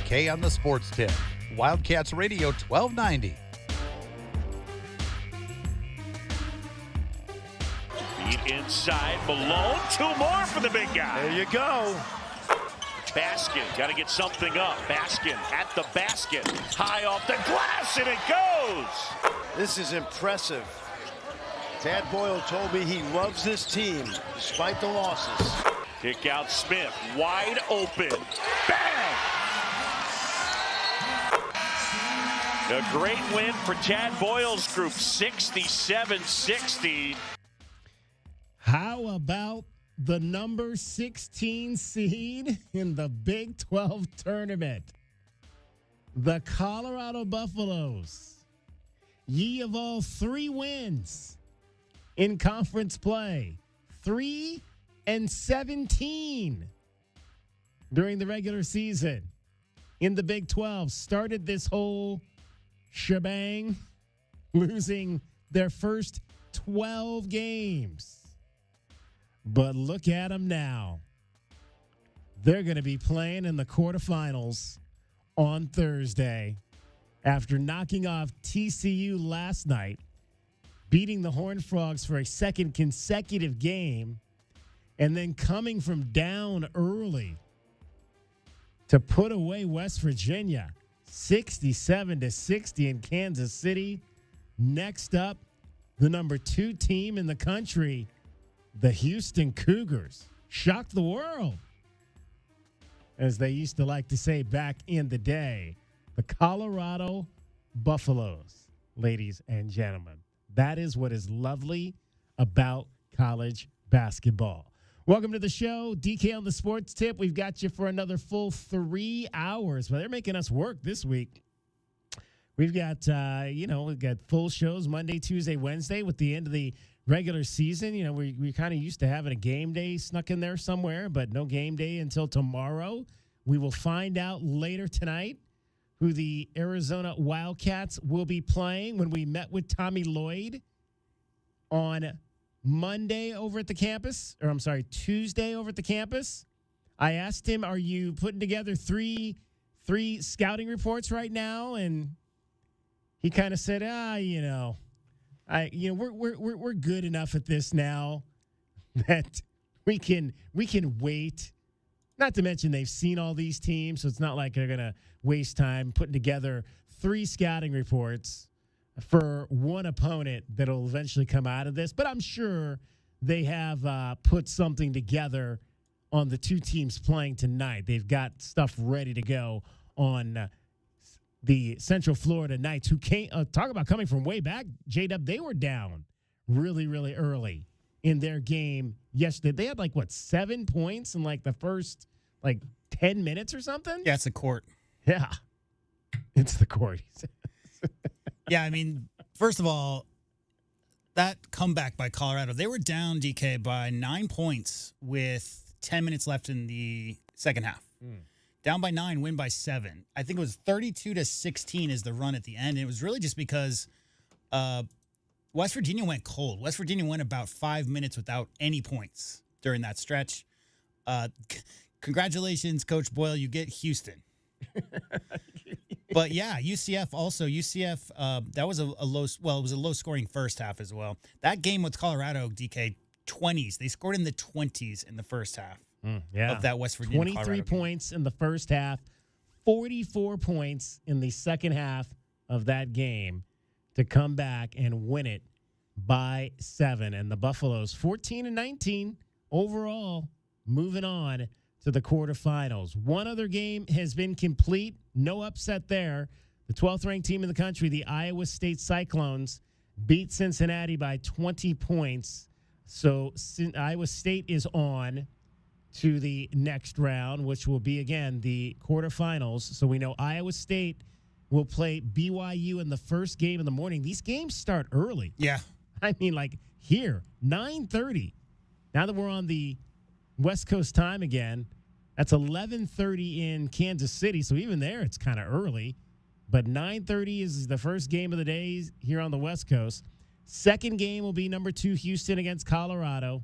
DK on the Sports Tip. Wildcats Radio 1290. Feed inside, Malone, 2 more for the big guy. There you go. Baskin, got to get something up. Baskin at the basket, high off the glass, and it goes. This is impressive. Tad Boyle told me he loves this team, despite the losses. Kick out Smith, wide open. Bang! A great win for Tad Boyle's group, 67-60. How about the number 16 seed in the Big 12 tournament? The Colorado Buffaloes. Ye of all 3 wins in conference play. 3-17 during the regular season in the Big 12. Started this whole shebang losing their first 12 games. But look at them now. They're going to be playing in the quarterfinals on Thursday after knocking off TCU last night, beating the Horned Frogs for a second consecutive game, and then coming from down early to put away West Virginia 67-60 in Kansas City. Next up, the number 2 team in the country, the Houston Cougars. Shocked the world, as they used to like to say back in the day. The Colorado Buffaloes, ladies and gentlemen. That is what is lovely about college basketball. Welcome to the show. DK on the Sports Tip. We've got you for another full 3 hours. Well, they're making us work this week. We've got, we've got full shows Monday, Tuesday, Wednesday with the end of the regular season. You know, we kind of used to having a game day snuck in there somewhere, but no game day until tomorrow. We will find out later tonight who the Arizona Wildcats will be playing when we met with Tommy Lloyd on Monday over at the campus, Tuesday over at the campus. I asked him, are you putting together three scouting reports right now? And he kind of said, we're good enough at this now that we can wait. Not to mention they've seen all these teams, so it's not like they're going to waste time putting together 3 scouting reports for one opponent that'll eventually come out of this. But I'm sure they have put something together on the 2 teams playing tonight. They've got stuff ready to go on the Central Florida Knights, who came, talk about coming from way back, J-Dub, they were down really, really early in their game yesterday. They had 7 points in the first 10 minutes or something? Yeah, it's the court. Yeah. It's the court. Yeah, I mean, first of all, that comeback by Colorado, they were down, DK, by 9 points with 10 minutes left in the second half. Down by 9, win by 7. I think it was 32-16 is the run at the end. And it was really just because West Virginia went cold. West Virginia went about 5 minutes without any points during that stretch. Congratulations, Coach Boyle. You get Houston. But, yeah, UCF also. That was a low – well, it was a low-scoring first half as well. That game with Colorado, DK, 20s. They scored in the 20s in the first half of that West Virginia 23 points in the first half, 44 points in the second half of that game to come back and win it by 7. And the Buffaloes, 14-19 overall, moving on to the quarterfinals. One other game has been complete. No upset there. The 12th ranked team in the country, the Iowa State Cyclones, beat Cincinnati by 20 points. So Iowa State is on to the next round, which will be, again, the quarterfinals. So we know Iowa State will play BYU in the first game in the morning. These games start early. Yeah. I mean, here, 9:30. Now that we're on the West Coast time again, that's 11:30 in Kansas City. So even there, it's kind of early. But 9:30 is the first game of the day here on the West Coast. Second game will be number 2 Houston against Colorado.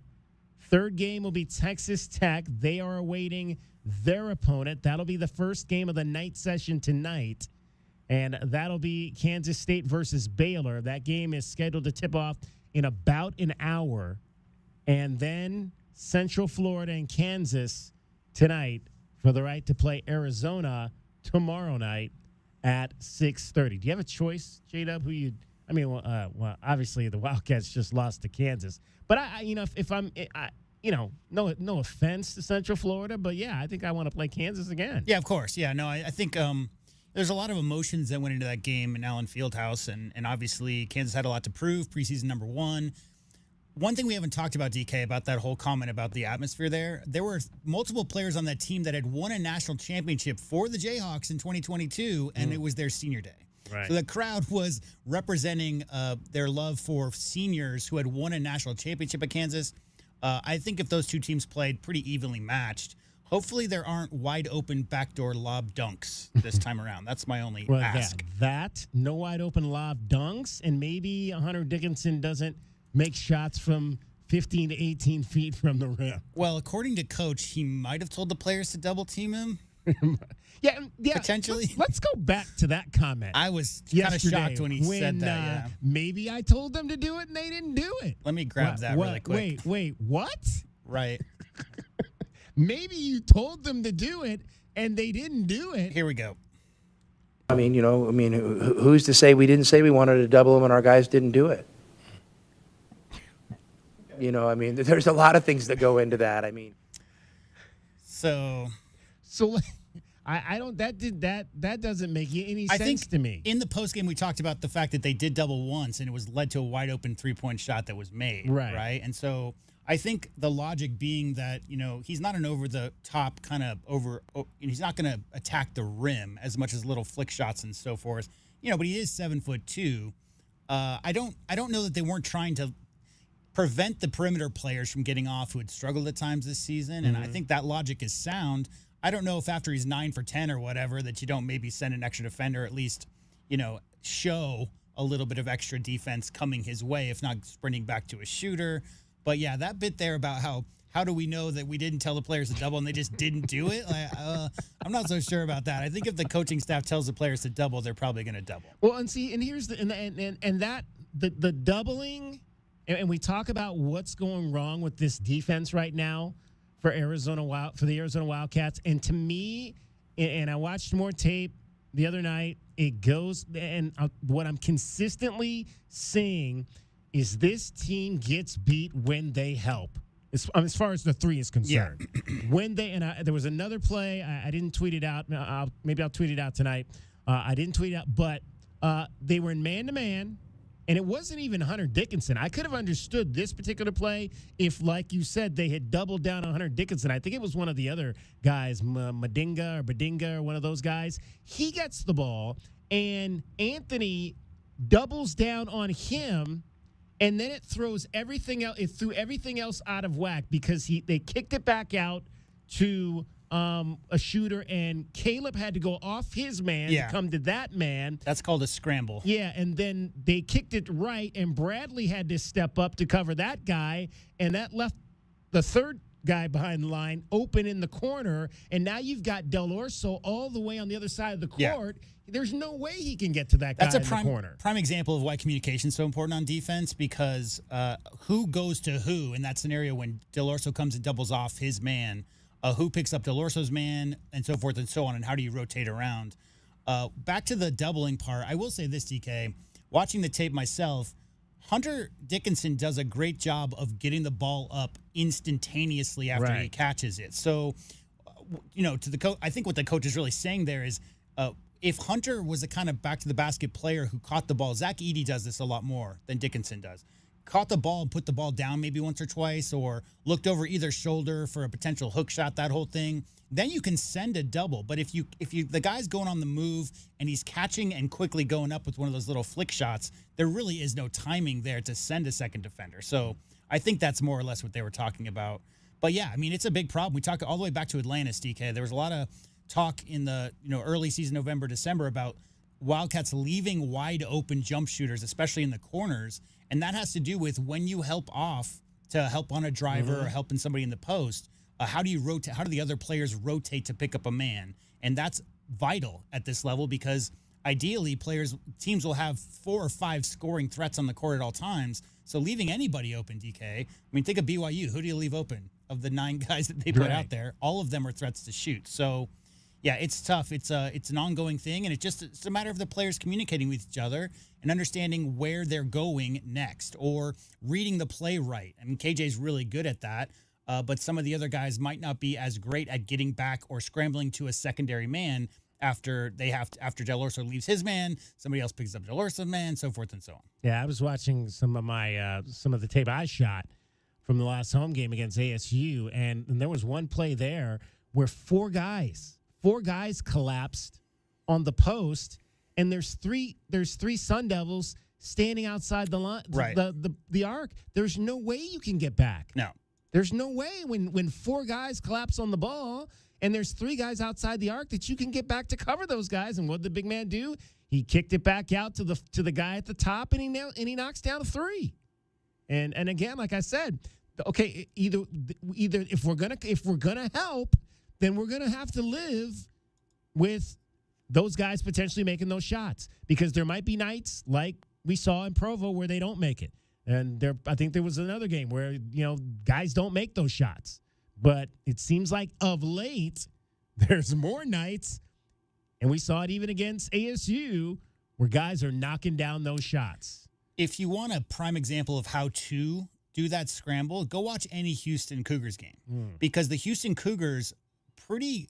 Third game will be Texas Tech. They are awaiting their opponent. That'll be the first game of the night session tonight. And that'll be Kansas State versus Baylor. That game is scheduled to tip off in about an hour. And then Central Florida and Kansas tonight for the right to play Arizona tomorrow night at 6:30. Do you have a choice, J-Dub, who you – I mean, well, obviously the Wildcats just lost to Kansas. But, if I'm no offense to Central Florida, but, yeah, I think I want to play Kansas again. Yeah, of course. Yeah, no, I think there's a lot of emotions that went into that game in Allen Fieldhouse, and obviously Kansas had a lot to prove, preseason number 1. One thing we haven't talked about, DK, about that whole comment about the atmosphere there were multiple players on that team that had won a national championship for the Jayhawks in 2022, and it was their senior day. Right. So the crowd was representing their love for seniors who had won a national championship at Kansas. I think if those two teams played pretty evenly matched, hopefully there aren't wide open backdoor lob dunks this time around. That's my only ask. That no wide open lob dunks, and maybe Hunter Dickinson doesn't make shots from 15 to 18 feet from the rim. Well, according to Coach, he might have told the players to double team him. Yeah, potentially. Let's go back to that comment. I was kind of shocked when he said that. Yeah. Maybe I told them to do it and they didn't do it. Let me grab that really quick. Wait, what? Right. Maybe you told them to do it and they didn't do it. Here we go. I mean, who's to say we didn't say we wanted to double them and our guys didn't do it? There's a lot of things that go into that. So I don't. That doesn't make any sense to me. In the postgame, we talked about the fact that they did double once, and it was led to a wide open 3-point shot that was made. Right. And so I think the logic being that he's not an over the top kind of he's not going to attack the rim as much as little flick shots and so forth. But he is 7'2". I don't know that they weren't trying to prevent the perimeter players from getting off who had struggled at times this season. And I think that logic is sound. I don't know if after he's 9 for 10 or whatever that you don't maybe send an extra defender, at least, show a little bit of extra defense coming his way, if not sprinting back to a shooter. But yeah, that bit there about how do we know that we didn't tell the players to double and they just didn't do it? I'm not so sure about that. I think if the coaching staff tells the players to double, they're probably going to double. Well, and here's the doubling. And we talk about what's going wrong with this defense right now for the Arizona Wildcats. And to me, and I watched more tape the other night, it goes, and what I'm consistently seeing is this team gets beat when they help. As far as the three is concerned. Yeah. There was another play, I didn't tweet it out. Maybe I'll tweet it out tonight. I didn't tweet it out, but they were in man-to-man. And it wasn't even Hunter Dickinson. I could have understood this particular play if, like you said, they had doubled down on Hunter Dickinson. I think it was one of the other guys, Badinga or one of those guys. He gets the ball, and Anthony doubles down on him, and then it throws everything else. It threw everything else out of whack because they kicked it back out to a shooter, and Caleb had to go off his man to come to that man. That's called a scramble. Yeah, and then they kicked it right, and Bradley had to step up to cover that guy, and that left the third guy behind the line open in the corner, and now you've got Del Orso all the way on the other side of the court. Yeah. There's no way he can get to that guy in the corner. Prime example of why communication is so important on defense, because who goes to who in that scenario when Del Orso comes and doubles off his man, who picks up Del Orso's man, and so forth and so on, and how do you rotate around? Back to the doubling part, I will say this, DK. Watching the tape myself, Hunter Dickinson does a great job of getting the ball up instantaneously after he catches it. So, to the coach, I think what the coach is really saying there is if Hunter was a kind of back-to-the-basket player who caught the ball, Zach Edey does this a lot more than Dickinson does. Caught the ball and put the ball down maybe once or twice, or looked over either shoulder for a potential hook shot, that whole thing, then you can send a double. But if the guy's going on the move and he's catching and quickly going up with one of those little flick shots, there really is no timing there to send a second defender. So I think that's more or less what they were talking about. But yeah, I mean, it's a big problem. We talk all the way back to Atlantis, DK. There was a lot of talk in the early season, November, December, about Wildcats leaving wide open jump shooters, especially in the corners. And that has to do with when you help off to help on a driver or helping somebody in the post. How do you rotate? How do the other players rotate to pick up a man? And that's vital at this level because ideally teams will have 4 or 5 scoring threats on the court at all times. So leaving anybody open, DK. I mean, think of BYU. Who do you leave open? Of the 9 guys that they put out there, all of them are threats to shoot. So, yeah, it's tough. It's an ongoing thing, and it's a matter of the players communicating with each other and understanding where they're going next or reading the play right. I mean, KJ's really good at that, but some of the other guys might not be as great at getting back or scrambling to a secondary man after Del Orso leaves his man, somebody else picks up Del Orso's man, so forth and so on. Yeah, I was watching some of the tape I shot from the last home game against ASU, and there was one play there where four guys collapsed on the post, and there's three Sun Devils standing outside the line, right. the arc. There's no way you can get back. No. There's no way when 4 guys collapse on the ball and there's 3 guys outside the arc that you can get back to cover those guys. And what did the big man do? He kicked it back out to the guy at the top, and he knocks down a 3. And again, like I said, okay, either if we're gonna help, then we're gonna have to live with those guys potentially making those shots, because there might be nights like we saw in Provo where they don't make it. And I think there was another game where, guys don't make those shots. But it seems like of late, there's more nights, and we saw it even against ASU, where guys are knocking down those shots. If you want a prime example of how to do that scramble, go watch any Houston Cougars game. Because the Houston Cougars pretty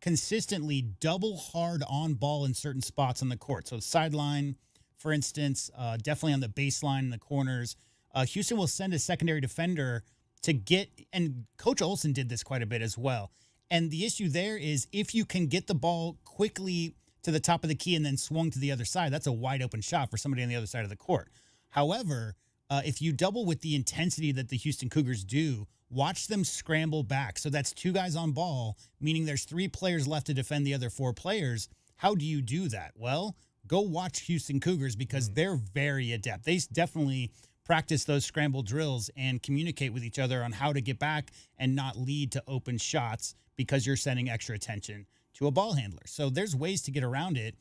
consistently double hard on ball in certain spots on the court. So sideline, for instance, definitely on the baseline in the corners. Houston will send a secondary defender to get, and Coach Olson did this quite a bit as well. And the issue there is if you can get the ball quickly to the top of the key and then swung to the other side, that's a wide open shot for somebody on the other side of the court. However, if you double with the intensity that the Houston Cougars do, watch them scramble back. So that's 2 guys on ball, meaning there's 3 players left to defend the other 4 players. How do you do that? Well, go watch Houston Cougars because they're very adept. They definitely practice those scramble drills and communicate with each other on how to get back and not lead to open shots because you're sending extra attention to a ball handler. So there's ways to get around it.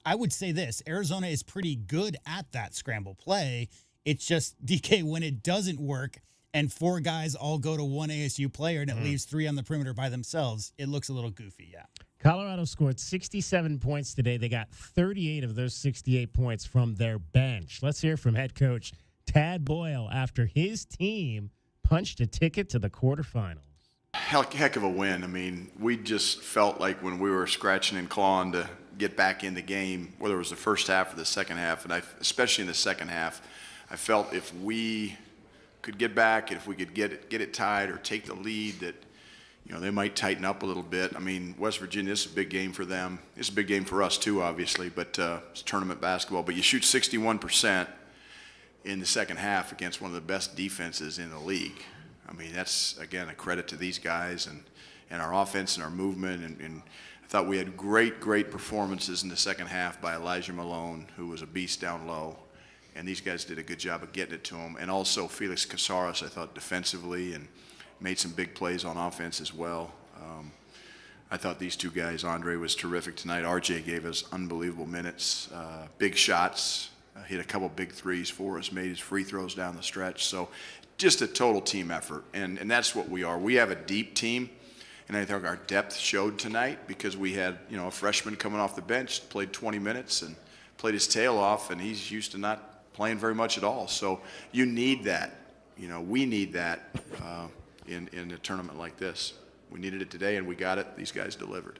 I would say this, Arizona is pretty good at that scramble play. It's just, DK, when it doesn't work and 4 guys all go to one ASU player and it leaves 3 on the perimeter by themselves, it looks a little goofy, yeah. Colorado scored 67 points today. They got 38 of those 68 points from their bench. Let's hear from head coach Tad Boyle after his team punched a ticket to the quarterfinals. Heck of a win. I mean, we just felt like when we were scratching and clawing to get back in the game, whether it was the first half or the second half, and especially in the second half, I felt if we could get back, if we could get it tied or take the lead, that they might tighten up a little bit. I mean, West Virginia, this is a big game for them. It's a big game for us too, obviously, but it's tournament basketball. But you shoot 61% in the second half against one of the best defenses in the league. I mean, that's, again, a credit to these guys and our offense and our movement. And I thought we had great performances in the second half by Elijah Malone, who was a beast down low. And these guys did a good job of getting it to him. And also Felix Casares, I thought, defensively and made some big plays on offense as well. I thought these 2 guys, Andre was terrific tonight. RJ gave us unbelievable minutes, big shots, hit a couple big threes for us, made his free throws down the stretch. So just a total team effort, and that's what we are. We have a deep team, and I think our depth showed tonight because we had a freshman coming off the bench, played 20 minutes and played his tail off, and he's used to not playing very much at all. So you need that. We need that. In a tournament like this. We needed it today, and we got it. These guys delivered.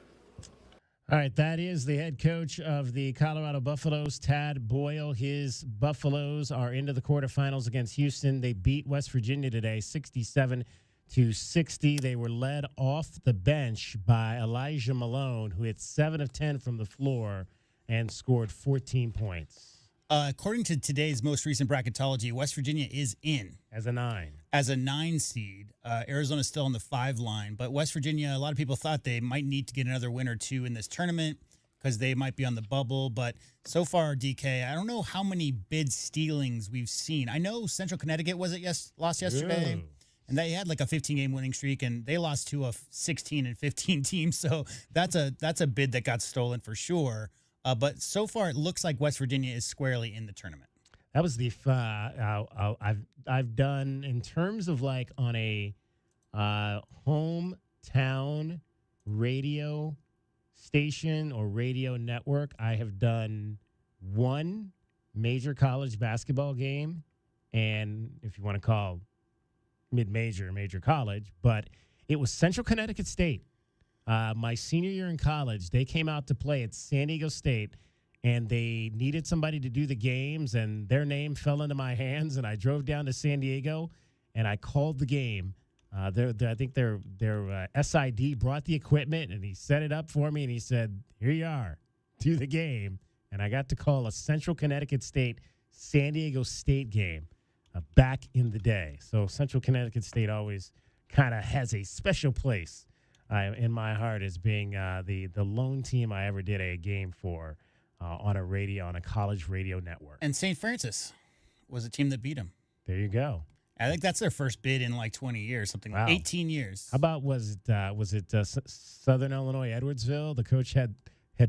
All right, that is the head coach of the Colorado Buffaloes, Tad Boyle. His Buffaloes are into the quarterfinals against Houston. They beat West Virginia today, 67-60. They were led off the bench by Elijah Malone, who hit 7 of 10 from the floor and scored 14 points. According to today's most recent bracketology, West Virginia is in. As a 9. As a 9 seed. Arizona's still on the 5 line. But West Virginia, a lot of people thought they might need to get another win or 2 in this tournament because they might be on the bubble. But so far, DK, I don't know how many bid stealings we've seen. I know Central Connecticut lost yesterday. Ooh. And they had like a 15-game winning streak, and they lost to a 16 and 15 team. So that's a bid that got stolen for sure. But so far, it looks like West Virginia is squarely in the tournament. That was the I've done in terms of like on a hometown radio station or radio network. I have done one major college basketball game, and if you want to call mid-major, major college, but it was Central Connecticut State. My senior year in college, they came out to play at San Diego State, and they needed somebody to do the games, and their name fell into my hands, and I drove down to San Diego, and I called the game. I think their SID brought the equipment, and he set it up for me, and he said, here you are, do the game. And I got to call a Central Connecticut State, San Diego State game. Back in the day. So Central Connecticut State always kind of has a special place in my heart as being the lone team I ever did a game for on a college radio network. And St. Francis was a team that beat them. There you go. I think that's their first bid in like 20 years, something like 18 years. How about was it Southern Illinois Edwardsville? The coach had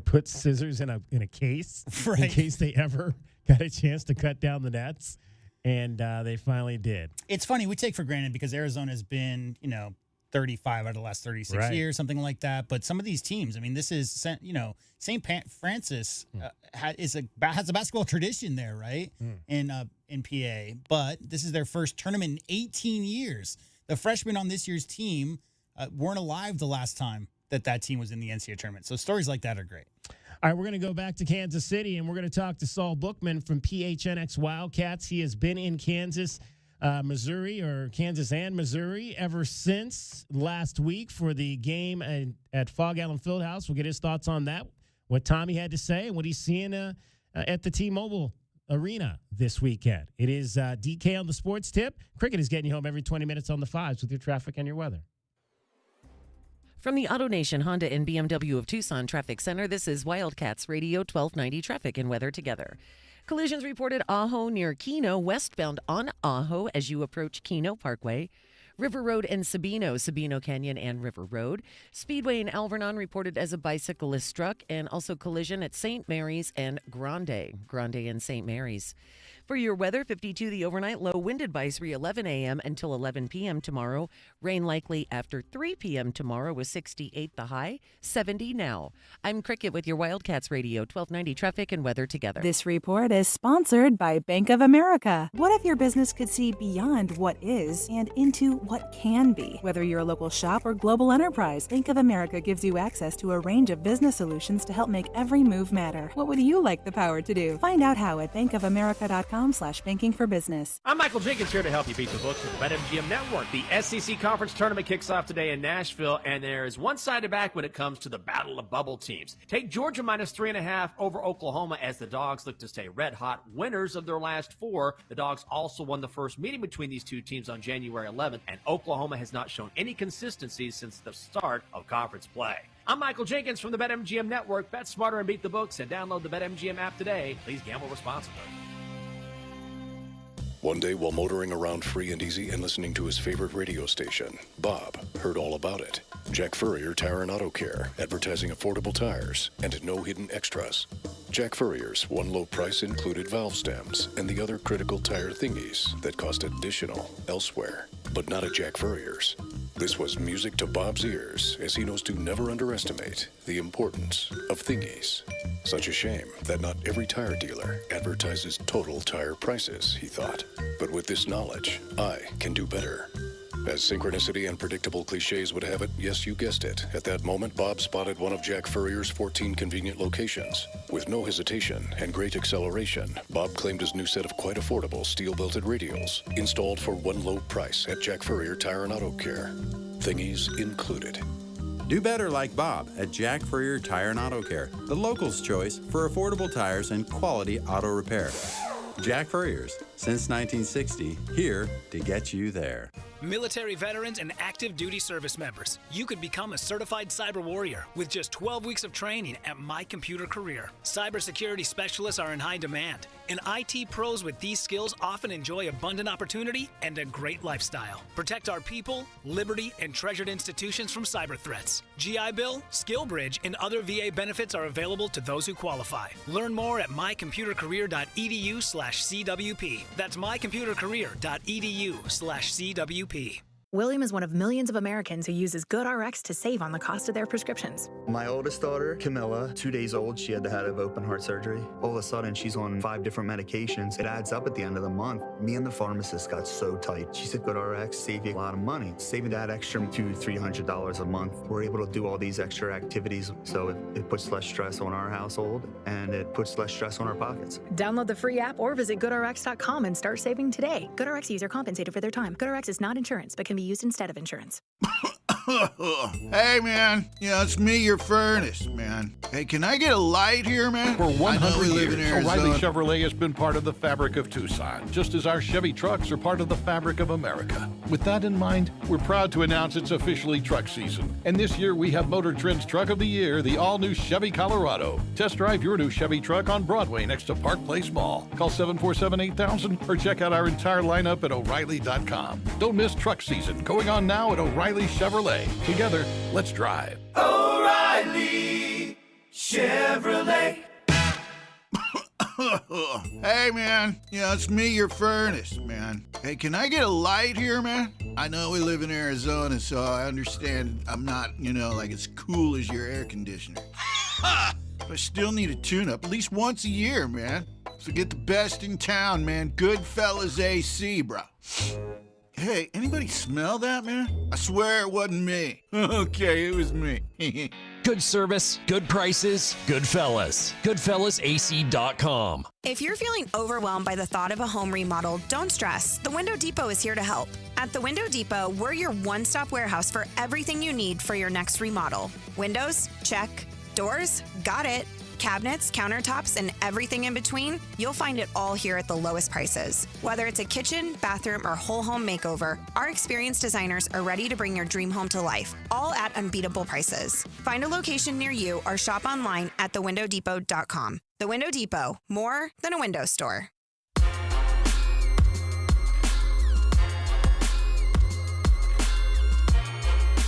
put scissors in a case right. in case they ever got a chance to cut down the nets. And they finally did. It's funny. We take for granted because Arizona's been, 35 out of the last 36 years, something like that. But some of these teams, I mean, this is, St. Francis has a basketball tradition there, right? In PA. But this is their first tournament in 18 years. The freshmen on this year's team weren't alive the last time that team was in the NCAA tournament. So stories like that are great. All right, we're going to go back to Kansas City, and we're going to talk to Saul Bookman from PHNX Wildcats. He has been in Kansas, Missouri, or Kansas and Missouri ever since last week for the game at Fog Allen Fieldhouse. We'll get his thoughts on that, what Tommy had to say, and what he's seeing at the T-Mobile Arena this weekend. It is DK on the Sports Tip. Cricket is getting you home every 20 minutes on the fives with your traffic and your weather. From the AutoNation Honda and BMW of Tucson Traffic Center, this is Wildcats Radio 1290 Traffic and Weather Together. Collisions reported Ajo near Keno, westbound on Ajo as you approach Keno Parkway. River Road and Sabino Canyon and River Road. Speedway in Alvernon reported as a bicyclist struck, and also collision at St. Mary's and Grande and St. Mary's. For your weather, 52 the overnight low, wind advisory 11 a.m. until 11 p.m. tomorrow. Rain likely after 3 p.m. tomorrow with 68 the high, 70 now. I'm Cricket with your Wildcats Radio 1290 Traffic and Weather Together. This report is sponsored by Bank of America. What if your business could see beyond what is and into what can be? Whether you're a local shop or global enterprise, Bank of America gives you access to a range of business solutions to help make every move matter. What would you like the power to do? Find out how at bankofamerica.com/banking for business. I'm Michael Jenkins here to help you beat the books with the BetMGM Network. The SEC Conference Tournament kicks off today in Nashville, and there is one side to back when it comes to the battle of bubble teams. Take Georgia minus 3.5 over Oklahoma as the Dogs look to stay red hot, winners of their last four. The Dogs also won the first meeting between these two teams on January 11th, and Oklahoma has not shown any consistency since the start of conference play. I'm Michael Jenkins from the BetMGM Network. Bet smarter and beat the books, and download the BetMGM app today. Please gamble responsibly. One day while motoring around free and easy and listening to his favorite radio station, Bob heard all about it. Jack Furrier Tire and Auto Care, advertising affordable tires and no hidden extras. Jack Furrier's one low price included valve stems and the other critical tire thingies that cost additional elsewhere, but not at Jack Furrier's. This was music to Bob's ears, as he knows to never underestimate the importance of thingies. Such a shame that not every tire dealer advertises total tire prices, he thought. But with this knowledge, I can do better. As synchronicity and predictable cliches would have it, yes, you guessed it. At that moment, Bob spotted one of Jack Furrier's 14 convenient locations. With no hesitation and great acceleration, Bob claimed his new set of quite affordable steel-belted radials, installed for one low price at Jack Furrier Tire and Auto Care. Thingies included. Do better like Bob at Jack Furrier Tire and Auto Care, the locals' choice for affordable tires and quality auto repair. Jack Furrier's, since 1960, here to get you there. Military veterans and active duty service members, you could become a certified cyber warrior with just 12 weeks of training at My Computer Career. Cybersecurity specialists are in high demand, and IT pros with these skills often enjoy abundant opportunity and a great lifestyle. Protect our people, liberty, and treasured institutions from cyber threats. GI Bill, SkillBridge, and other VA benefits are available to those who qualify. Learn more at mycomputercareer.edu/CWP. That's mycomputercareer.edu/CWP. William is one of millions of Americans who uses GoodRx to save on the cost of their prescriptions. My oldest daughter, Camilla, 2 days old, she had to have open heart surgery. All of a sudden, she's on 5 different medications. It adds up at the end of the month. Me and the pharmacist got so tight. She said, GoodRx save you a lot of money. Saving that extra $200-300 a month. We're able to do all these extra activities, so it puts less stress on our household, and it puts less stress on our pockets. Download the free app or visit GoodRx.com and start saving today. GoodRx user compensated for their time. GoodRx is not insurance, but can be used instead of insurance. Hey, man. Yeah, it's me, your furnace, man. Hey, can I get a light here, man? For 100 live in years, O'Reilly Arizona. Chevrolet has been part of the fabric of Tucson, just as our Chevy trucks are part of the fabric of America. With that in mind, we're proud to announce it's officially truck season. And this year, we have Motor Trend's Truck of the Year, the all-new Chevy Colorado. Test drive your new Chevy truck on Broadway next to Park Place Mall. Call 747-8000 or check out our entire lineup at O'Reilly.com. Don't miss truck season, going on now at O'Reilly Chevrolet. Together, let's drive. O'Reilly Chevrolet. Hey, man. Yeah, it's me, your furnace, man. Hey, can I get a light here, man? I know we live in Arizona, so I understand I'm not, like as cool as your air conditioner. But I still need a tune-up at least once a year, man. So get the best in town, man. Goodfellas AC, bro. Hey, anybody smell that, man? I swear it wasn't me. Okay, it was me. Good service, good prices, Goodfellas. GoodfellasAC.com. If you're feeling overwhelmed by the thought of a home remodel, don't stress. The Window Depot is here to help. At the Window Depot, we're your one-stop warehouse for everything you need for your next remodel. Windows? Check. Doors? Got it. Cabinets, countertops, and everything in between, you'll find it all here at the lowest prices. Whether it's a kitchen, bathroom, or whole home makeover, our experienced designers are ready to bring your dream home to life, all at unbeatable prices. Find a location near you or shop online at thewindowdepot.com. The Window Depot, more than a window store.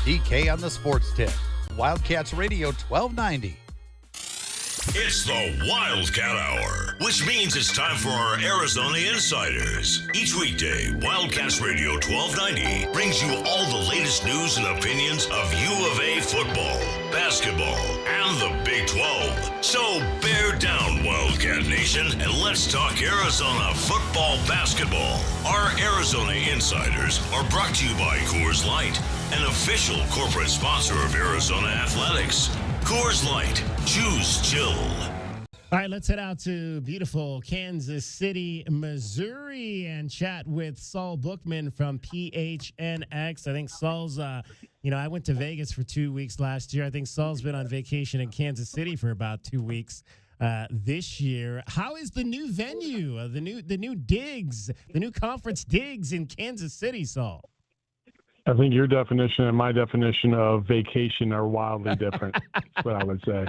DK on the sports tip. Wildcats Radio 1290. It's the Wildcat Hour, which means it's time for our Arizona Insiders. Each weekday, Wildcats Radio 1290 brings you all the latest news and opinions of U of A football, basketball, and the Big 12. So bear down, Wildcat Nation, and let's talk Arizona football basketball. Our Arizona Insiders are brought to you by Coors Light, an official corporate sponsor of Arizona Athletics. Coors Light, choose chill. All right, let's head out to beautiful Kansas City, Missouri, and chat with Saul Bookman from PHNX. I think Saul's, I went to Vegas for 2 weeks last year. I think Saul's been on vacation in Kansas City for about 2 weeks this year. How is the new venue, the new digs, the new conference digs in Kansas City, Saul? I think your definition and my definition of vacation are wildly different. That's what I would say.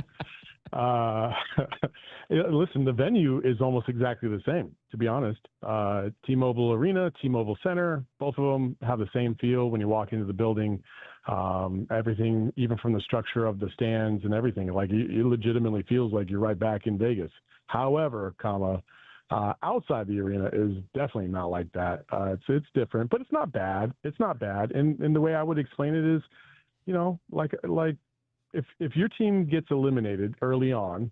Listen, the venue is almost exactly the same, to be honest. T-Mobile Arena, T-Mobile Center, both of them have the same feel when you walk into the building. Everything, even from the structure of the stands and everything, like it legitimately feels like you're right back in Vegas. However, outside the arena is definitely not like that. It's different, but it's not bad. It's not bad. And the way I would explain it is, like if your team gets eliminated early on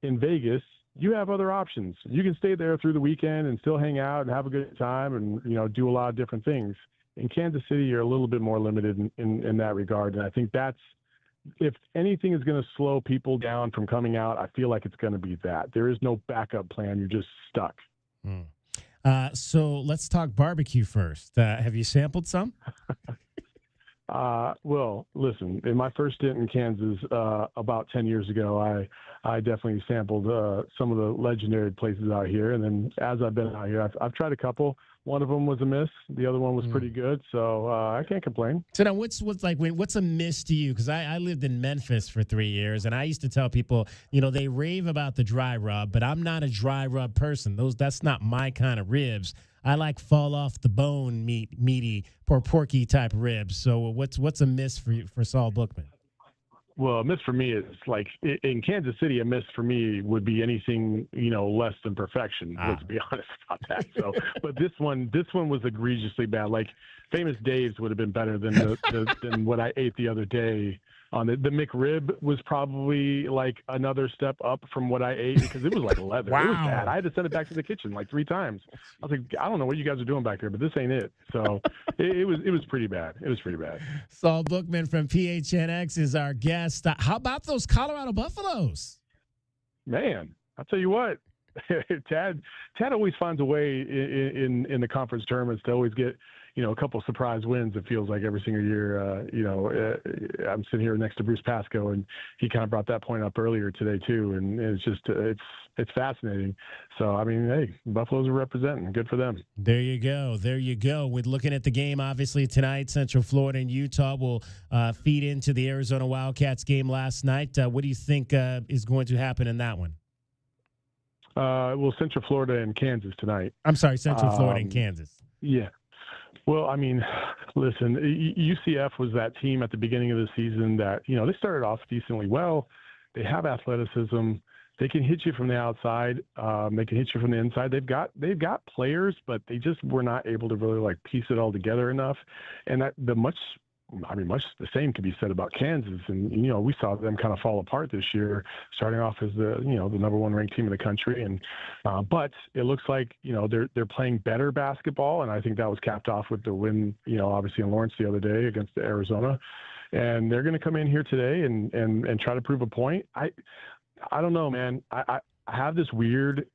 in Vegas, you have other options. You can stay there through the weekend and still hang out and have a good time and, do a lot of different things. In Kansas City, you're a little bit more limited in that regard. And I think if anything is going to slow people down from coming out, I feel like it's going to be that. There is no backup plan. You're just stuck. So let's talk barbecue first. Have you sampled some? Well, listen, in my first stint in Kansas about 10 years ago, I definitely sampled some of the legendary places out here. And then as I've been out here, I've tried a couple. One of them was a miss. The other one was pretty good. So I can't complain. So now what's a miss to you? Because I lived in Memphis for 3 years, and I used to tell people, they rave about the dry rub, but I'm not a dry rub person. That's not my kind of ribs. I like fall off the bone meaty, porky type ribs. So what's a miss for Saul Bookman? Well, a miss for me is like in Kansas City. A miss for me would be anything less than perfection. Let's be honest about that. So, but this one was egregiously bad. Like Famous Dave's would have been better than than what I ate the other day. On the McRib was probably like another step up from what I ate because it was like leather. Wow. It was bad. I had to send it back to the kitchen like 3 times. I was like, I don't know what you guys are doing back there, but this ain't it. So it was pretty bad. It was pretty bad. Saul Bookman from PHNX is our guest. How about those Colorado Buffaloes? Man, I'll tell you what. Tad always finds a way in the conference tournaments to always get a couple of surprise wins. It feels like every single year. I'm sitting here next to Bruce Pascoe, and he kind of brought that point up earlier today too. And it's just it's fascinating. So I mean, hey, Buffaloes are representing. Good for them. There you go. We're looking at the game obviously tonight. Central Florida and Utah will feed into the Arizona Wildcats game last night. What do you think is going to happen in that one? Well, Central Florida and Kansas tonight. I'm sorry, Central Florida and Kansas. Yeah. Well, I mean, listen, UCF was that team at the beginning of the season that, they started off decently well. They have athleticism. They can hit you from the outside. They can hit you from the inside. They've got players, but they just were not able to really like piece it all together enough. And much the same could be said about Kansas. And, we saw them kind of fall apart this year, starting off as the number 1 ranked team in the country. And, but it looks like, they're playing better basketball. And I think that was capped off with the win, obviously in Lawrence the other day against Arizona. And they're going to come in here today and try to prove a point. I don't know, man. I have this weird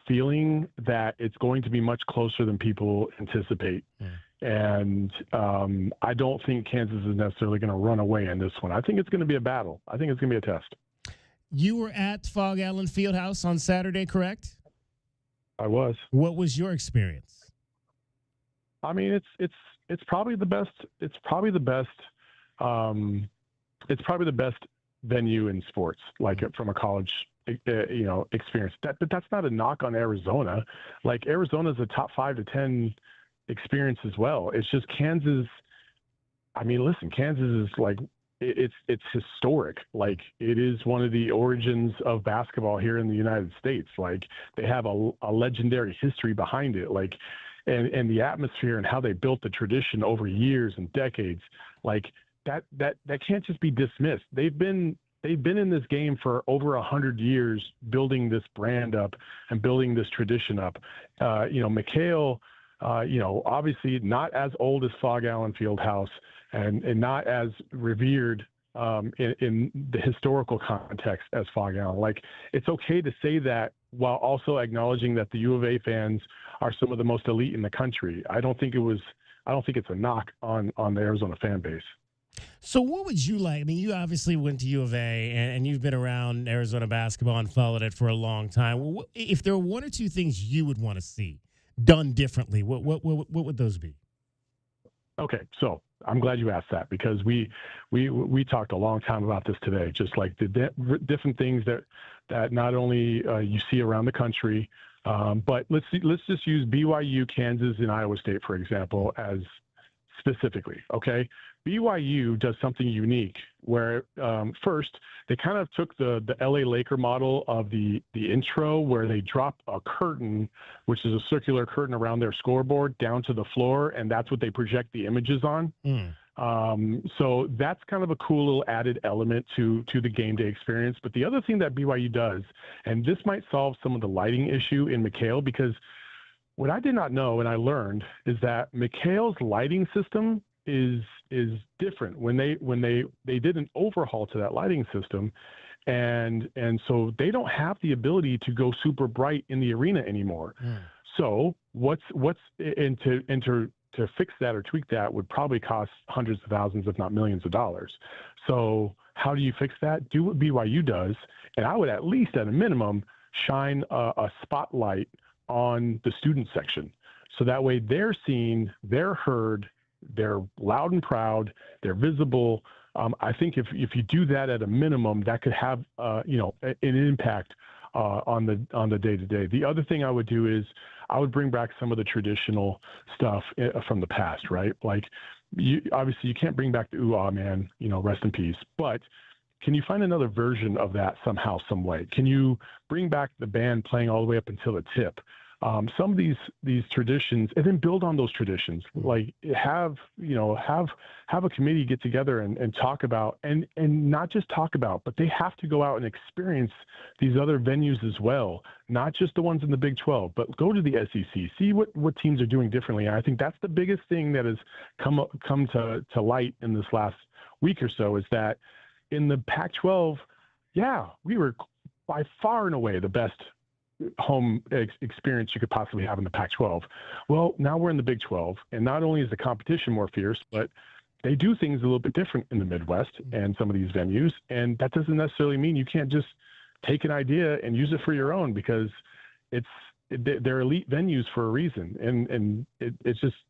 feeling that it's going to be much closer than people anticipate. Yeah. And I don't think Kansas is necessarily going to run away in this one. I think it's going to be a battle. I think it's going to be a test. You were at Phog Allen Fieldhouse on Saturday, correct? I was. What was your experience? I mean, it's probably the best. It's probably the best. It's probably the best venue in sports, like from a college experience. But that's not a knock on Arizona. Like Arizona's a top 5 to 10 experience as well. It's just Kansas. I mean, listen, Kansas is like it's historic. Like it is one of the origins of basketball here in the United States. Like they have a legendary history behind it. Like and the atmosphere and how they built the tradition over years and decades. Like that can't just be dismissed. They've been in this game for over 100 years, building this brand up and building this tradition up. McHale. Obviously not as old as Phog Allen Fieldhouse and not as revered in the historical context as Phog Allen. Like, it's okay to say that while also acknowledging that the U of A fans are some of the most elite in the country. I don't think it's a knock on the Arizona fan base. So what would you like? I mean, you obviously went to U of A and you've been around Arizona basketball and followed it for a long time. If there were 1 or 2 things you would want to see done differently, what would those be? Okay, so I'm glad you asked that because we talked a long time about this today. Just like the different things that not only you see around the country, but let's just use BYU, Kansas, and Iowa State for example as specifically. Okay, BYU does something unique where first they kind of took the LA Laker model of the intro where they drop a curtain, which is a circular curtain around their scoreboard down to the floor, and that's what they project the images on. So that's kind of a cool little added element to the game day experience. But the other thing that BYU does, and this might solve some of the lighting issue in McHale, because what I did not know and I learned is that McHale's lighting system is different when they did an overhaul to that lighting system, and so they don't have the ability to go super bright in the arena anymore. So to fix that or tweak that would probably cost hundreds of thousands, if not millions of dollars. So how do you fix that? Do what BYU does, and I would at least at a minimum shine a spotlight on the student section. So that way they're seen, they're heard, they're loud and proud, they're visible. I think if you do that at a minimum, that could have an impact on the day-to-day. The other thing I would do is I would bring back some of the traditional stuff from the past, right? Like obviously you can't bring back the ooh-ah man, rest in peace, but can you find another version of that somehow, some way? Can you bring back the band playing all the way up until the tip? Some of these traditions, and then build on those traditions. Like have a committee get together and talk about, and not just talk about, but they have to go out and experience these other venues as well, not just the ones in the Big 12, but go to the SEC, see what teams are doing differently. And I think that's the biggest thing that has come to light in this last week or so, is that in the Pac-12, we were by far and away the best home experience you could possibly have in the Pac-12. Well, now we're in the Big 12, and not only is the competition more fierce, but they do things a little bit different in the Midwest and some of these venues, and that doesn't necessarily mean you can't just take an idea and use it for your own, because they're elite venues for a reason, and it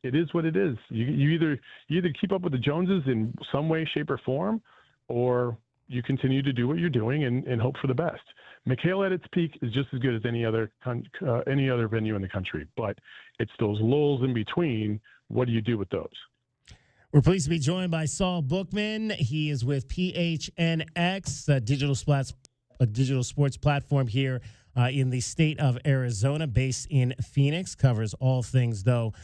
is what it is. You either keep up with the Joneses in some way, shape, or form, or you continue to do what you're doing and hope for the best. McKale at its peak is just as good as any other venue in the country, but it's those lulls in between. What do you do with those? We're pleased to be joined by Saul Bookman. He is with PHNX, a digital sports platform here in the state of Arizona, based in Phoenix. Covers all things, though,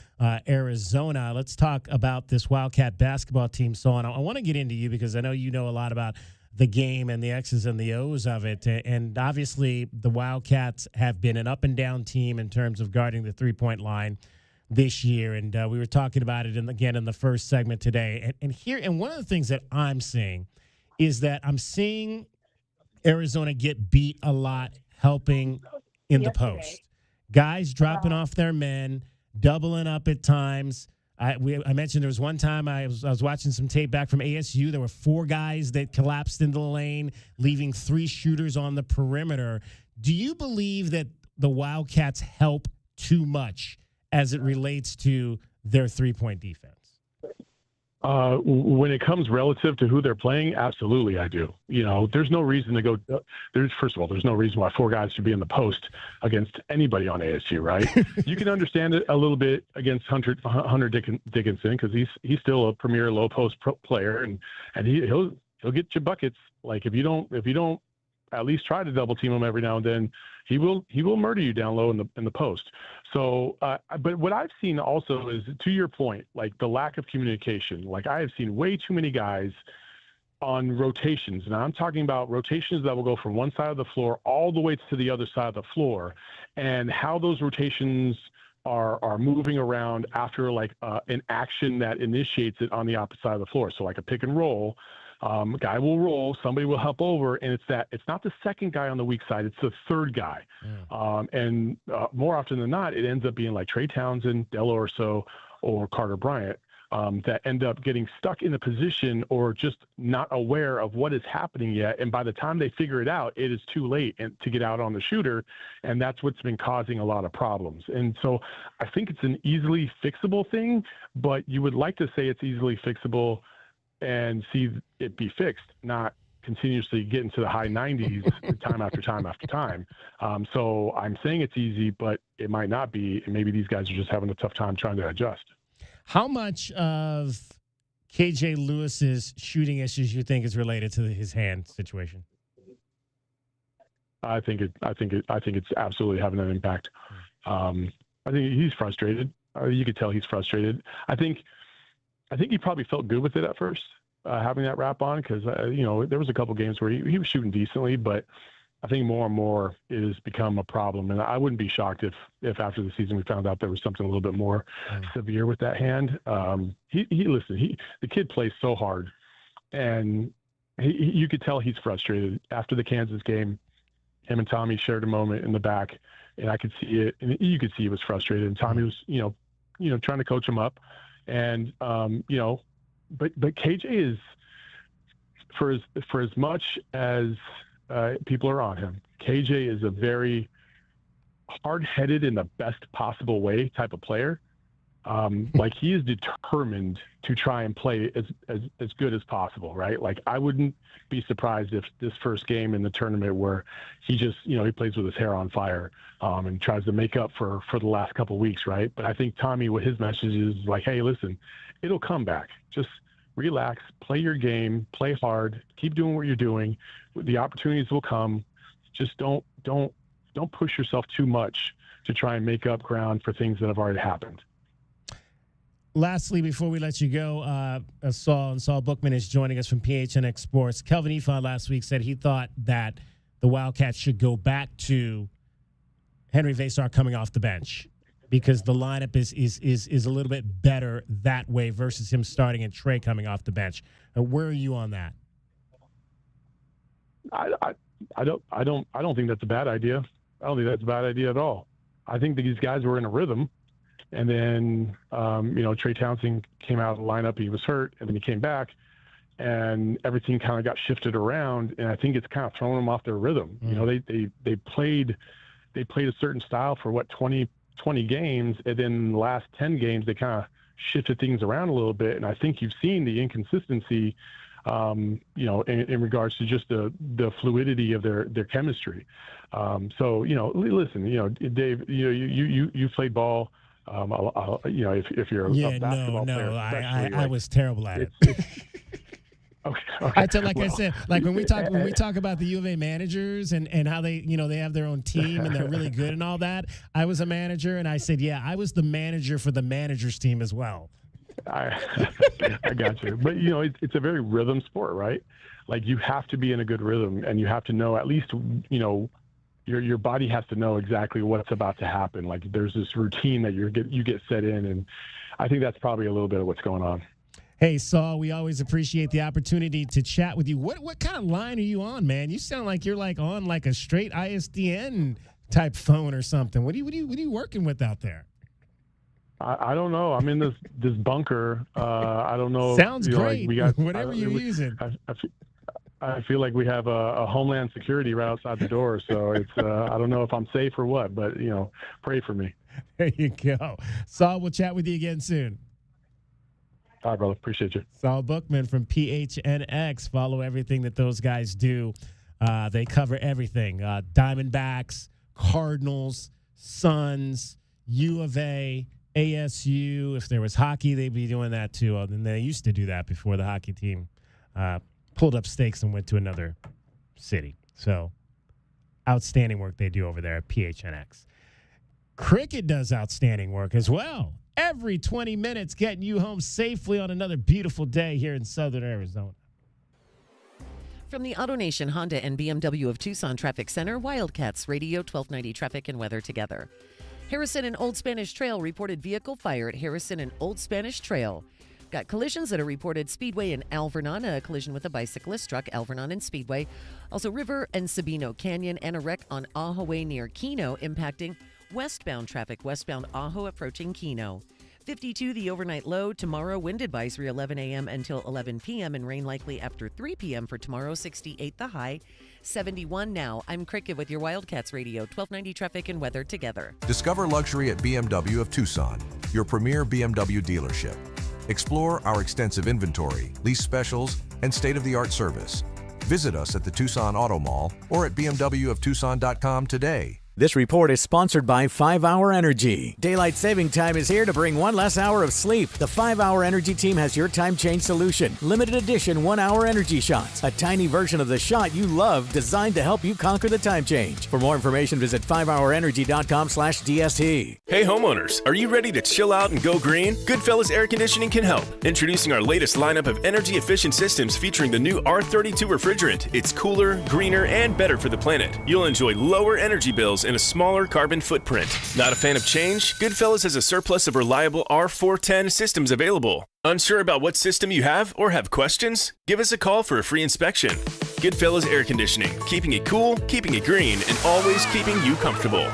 Arizona. Let's talk about this Wildcat basketball team, Saul. And I want to get into you because I know you know a lot about the game and the X's and the O's of it. And obviously, the Wildcats have been an up-and-down team in terms of guarding the three-point line this year. And we were talking about it, again, in the first segment today. And one of the things that I'm seeing is that I'm seeing Arizona get beat a lot helping in the post. Guys dropping off their men, doubling up at times. I mentioned there was one time I was watching some tape back from ASU. There were 4 guys that collapsed into the lane, leaving 3 shooters on the perimeter. Do you believe that the Wildcats help too much as it relates to their three-point defense? When it comes relative to who they're playing, absolutely I do. There's no reason to go. First of all, there's no reason why 4 guys should be in the post against anybody on ASU, right? You can understand it a little bit against Hunter Dickinson, because he's still a premier low post player, and he'll get you buckets. Like if you don't at least try to double team him every now and then, he will murder you down low in the post. So, but what I've seen also is, to your point, like the lack of communication. Like I have seen way too many guys on rotations, and I'm talking about rotations that will go from one side of the floor all the way to the other side of the floor, and how those rotations are moving around after like an action that initiates it on the opposite side of the floor. So like a pick and roll. Guy will roll, somebody will help over, and it's not the second guy on the weak side, it's the third guy. And more often than not, it ends up being like Trey Townsend, Del Orso, or Carter Bryant that end up getting stuck in a position or just not aware of what is happening yet. And by the time they figure it out, it is too late to get out on the shooter, and that's what's been causing a lot of problems. And so I think it's an easily fixable thing, but you would like to say it's easily fixable and see it be fixed, not continuously get into the high 90s time after time after time. So I'm saying it's easy, but it might not be. And maybe these guys are just having a tough time trying to adjust. How much of KJ Lewis's shooting issues you think is related to his hand situation? I think it's absolutely having an impact. I think he's frustrated. You could tell he's frustrated. I think he probably felt good with it at first, having that wrap on, because there was a couple games where he was shooting decently, but I think more and more it has become a problem. And I wouldn't be shocked if after the season we found out there was something a little bit more severe with that hand. The kid plays so hard, and you could tell he's frustrated. After the Kansas game, him and Tommy shared a moment in the back, and I could see it, and you could see he was frustrated. And Tommy was, trying to coach him up. And but KJ is, for as much as people are on him, KJ is a very hard-headed in the best possible way type of player. Like, he is determined to try and play as good as possible, right? Like, I wouldn't be surprised if this first game in the tournament where he just, he plays with his hair on fire and tries to make up for the last couple of weeks, right? But I think Tommy, what his message is like, hey, listen, it'll come back. Just relax, play your game, play hard, keep doing what you're doing. The opportunities will come. Just don't push yourself too much to try and make up ground for things that have already happened. Lastly, before we let you go, Saul Bookman is joining us from PHNX Sports. Kelvin Ifan last week said he thought that the Wildcats should go back to Henry Versar coming off the bench because the lineup is a little bit better that way versus him starting and Trey coming off the bench. Where are you on that? I don't think that's a bad idea. I don't think that's a bad idea at all. I think that these guys were in a rhythm. And then, Trey Townsend came out of the lineup. He was hurt, and then he came back, and everything kind of got shifted around. And I think it's kind of throwing them off their rhythm. They played a certain style for 20 games, and then the last 10 games they kind of shifted things around a little bit. And I think you've seen the inconsistency, in regards to just the fluidity of their chemistry. Listen, Dave, you played ball. If you're a basketball player, I was terrible at it. Okay. I said, when we talk about the U of A managers and how they have their own team and they're really good and all that. I was a manager, and I said, I was the manager for the managers team as well. I got you, but it's a very rhythm sport, right? Like, you have to be in a good rhythm, and you have to know at least your body has to know exactly what's about to happen. Like, there's this routine that you get set in, and I think that's probably a little bit of what's going on. Hey, Saul, we always appreciate the opportunity to chat with you. What kind of line are you on, man? You sound like you're on a straight ISDN type phone or something. What are you working with out there? I don't know. I'm in this bunker. I don't know. Sounds great. We got whatever you're using. I feel like we have a Homeland Security right outside the door, so it's I don't know if I'm safe or what, but pray for me. There you go. Saul, we'll chat with you again soon. All right, brother. Appreciate you. Saul Bookman from PHNX. Follow everything that those guys do. They cover everything. Diamondbacks, Cardinals, Suns, U of A, ASU. If there was hockey, they'd be doing that too. And they used to do that before the hockey team pulled up stakes and went to another city. So outstanding work they do over there at PHNX. Cricket does outstanding work as well. Every 20 minutes getting you home safely on another beautiful day here in southern Arizona. From the AutoNation Honda and BMW of Tucson Traffic Center, Wildcats Radio 1290 Traffic and Weather together. Harrison and Old Spanish Trail reported vehicle fire at Harrison and Old Spanish Trail. Got collisions that are reported Speedway and Alvernon, a collision with a bicyclist struck Alvernon and Speedway. Also River and Sabino Canyon, and a wreck on Ajo Way near Keno impacting westbound traffic, westbound Ajo approaching Keno. 52 the overnight low. Tomorrow, wind advisory 11 a.m. until 11 p.m. and rain likely after 3 p.m. for tomorrow. 68 the high. 71 now. I'm Cricket with your Wildcats Radio 1290 Traffic and Weather together. Discover luxury at BMW of Tucson, your premier BMW dealership. Explore our extensive inventory, lease specials, and state-of-the-art service. Visit us at the Tucson Auto Mall or at bmwoftucson.com today. This report is sponsored by 5-Hour Energy. Daylight saving time is here to bring one less hour of sleep. The 5-Hour Energy team has your time change solution. Limited edition 1-hour energy shots. A tiny version of the shot you love designed to help you conquer the time change. For more information, visit 5hourenergy.com/DST. Hey homeowners, are you ready to chill out and go green? Goodfellas Air Conditioning can help. Introducing our latest lineup of energy efficient systems featuring the new R32 refrigerant. It's cooler, greener, and better for the planet. You'll enjoy lower energy bills and a smaller carbon footprint. Not a fan of change? Goodfellas has a surplus of reliable R410 systems available. Unsure about what system you have or have questions? Give us a call for a free inspection. Goodfellas Air Conditioning, keeping it cool, keeping it green, and always keeping you comfortable.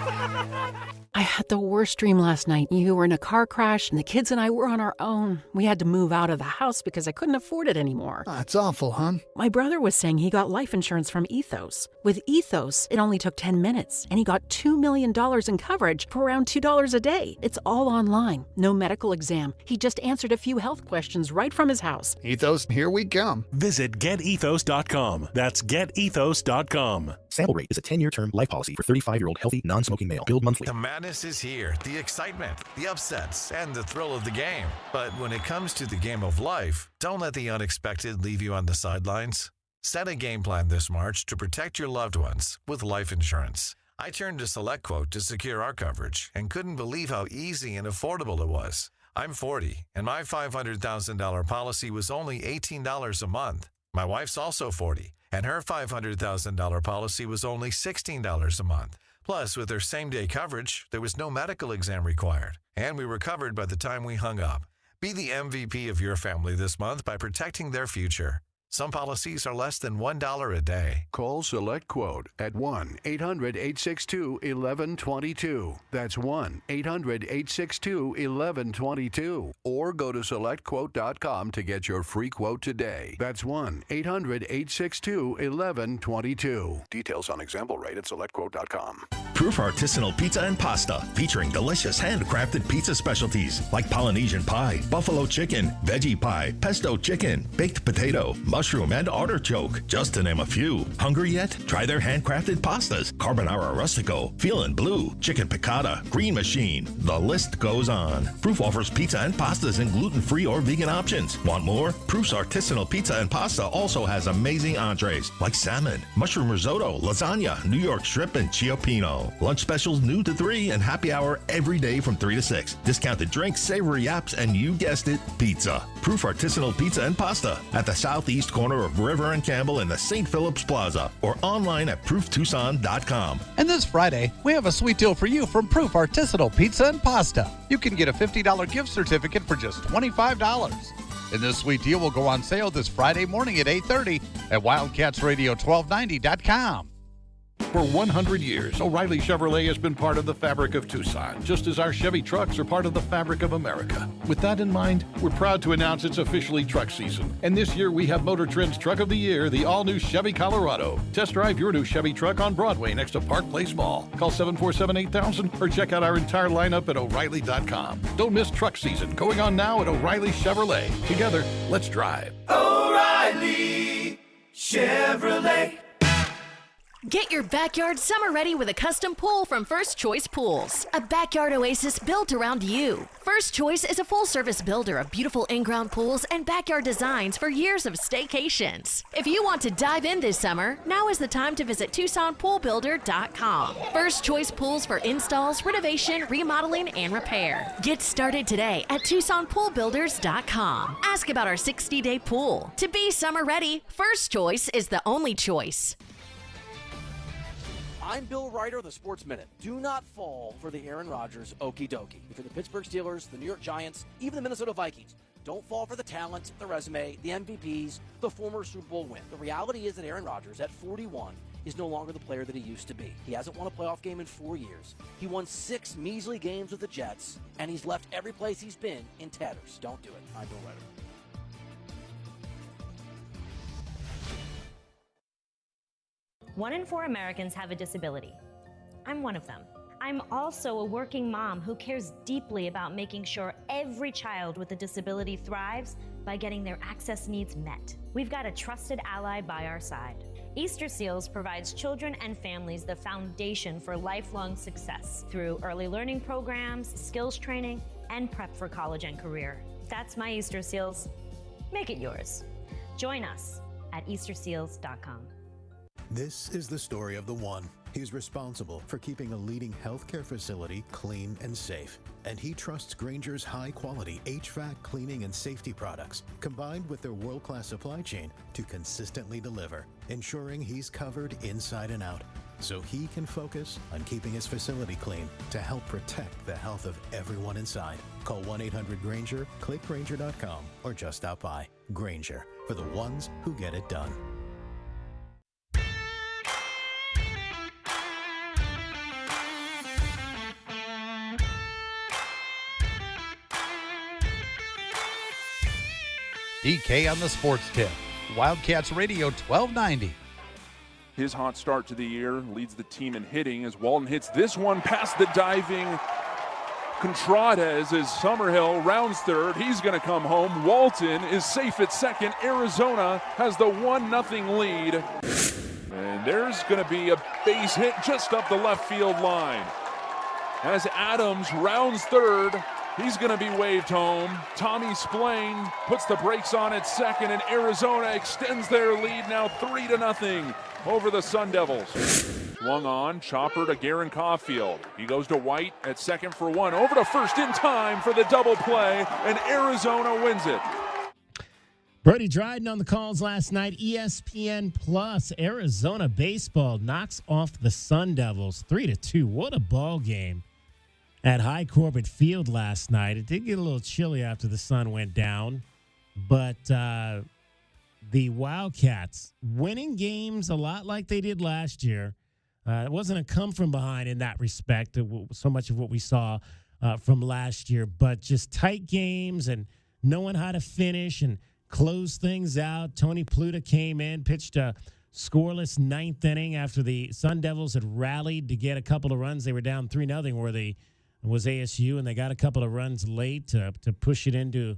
I had the worst dream last night. You were in a car crash, and the kids and I were on our own. We had to move out of the house because I couldn't afford it anymore. That's awful, hon. My brother was saying he got life insurance from Ethos. With Ethos, it only took 10 minutes, and he got $2 million in coverage for around $2 a day. It's all online. No medical exam. He just answered a few health questions right from his house. Ethos, here we come. Visit getethos.com. That's getethos.com. Sample rate is a 10-year term life policy for 35-year-old healthy, non-smoking male. Billed monthly. The madness is here. The excitement, the upsets, and the thrill of the game. But when it comes to the game of life, don't let the unexpected leave you on the sidelines. Set a game plan this March to protect your loved ones with life insurance. I turned to SelectQuote to secure our coverage and couldn't believe how easy and affordable it was. I'm 40, and my $500,000 policy was only $18 a month. My wife's also 40, and her $500,000 policy was only $16 a month. Plus, with her same-day coverage, there was no medical exam required, and we were covered by the time we hung up. Be the MVP of your family this month by protecting their future. Some policies are less than $1 a day. Call SelectQuote at 1-800-862-1122. That's 1-800-862-1122. Or go to SelectQuote.com to get your free quote today. That's 1-800-862-1122. Details on example rate at SelectQuote.com. Proof Artisanal Pizza and Pasta, featuring delicious handcrafted pizza specialties like Polynesian pie, buffalo chicken, veggie pie, pesto chicken, baked potato, mushroom, and artichoke, just to name a few. Hungry yet? Try their handcrafted pastas, carbonara rustico, Feelin' Blue, chicken piccata, green machine. The list goes on. Proof offers pizza and pastas in gluten-free or vegan options. Want more? Proof's Artisanal Pizza and Pasta also has amazing entrees like salmon, mushroom risotto, lasagna, New York strip, and cioppino. Lunch specials noon to 3 and happy hour every day from 3 to 6. Discounted drinks, savory apps, and you guessed it, pizza. Proof Artisanal Pizza and Pasta at the southeast corner of River and Campbell in the St. Philip's Plaza or online at prooftucson.com. And this Friday, we have a sweet deal for you from Proof Artisanal Pizza and Pasta. You can get a $50 gift certificate for just $25. And this sweet deal will go on sale this Friday morning at 8:30 at WildcatsRadio1290.com. For 100 years, O'Reilly Chevrolet has been part of the fabric of Tucson, just as our Chevy trucks are part of the fabric of America. With that in mind, we're proud to announce it's officially truck season. And this year, we have Motor Trend's Truck of the Year, the all-new Chevy Colorado. Test drive your new Chevy truck on Broadway next to Park Place Mall. Call 747-8000 or check out our entire lineup at O'Reilly.com. Don't miss truck season, going on now at O'Reilly Chevrolet. Together, let's drive. O'Reilly Chevrolet. Get your backyard summer ready with a custom pool from First Choice Pools. A backyard oasis built around you. First Choice is a full-service builder of beautiful in-ground pools and backyard designs for years of staycations. If you want to dive in this summer, now is the time to visit TucsonPoolBuilder.com. First Choice Pools for installs, renovation, remodeling, and repair. Get started today at TucsonPoolBuilders.com. Ask about our 60-day pool. To be summer ready, First Choice is the only choice. I'm Bill Ryder of the Sports Minute. Do not fall for the Aaron Rodgers okie dokie. For the Pittsburgh Steelers, the New York Giants, even the Minnesota Vikings, don't fall for the talent, the resume, the MVPs, the former Super Bowl win. The reality is that Aaron Rodgers, at 41, is no longer the player that he used to be. He hasn't won a playoff game in 4 years. He won 6 measly games with the Jets, and he's left every place he's been in tatters. Don't do it. I'm Bill Ryder. 1 in 4 Americans have a disability. I'm one of them. I'm also a working mom who cares deeply about making sure every child with a disability thrives by getting their access needs met. We've got a trusted ally by our side. Easter Seals provides children and families the foundation for lifelong success through early learning programs, skills training, and prep for college and career. That's my Easter Seals. Make it yours. Join us at easterseals.com. This is the story of the one. He's responsible for keeping a leading healthcare facility clean and safe. And he trusts Grainger's high-quality HVAC cleaning and safety products, combined with their world-class supply chain, to consistently deliver, ensuring he's covered inside and out, so he can focus on keeping his facility clean to help protect the health of everyone inside. Call 1-800-GRAINGER, click Grainger.com, or just stop by. Grainger, for the ones who get it done. DK on the sports tip. Wildcats Radio 1290. His hot start to the year leads the team in hitting as Walton hits this one past the diving Contrades as Summerhill rounds third. He's going to come home. Walton is safe at second. Arizona has the 1-0 lead. And there's going to be a base hit just up the left field line. As Adams rounds third, he's going to be waved home. Tommy Splain puts the brakes on at second, and Arizona extends their lead now 3-0 over the Sun Devils. Swung on, chopper to Garen Caulfield. He goes to White at second for one. Over to first in time for the double play, and Arizona wins it. Brody Dryden on the calls last night. ESPN Plus, Arizona baseball knocks off the Sun Devils 3-2. What a ball game at High Corbett Field last night. It did get a little chilly after the sun went down, but the Wildcats winning games a lot like they did last year. It wasn't a come from behind in that respect, so much of what we saw from last year, but just tight games and knowing how to finish and close things out. Tony Pluta came in, pitched a scoreless ninth inning after the Sun Devils had rallied to get a couple of runs. They were down 3-0 where they was ASU, and they got a couple of runs late to push it into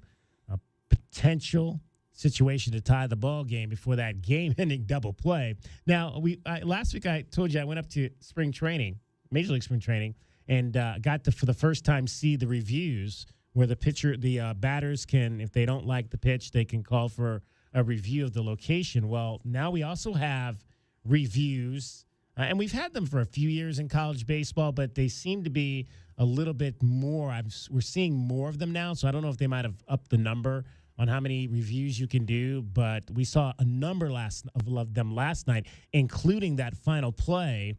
a potential situation to tie the ball game before that game-ending double play. Now, last week I told you I went up to spring training, Major League spring training, and got to, for the first time, see the reviews where the batters can, if they don't like the pitch, they can call for a review of the location. Well, now we also have reviews, and we've had them for a few years in college baseball, but they seem to be a little bit more. We're seeing more of them now, so I don't know if they might have upped the number on how many reviews you can do, but we saw a number of them last night, including that final play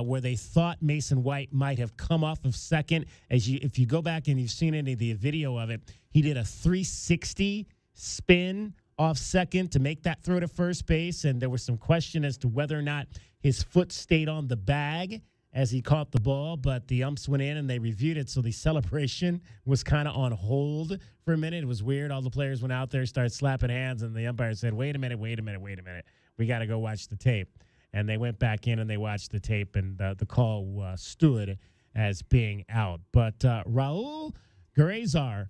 where they thought Mason White might have come off of second. If you go back and you've seen any of the video of it, he did a 360 spin off second to make that throw to first base, and there was some question as to whether or not his foot stayed on the bag as he caught the ball, but the umps went in and they reviewed it, so the celebration was kind of on hold for a minute. It was weird. All the players went out there, started slapping hands, and the umpire said, wait a minute. We got to go watch the tape. And they went back in and they watched the tape, and the call stood as being out. But Raul Garezar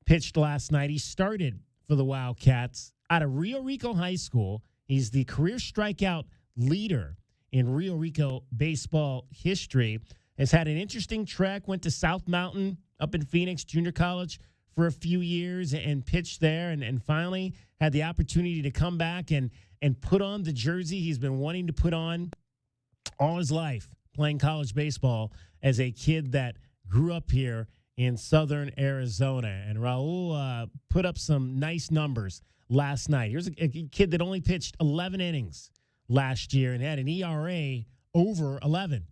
pitched last night. He started for the Wildcats out of Rio Rico High School. He's the career strikeout leader in Rio Rico baseball history. Has had an interesting trek, went to South Mountain up in Phoenix Junior College for a few years and pitched there, and finally had the opportunity to come back and put on the jersey he's been wanting to put on all his life, playing college baseball as a kid that grew up here in southern Arizona. And Raul put up some nice numbers last night. Here's a kid that only pitched 11 innings last year and had an ERA over 11.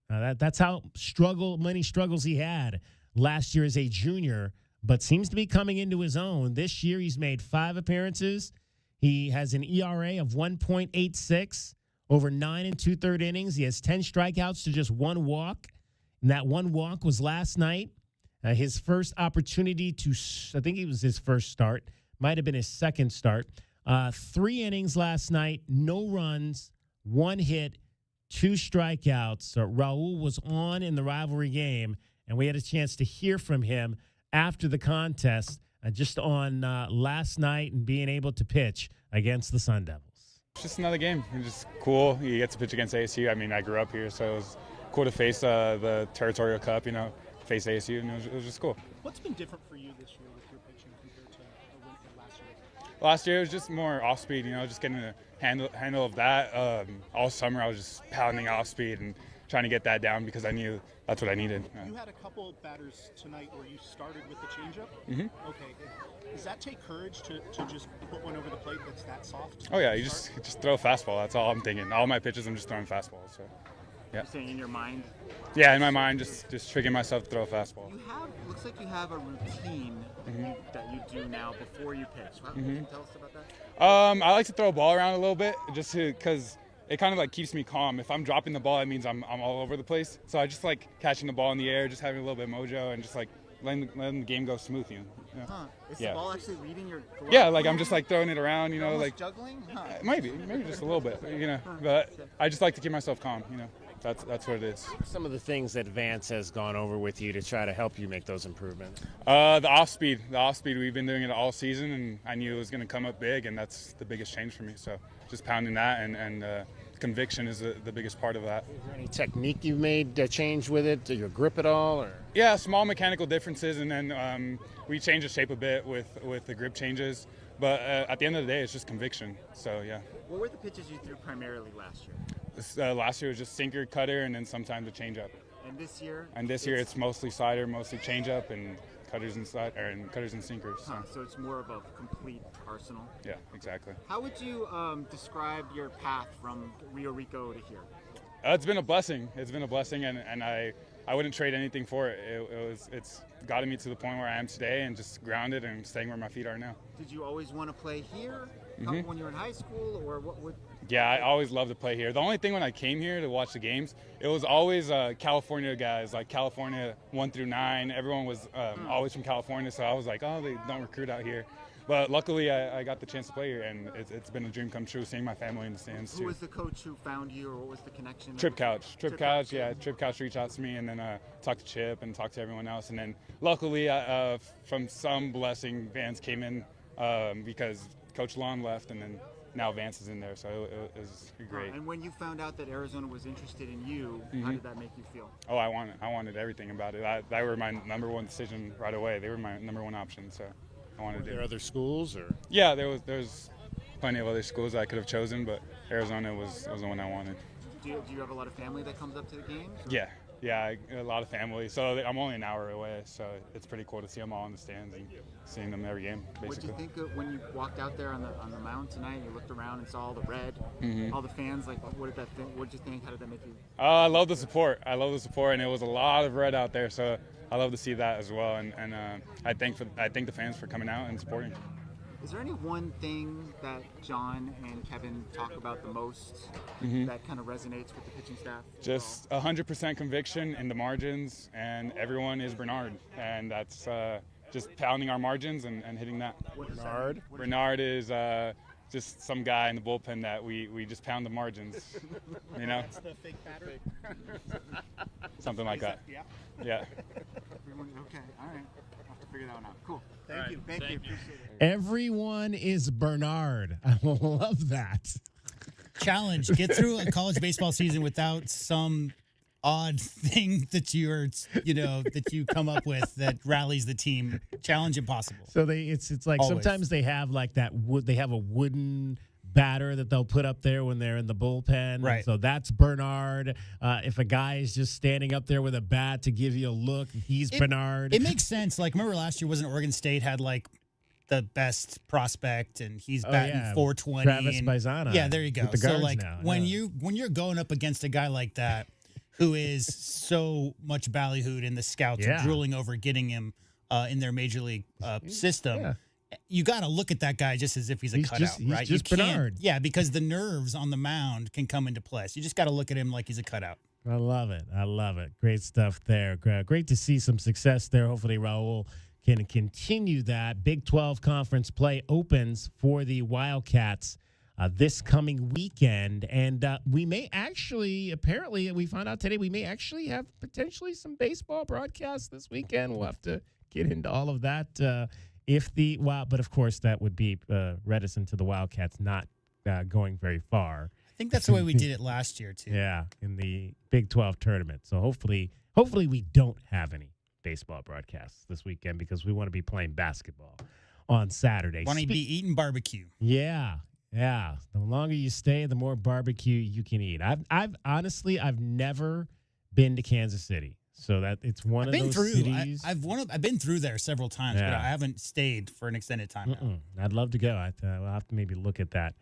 That's how many struggles he had last year as a junior, but seems to be coming into his own. This year he's made 5 appearances. He has an ERA of 1.86 over 9 2/3 innings. He has 10 strikeouts to just 1 walk, and that 1 walk was last night. His first opportunity I think it was his first start, might have been his second start. 3 innings last night, no runs, 1 hit, 2 strikeouts. So Raul was on in the rivalry game, and we had a chance to hear from him after the contest just on last night and being able to pitch against the Sun Devils. It's just another game. It's just cool. You get to pitch against ASU. I mean, I grew up here, so it was cool to face the Territorial Cup, face ASU, and it was just cool. What's been different for you this year with your pitching compared to last year? Last year it was just more off speed, just getting the handle of that. All summer I was just pounding off speed and trying to get that down because I knew that's what I needed. You had a couple batters tonight where you started with the changeup. Mm-hmm. Okay. Does that take courage to just put one over the plate that's that soft? Oh yeah, you just throw a fastball. That's all I'm thinking. All my pitches, I'm just throwing fastballs. So, yeah. You're saying in your mind? Yeah, in my mind, just tricking myself to throw a fastball. Looks like you have a routine that you do now before you pitch. Can you tell us about that? I like to throw a ball around a little bit just because it kind of keeps me calm. If I'm dropping the ball, that means I'm all over the place. So I just like catching the ball in the air, just having a little bit of mojo and just letting the game go smooth. Is the ball actually leading your? Yeah, like I'm just like throwing it around, like juggling. maybe just a little bit, But I just like to keep myself calm, That's what it is. Some of the things that Vance has gone over with you to try to help you make those improvements. The off speed. We've been doing it all season, and I knew it was going to come up big, and that's the biggest change for me. So just pounding that, and conviction is the biggest part of that. Is there any technique you've made change with it? Do your grip at all? Or? Yeah, small mechanical differences, and then we change the shape a bit with the grip changes. But at the end of the day, it's just conviction. So yeah. What were the pitches you threw primarily last year? Last year was just sinker, cutter, and then sometimes a changeup. And this year? And this year it's mostly slider, mostly changeup, and cutters and cutters and sinkers. So it's more of a complete arsenal. Yeah, exactly. How would you describe your path from Rio Rico to here? It's been a blessing. And I wouldn't trade anything for it. It's gotten me to the point where I am today, and just grounded and staying where my feet are now. Did you always want to play here when you were in high school, or what would? Yeah, I always loved to play here. The only thing when I came here to watch the games, it was always California guys, like California 1 through 9. Everyone was always from California, so I was like, oh, they don't recruit out here. But luckily, I got the chance to play here, and it's been a dream come true, seeing my family in the stands, too. Who was the coach who found you, or what was the connection? Trip Couch, yeah. Trip Couch reached out to me, and then talked to Chip and talked to everyone else. And then luckily, from some blessing, Vance came in because Coach Lon left, and then now Vance is in there, so it was great. And when you found out that Arizona was interested in you, how did that make you feel? Oh, I wanted everything about it. They were my number one decision right away. They were my number one option, so I wanted to. Were there other schools, or? Yeah, there was plenty of other schools I could have chosen, but Arizona was the one I wanted. Do you have a lot of family that comes up to the games? Yeah. Yeah, a lot of family. So I'm only an hour away, so it's pretty cool to see them all in the stands and seeing them every game, basically. What did you think of when you walked out there on the mound tonight? You looked around and saw all the red, all the fans. Like, what did you think? How did that make you? I love the support. And it was a lot of red out there, so I love to see that as well. And I thank the fans for coming out and supporting. Is there any one thing that John and Kevin talk about the most that kind of resonates with the pitching staff? Just 100% conviction in the margins, and everyone is Bernard, and that's just pounding our margins and hitting that. Bernard? Bernard is just some guy in the bullpen that we just pound the margins, That's the fake batter? Something like that. Yeah. Yeah. Okay, all right. I'll have to figure that one out. Cool. Thank you. Appreciate it. Everyone is Bernard. I love that. Challenge. Get through a college baseball season without some odd thing that that you come up with that rallies the team. Challenge impossible. So it's like Always. Sometimes they have like that they have a wooden batter that they'll put up there when they're in the bullpen. Right. So that's Bernard. If a guy is just standing up there with a bat to give you a look, he's Bernard. It makes sense. Like, remember last year, wasn't Oregon State had like the best prospect, and he's batting 420. Travis Paisano. Yeah, there you go. With the So Guards like now, when you're going up against a guy like that who is so much ballyhooed, and the scouts are drooling over getting him in their major league system. Yeah. You got to look at that guy just as if he's a cutout, right? He's just Bernard. Yeah, because the nerves on the mound can come into play. So you just got to look at him like he's a cutout. I love it. Great stuff there. Great to see some success there. Hopefully, Raul can continue that. Big 12 conference play opens for the Wildcats this coming weekend. And we may actually, apparently, we found out today, we may actually have potentially some baseball broadcasts this weekend. We'll have to get into all of that. But of course, that would be reticent to the Wildcats not going very far. I think that's the way we did it last year, too. Yeah, in the Big 12 tournament. So hopefully we don't have any baseball broadcasts this weekend, because we want to be playing basketball on Saturday. Want to be eating barbecue. Yeah. The longer you stay, the more barbecue you can eat. I've honestly never been to Kansas City. So that it's one of those cities. I've been through there several times, but I haven't stayed for an extended time now. I'd love to go. We'll have to maybe look at that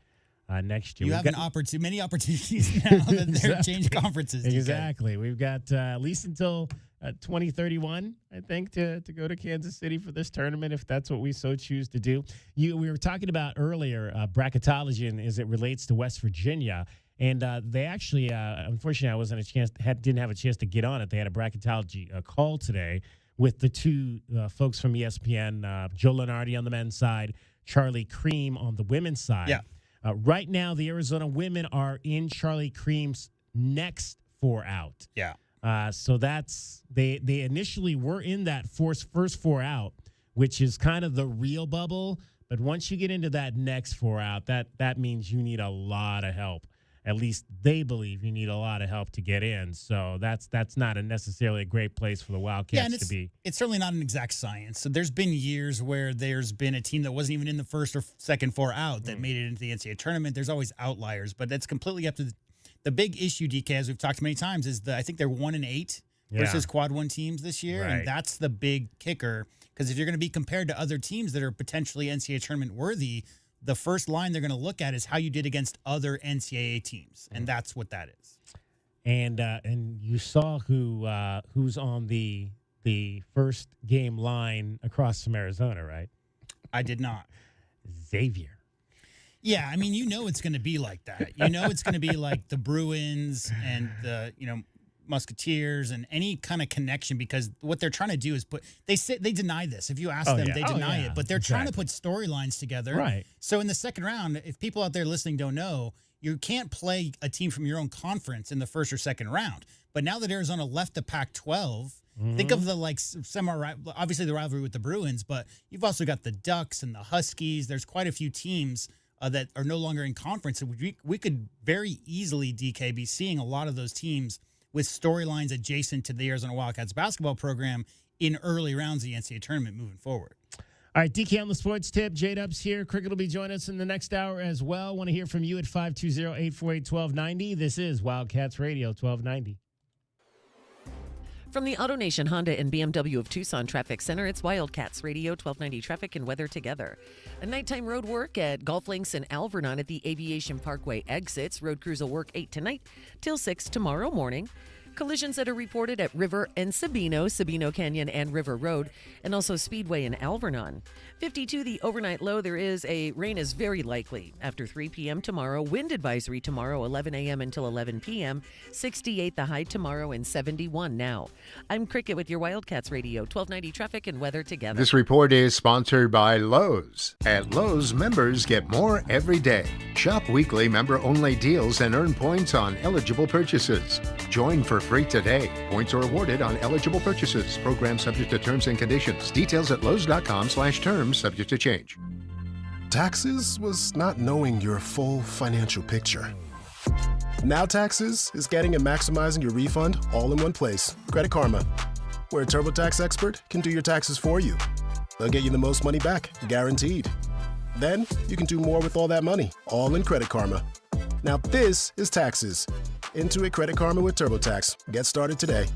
next year. You have many opportunities now that they're changed conferences. Exactly. We've got at least until 2031, I think, to go to Kansas City for this tournament, if that's what we so choose to do. We were talking about earlier bracketology as it relates to West Virginia. And they actually, unfortunately, didn't have a chance to get on it. They had a bracketology call today with the two folks from ESPN, Joe Lunardi on the men's side, Charlie Cream on the women's side. Yeah. Right now, the Arizona women are in Charlie Cream's next 4 out. Yeah. So that's they initially were in that first 4 out, which is kind of the real bubble. But once you get into that next 4 out, that means you need a lot of help. At least they believe you need a lot of help to get in. So that's not necessarily a great place for the Wildcats to be. It's certainly not an exact science. So there's been years where there's been a team that wasn't even in the first or second 4 out that made it into the NCAA tournament. There's always outliers, but that's completely up to the big issue, DK, as we've talked many times, is I think they're 1-8 versus quad 1 teams this year. Right. And that's the big kicker. Because if you're going to be compared to other teams that are potentially NCAA tournament worthy, the first line they're going to look at is how you did against other NCAA teams, and that's what that is. And you saw who's on the first game line across from Arizona, right? I did not. Xavier. Yeah, I mean, it's going to be like that. It's going to be like the Bruins and the Musketeers and any kind of connection, because what they're trying to do is they deny this. If you ask them, they deny it, but they're trying to put storylines together. Right. So in the second round, if people out there listening don't know, you can't play a team from your own conference in the first or second round. But now that Arizona left the Pac-12, think of the obviously the rivalry with the Bruins, but you've also got the Ducks and the Huskies. There's quite a few teams that are no longer in conference. So we could very easily, DK, be seeing a lot of those teams with storylines adjacent to the Arizona Wildcats basketball program in early rounds of the NCAA tournament moving forward. All right, DK on the sports tip. J-Dubs here. Cricket will be joining us in the next hour as well. Want to hear from you at 520-848-1290. This is Wildcats Radio 1290. From the AutoNation Honda and BMW of Tucson Traffic Center, it's Wildcats Radio 1290 Traffic and Weather Together. A nighttime road work at Golf Links in Alvernon at the Aviation Parkway exits. Road crews will work 8 tonight till 6 tomorrow morning. Collisions that are reported at River and Sabino Canyon and River Road, and also Speedway in Alvernon. 52, the overnight low. Rain is very likely after 3 p.m. tomorrow. Wind advisory tomorrow, 11 a.m. until 11 p.m. 68 the high tomorrow and 71 now. I'm Cricket with your Wildcats Radio 1290 Traffic and Weather Together. This report is sponsored by Lowe's. At Lowe's, members get more every day. Shop weekly member-only deals and earn points on eligible purchases. Join for free today. Points are awarded on eligible purchases. Program subject to terms and conditions. Details at lowes.com/terms, subject to change. Taxes was not knowing your full financial picture. Now Taxes is getting and maximizing your refund all in one place. Credit Karma, where a TurboTax expert can do your taxes for you. They'll get you the most money back, guaranteed. Then you can do more with all that money, all in Credit Karma. Now this is Taxes. Intuit Credit Karma with TurboTax. Get started today.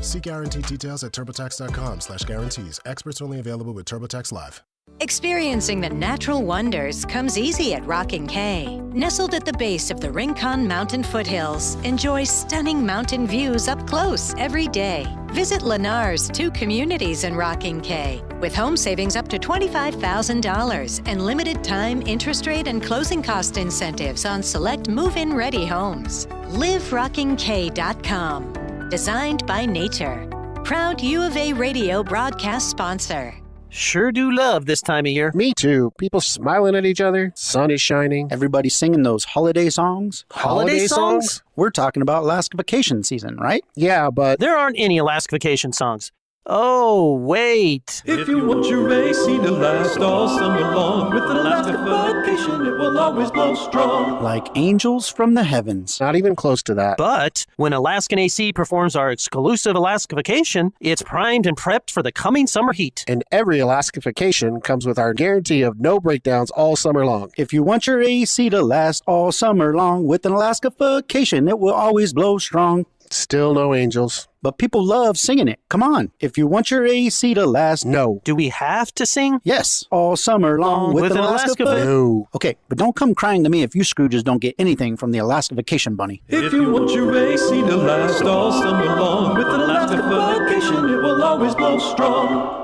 See guarantee details at turbotax.com/guarantees. Experts only available with TurboTax Live. Experiencing the natural wonders comes easy at Rocking K. Nestled at the base of the Rincon Mountain foothills, enjoy stunning mountain views up close every day. Visit Lennar's 2 communities in Rocking K, with home savings up to $25,000 and limited time interest rate and closing cost incentives on select move-in ready homes. LiveRockingK.com. Designed by nature. Proud U of A radio broadcast sponsor. Sure do love this time of year. Me too. People smiling at each other, sun is shining. Everybody singing those holiday songs. Holiday songs? We're talking about Alaska vacation season, right? Yeah, but there aren't any Alaska vacation songs. Oh, wait. If you want your AC to last all summer long, with an Alaska vacation, it will always blow strong. Like angels from the heavens. Not even close to that. But when Alaskan AC performs our exclusive Alaska vacation, it's primed and prepped for the coming summer heat. And every Alaska vacation comes with our guarantee of no breakdowns all summer long. If you want your AC to last all summer long, with an Alaska vacation, it will always blow strong. Still no angels. But people love singing it. Come on. If you want your AC to last... No. Do we have to sing? Yes. All summer long with an Alaska No. Okay, but don't come crying to me if you Scrooges don't get anything from the Alaska Vacation Bunny. If you want your AC to last all summer long, with an Alaska vacation, it will always blow strong.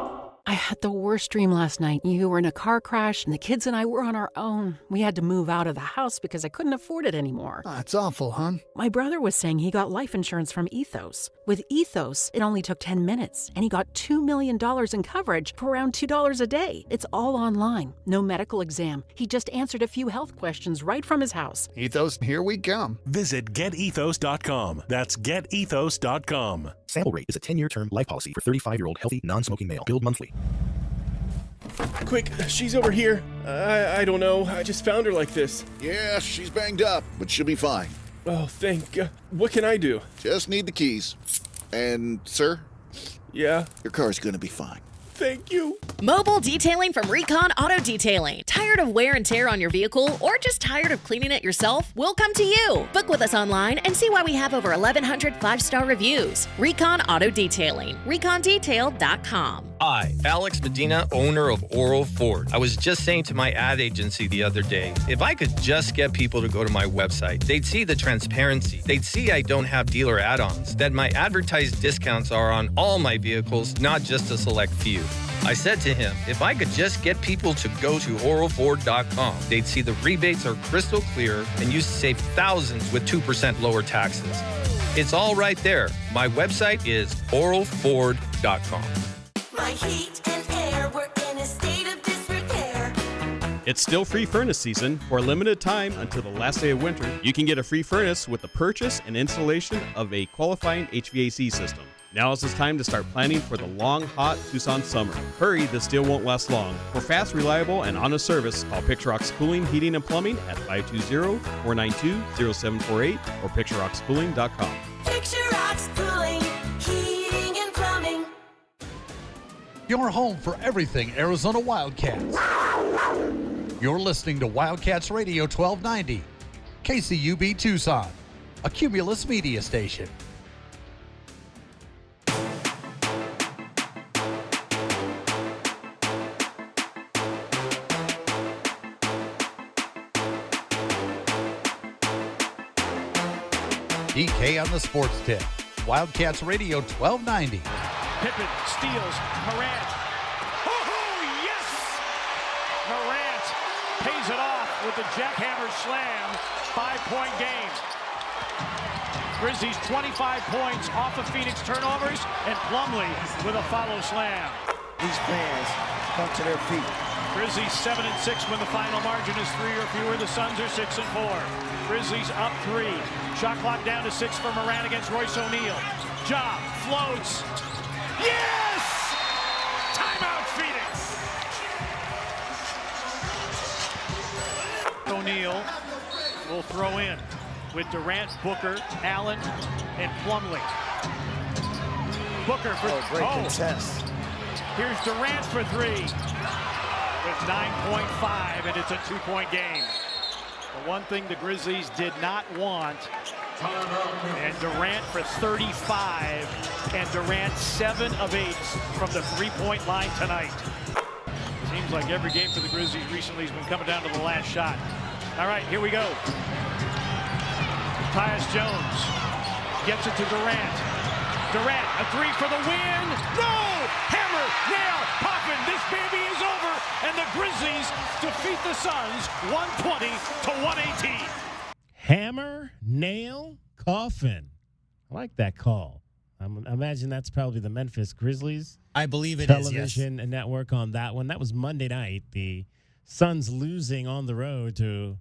I had the worst dream last night. You were in a car crash, and the kids and I were on our own. We had to move out of the house because I couldn't afford it anymore. That's awful, hon. My brother was saying he got life insurance from Ethos. With Ethos, it only took 10 minutes, and he got $2 million in coverage for around $2 a day. It's all online. No medical exam. He just answered a few health questions right from his house. Ethos, here we come. Visit getethos.com. That's getethos.com. Sample Rate is a 10-year term life policy for 35-year-old healthy, non-smoking male. Billed monthly. Quick, she's over here. I don't know. I just found her like this. Yeah, she's banged up, but she'll be fine. Oh, thank God. What can I do? Just need the keys. And, sir? Yeah? Your car's gonna be fine. Thank you. Mobile detailing from Recon Auto Detailing. Tired of wear and tear on your vehicle or just tired of cleaning it yourself? We'll come to you. Book with us online and see why we have over 1,100 5-star reviews. Recon Auto Detailing. ReconDetail.com. Hi, Alex Medina, owner of Oral Ford. I was just saying to my ad agency the other day, if I could just get people to go to my website, they'd see the transparency. They'd see I don't have dealer add-ons, that my advertised discounts are on all my vehicles, not just a select few. I said to him, if I could just get people to go to oralford.com, they'd see the rebates are crystal clear and you save thousands with 2% lower taxes. It's all right there. My website is oralford.com. My heat and air were in a state of disrepair. It's still free furnace season. For a limited time until the last day of winter, you can get a free furnace with the purchase and installation of a qualifying HVAC system. Now is the time to start planning for the long, hot Tucson summer. Hurry, this deal won't last long. For fast, reliable, and honest service, call Picturox Cooling, Heating, and Plumbing at 520-492-0748 or picturoxcooling.com. Picturox Cooling, Heating, and Plumbing. Your home for everything Arizona Wildcats. You're listening to Wildcats Radio 1290, KCUB Tucson, a Cumulus media station. DK on the sports tip. Wildcats Radio 1290. Pippen steals. Morant. Oh, yes! Morant pays it off with the jackhammer slam. 5-point game. Grizzlies 25 points off of Phoenix turnovers, and Plumlee with a follow slam. These fans come to their feet. Grizzlies 7-6 when the final margin is 3 or fewer. The Suns are 6-4. Grizzlies up 3. Shot clock down to 6 for Morant against Royce O'Neal. Ja floats. Yes! Timeout Phoenix. O'Neal will throw in with Durant, Booker, Allen, and Plumlee. Booker for great contest. Here's Durant for 3 with 9.5, and it's a 2-point game. The one thing the Grizzlies did not want, and Durant for 35, and Durant 7 of 8 from the 3-point line tonight. Seems like every game for the Grizzlies recently has been coming down to the last shot. All right, here we go. Tyus Jones gets it to Durant. Durant, a 3 for the win. No! Hammer, nail, Poppin. This baby is over, and the Grizzlies defeat the Suns 120-118. Hammer, nail, coffin. I like that call. I imagine that's probably the Memphis Grizzlies. I believe it television is, yes. network on that one. That was Monday night. The Suns losing on the road to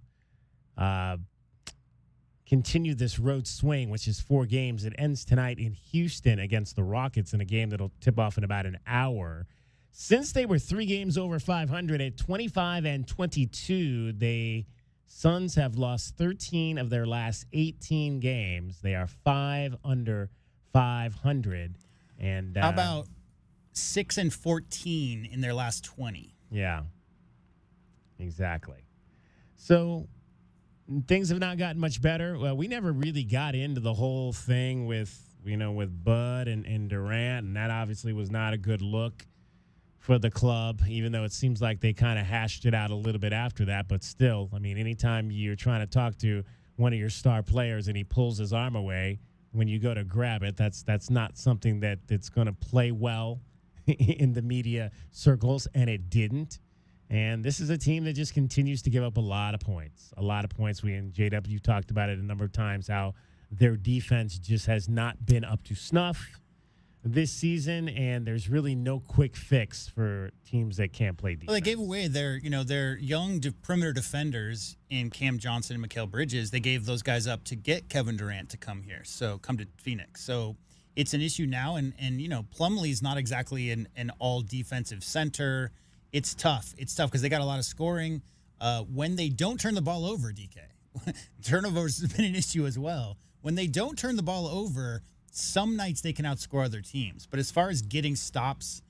continue this road swing, which is 4 games. It ends tonight in Houston against the Rockets in a game that'll tip off in about an hour. Since they were 3 games over 500 at 25-22, the Suns have lost 13 of their last 18 games. They are 5 under 500. And how about 6-14 in their last 20? Yeah, exactly. So things have not gotten much better. Well, we never really got into the whole thing with Bud and Durant, and that obviously was not a good look for the club, even though it seems like they kind of hashed it out a little bit after that. But still, I mean, anytime you're trying to talk to one of your star players and he pulls his arm away when you go to grab it, that's not something that's going to play well in the media circles, and it didn't. And this is a team that just continues to give up a lot of points. We and JW talked about it a number of times, how their defense just has not been up to snuff this season, and there's really no quick fix for teams that can't play defense. Well, they gave away their young perimeter defenders in Cam Johnson and Mikal Bridges. They gave those guys up to get Kevin Durant to come to Phoenix. So it's an issue now, and Plumlee's not exactly an all defensive center. It's tough. It's tough because they got a lot of scoring. When they don't turn the ball over, DK, turnovers has been an issue as well. When they don't turn the ball over, some nights they can outscore other teams. But as far as getting stops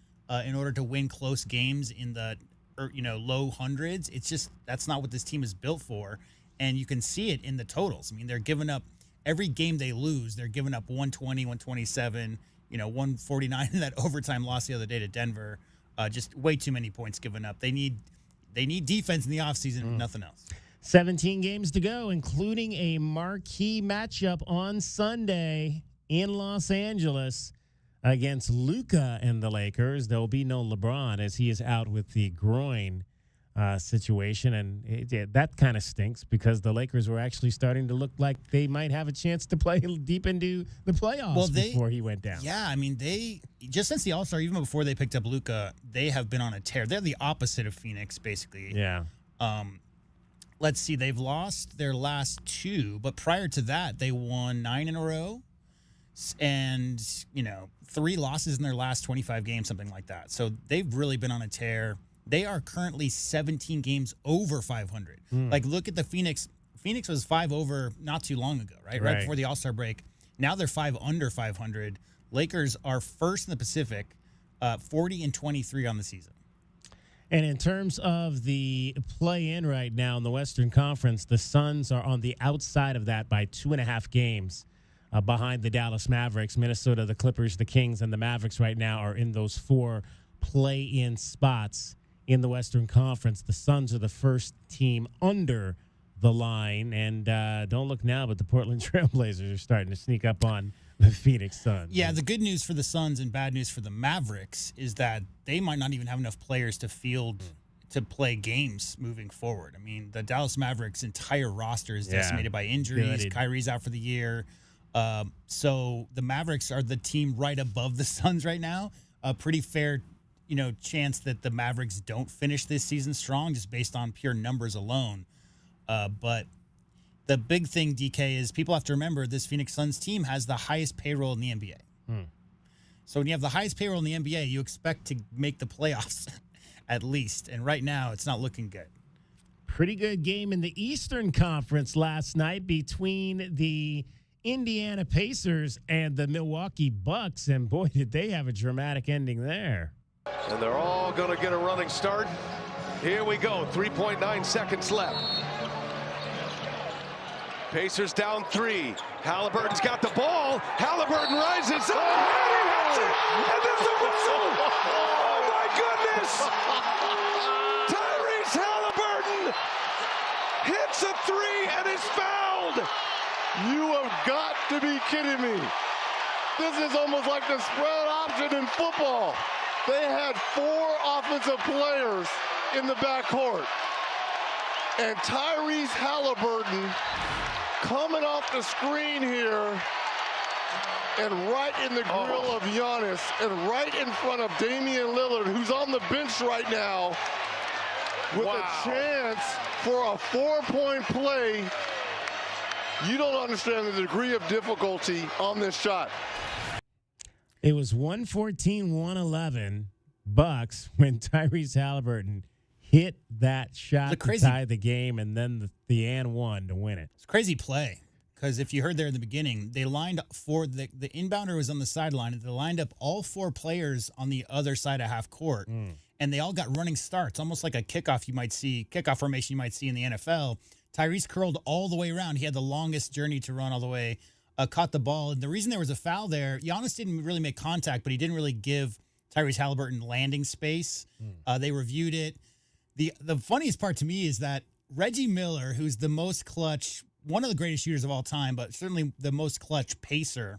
in order to win close games in the low hundreds, it's just that's not what this team is built for. And you can see it in the totals. I mean, they're giving up every game they lose. They're giving up 120, 127, 149 in that overtime loss the other day to Denver. Just way too many points given up. They need defense in the offseason, nothing else. 17 games to go, including a marquee matchup on Sunday in Los Angeles against Luka and the Lakers. There will be no LeBron as he is out with the groin situation, and that kind of stinks because the Lakers were actually starting to look like they might have a chance to play deep into the playoffs before he went down. Yeah, I mean, they just since the All-Star, even before they picked up Luka, they have been on a tear. They're the opposite of Phoenix, basically. Yeah. Let's see, they've lost their last 2, but prior to that, they won 9 in a row. And, 3 losses in their last 25 games, something like that. So they've really been on a tear. They are currently 17 games over 500. Like, look at the Phoenix. Phoenix was 5 over not too long ago, right? Right before the All-Star break. Now they're 5 under 500. Lakers are first in the Pacific, 40-23 on the season. And in terms of the play-in right now in the Western Conference, the Suns are on the outside of that by 2.5 games. Behind the Dallas Mavericks. Minnesota, the Clippers, the Kings, and the Mavericks right now are in those 4 play-in spots in the Western Conference. The Suns are the first team under the line. And don't look now, but the Portland Trailblazers are starting to sneak up on the Phoenix Suns. Yeah, the good news for the Suns and bad news for the Mavericks is that they might not even have enough players to field to play games moving forward. I mean, the Dallas Mavericks' entire roster is decimated by injuries. Kyrie's out for the year. So the Mavericks are the team right above the Suns right now. A pretty fair, chance that the Mavericks don't finish this season strong just based on pure numbers alone. But the big thing, DK, is people have to remember this Phoenix Suns team has the highest payroll in the NBA. So when you have the highest payroll in the NBA, you expect to make the playoffs at least. And right now, it's not looking good. Pretty good game in the Eastern Conference last night between the Indiana Pacers and the Milwaukee Bucks, and boy, did they have a dramatic ending there. And they're all going to get a running start. Here we go, 3.9 seconds left. Pacers down 3. Halliburton's got the ball. Halliburton rises up, and he hits it, and there's a whistle. Oh my goodness! Tyrese Halliburton hits a 3 and is fouled. You have got to be kidding me. This is almost like the spread option in football. They had 4 offensive players in the backcourt. And Tyrese Halliburton coming off the screen here and right in the grill of Giannis and right in front of Damian Lillard, who's on the bench right now with a chance for a 4-point play. You don't understand the degree of difficulty on this shot. It was 114-111 Bucks when Tyrese Halliburton hit that shot to tie the game, and then the and one to win it. It's a crazy play because if you heard there in the beginning, they lined up for the inbounder was on the sideline, and they lined up all 4 players on the other side of half court, and they all got running starts, almost like a kickoff formation you might see in the NFL. Tyrese curled all the way around. He had the longest journey to run all the way, caught the ball. And the reason there was a foul there, Giannis didn't really make contact, but he didn't really give Tyrese Halliburton landing space. They reviewed it. The funniest part to me is that Reggie Miller, who's the most clutch, one of the greatest shooters of all time, but certainly the most clutch pacer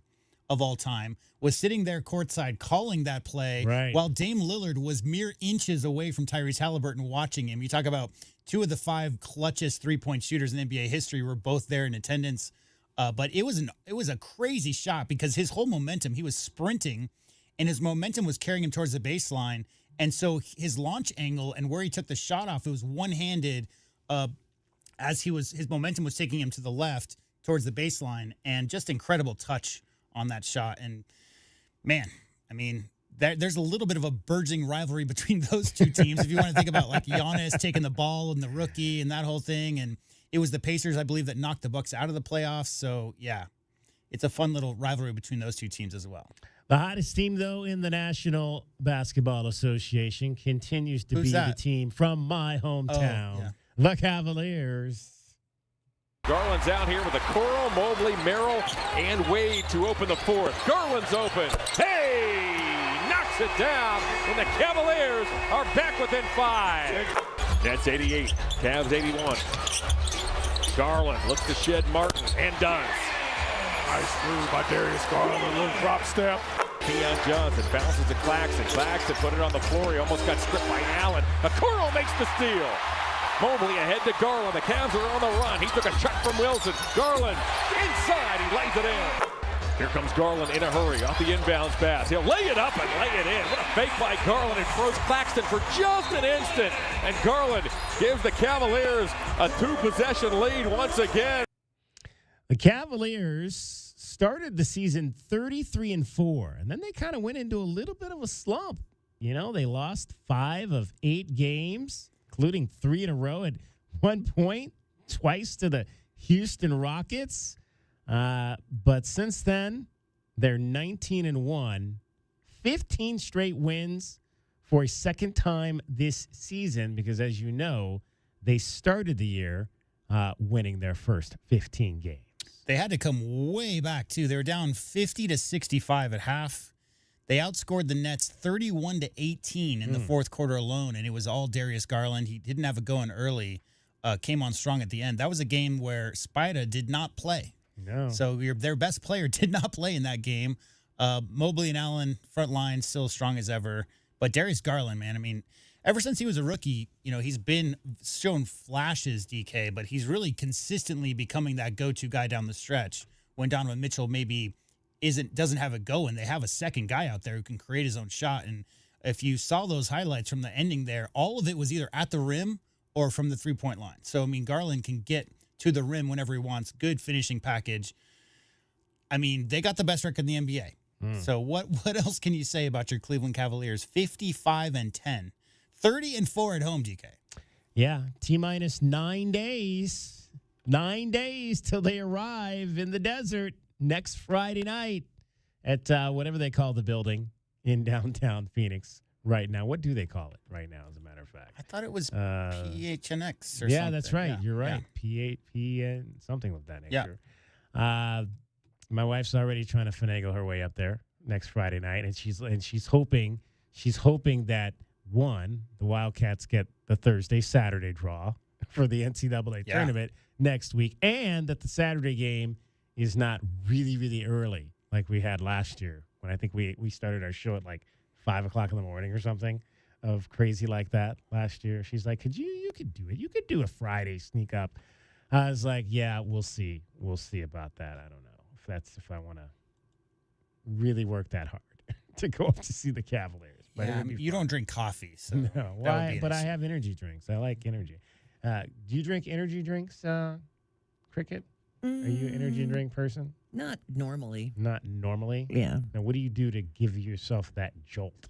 of all time, was sitting there courtside calling that play while Dame Lillard was mere inches away from Tyrese Halliburton watching him. You talk about 2 of the 5 clutchest three-point shooters in NBA history were both there in attendance. But it was a crazy shot because his whole momentum, he was sprinting, and his momentum was carrying him towards the baseline. And so his launch angle and where he took the shot off, it was one-handed as his momentum was taking him to the left towards the baseline, and just incredible touch on that shot. And man, I mean, there's a little bit of a burgeoning rivalry between those two teams. If you want to think about like Giannis taking the ball and the rookie and that whole thing. And it was the Pacers, I believe, that knocked the Bucks out of the playoffs. So yeah, it's a fun little rivalry between those two teams as well. The hottest team, though, in the National Basketball Association continues to be the team from my hometown, the Cavaliers. Garland's out here with a Curl, Mobley, Merrill, and Wade to open the fourth. Garland's open. Hey! Knocks it down, and the Cavaliers are back within 5. That's 88. Cavs 81. Garland looks to shed Martin, and does. Nice move by Darius Garland, a little drop step. Keon Johnson bounces to Claxton. Claxton put it on the floor. He almost got stripped by Allen. Curl makes the steal. Mobley ahead to Garland. The Cavs are on the run. He took a shot from Wilson. Garland inside. He lays it in. Here comes Garland in a hurry off the inbounds pass. He'll lay it up and lay it in. What a fake by Garland. It throws Claxton for just an instant. And Garland gives the Cavaliers a 2-possession lead once again. The Cavaliers started the season 33-4, and then they kind of went into a little bit of a slump. You know, they lost 5 of 8 games, including 3 in a row at one point, twice to the Houston Rockets. But since then, they're 19-1, 15 straight wins for a second time this season, because as you know, they started the year winning their first 15 games. They had to come way back, too. They were down 50-65 at half. They outscored the Nets 31-18 in the fourth quarter alone, and it was all Darius Garland. He didn't have a going early, came on strong at the end. That was a game where Spida did not play. No. So their best player did not play in that game. Mobley and Allen, front line, still strong as ever. But Darius Garland, man, I mean, ever since he was a rookie, you know, he's been shown flashes, DK, but he's really consistently becoming that go-to guy down the stretch when Donovan Mitchell maybe doesn't have it going. They have a second guy out there who can create his own shot. And if you saw those highlights from the ending there, all of it was either at the rim or from the three-point line. So, I mean, Garland can get to the rim whenever he wants. Good finishing package. I mean, they got the best record in the NBA. So what else can you say about your Cleveland Cavaliers? 55-10. 30-4 at home, DK. Yeah, T-minus 9 days. 9 days till they arrive in the desert next Friday night at whatever they call the building in downtown Phoenix right now. What do they call it right now, as a matter of fact? I thought it was PHNX or something. Yeah, that's right. Yeah. You're right. PN, something of that nature. Yeah. My wife's already trying to finagle her way up there next Friday night, and she's hoping that, one, the Wildcats get the Thursday-Saturday draw for the NCAA tournament next week, and that the Saturday game is not really, really early like we had last year when I think we started our show at like 5 o'clock in the morning or something of crazy like that last year. She's like, you could do it. You could do a Friday sneak up. I was like, yeah, we'll see. We'll see about that. I don't know if I want to really work that hard to go up to see the Cavaliers. But yeah, you don't drink coffee, so no. Why? But I have energy drinks. I like energy. Do you drink energy drinks, Cricket? Are you an energy drink person? Not normally. Not normally? Yeah. Now, what do you do to give yourself that jolt?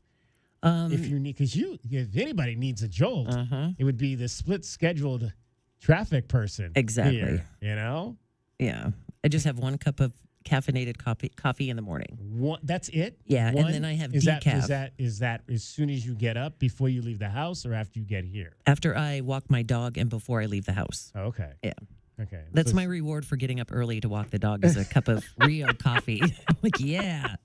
If anybody needs a jolt, it would be the split-scheduled traffic person. Exactly. Here, you know? Yeah. I just have 1 cup of caffeinated coffee in the morning. That's it? Yeah, One? and then I have Is decaf. Is that as soon as you get up, before you leave the house, or after you get here? After I walk my dog and before I leave the house. Oh, okay. Yeah. Okay. That's my reward for getting up early to walk the dog is a cup of Rio coffee. I'm like, yeah.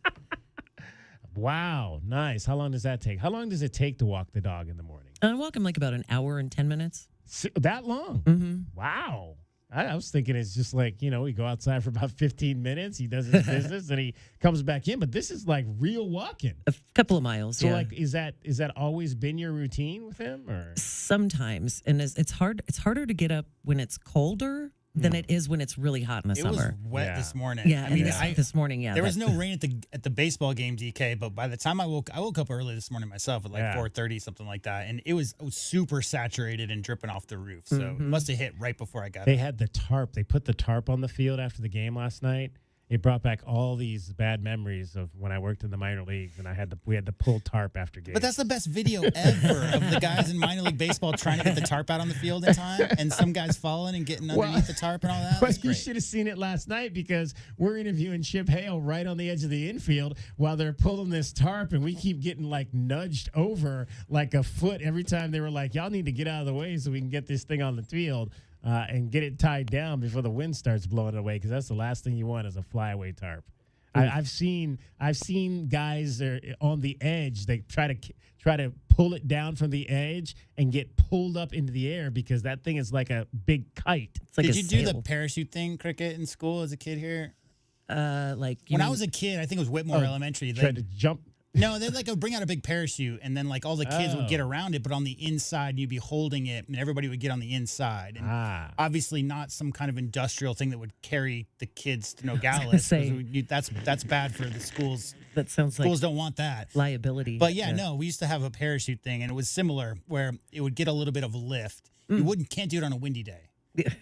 Wow, nice. How long does that take? How long does it take to walk the dog in the morning? I walk him like about an hour and 10 minutes. That long? Mm-hmm. Wow. I was thinking it's just like, we go outside for about 15 minutes. He does his business and he comes back in. But this is like real walking. A couple of miles. So yeah. like, is that always been your routine with him, or? Sometimes, and it's hard. It's harder to get up when it's colder than it is when it's really hot in the summer. It was wet this morning. Yeah, this morning. Yeah, there was no rain at the baseball game, DK. But by the time I woke up early this morning myself at like 4:30, something like that, and it was super saturated and dripping off the roof. So it must have hit right before I got. They had the tarp. They put the tarp on the field after the game last night. It brought back all these bad memories of when I worked in the minor leagues, and we had to pull tarp after games. But that's the best video ever of the guys in minor league baseball trying to get the tarp out on the field in time, and some guys falling and getting underneath the tarp and all that. But you should have seen it last night, because we're interviewing Chip Hale right on the edge of the infield while they're pulling this tarp, and we keep getting like nudged over like a foot every time they were like, y'all need to get out of the way so we can get this thing on the field. And get it tied down before the wind starts blowing it away, because that's the last thing you want is a flyaway tarp. I've seen guys on the edge. They try to pull it down from the edge and get pulled up into the air, because that thing is like a big kite. It's like Did you do the parachute thing, Cricket, in school as a kid here? When I was a kid, I think it was Whitmore Elementary. Tried to jump. No, they'd like bring out a big parachute, and then like all the kids would get around it, but on the inside you'd be holding it, and everybody would get on the inside. And obviously not some kind of industrial thing that would carry the kids to Nogales. That's bad for the schools. That sounds schools like don't want that liability. But no, we used to have a parachute thing, and it was similar where it would get a little bit of a lift. You can't do it on a windy day.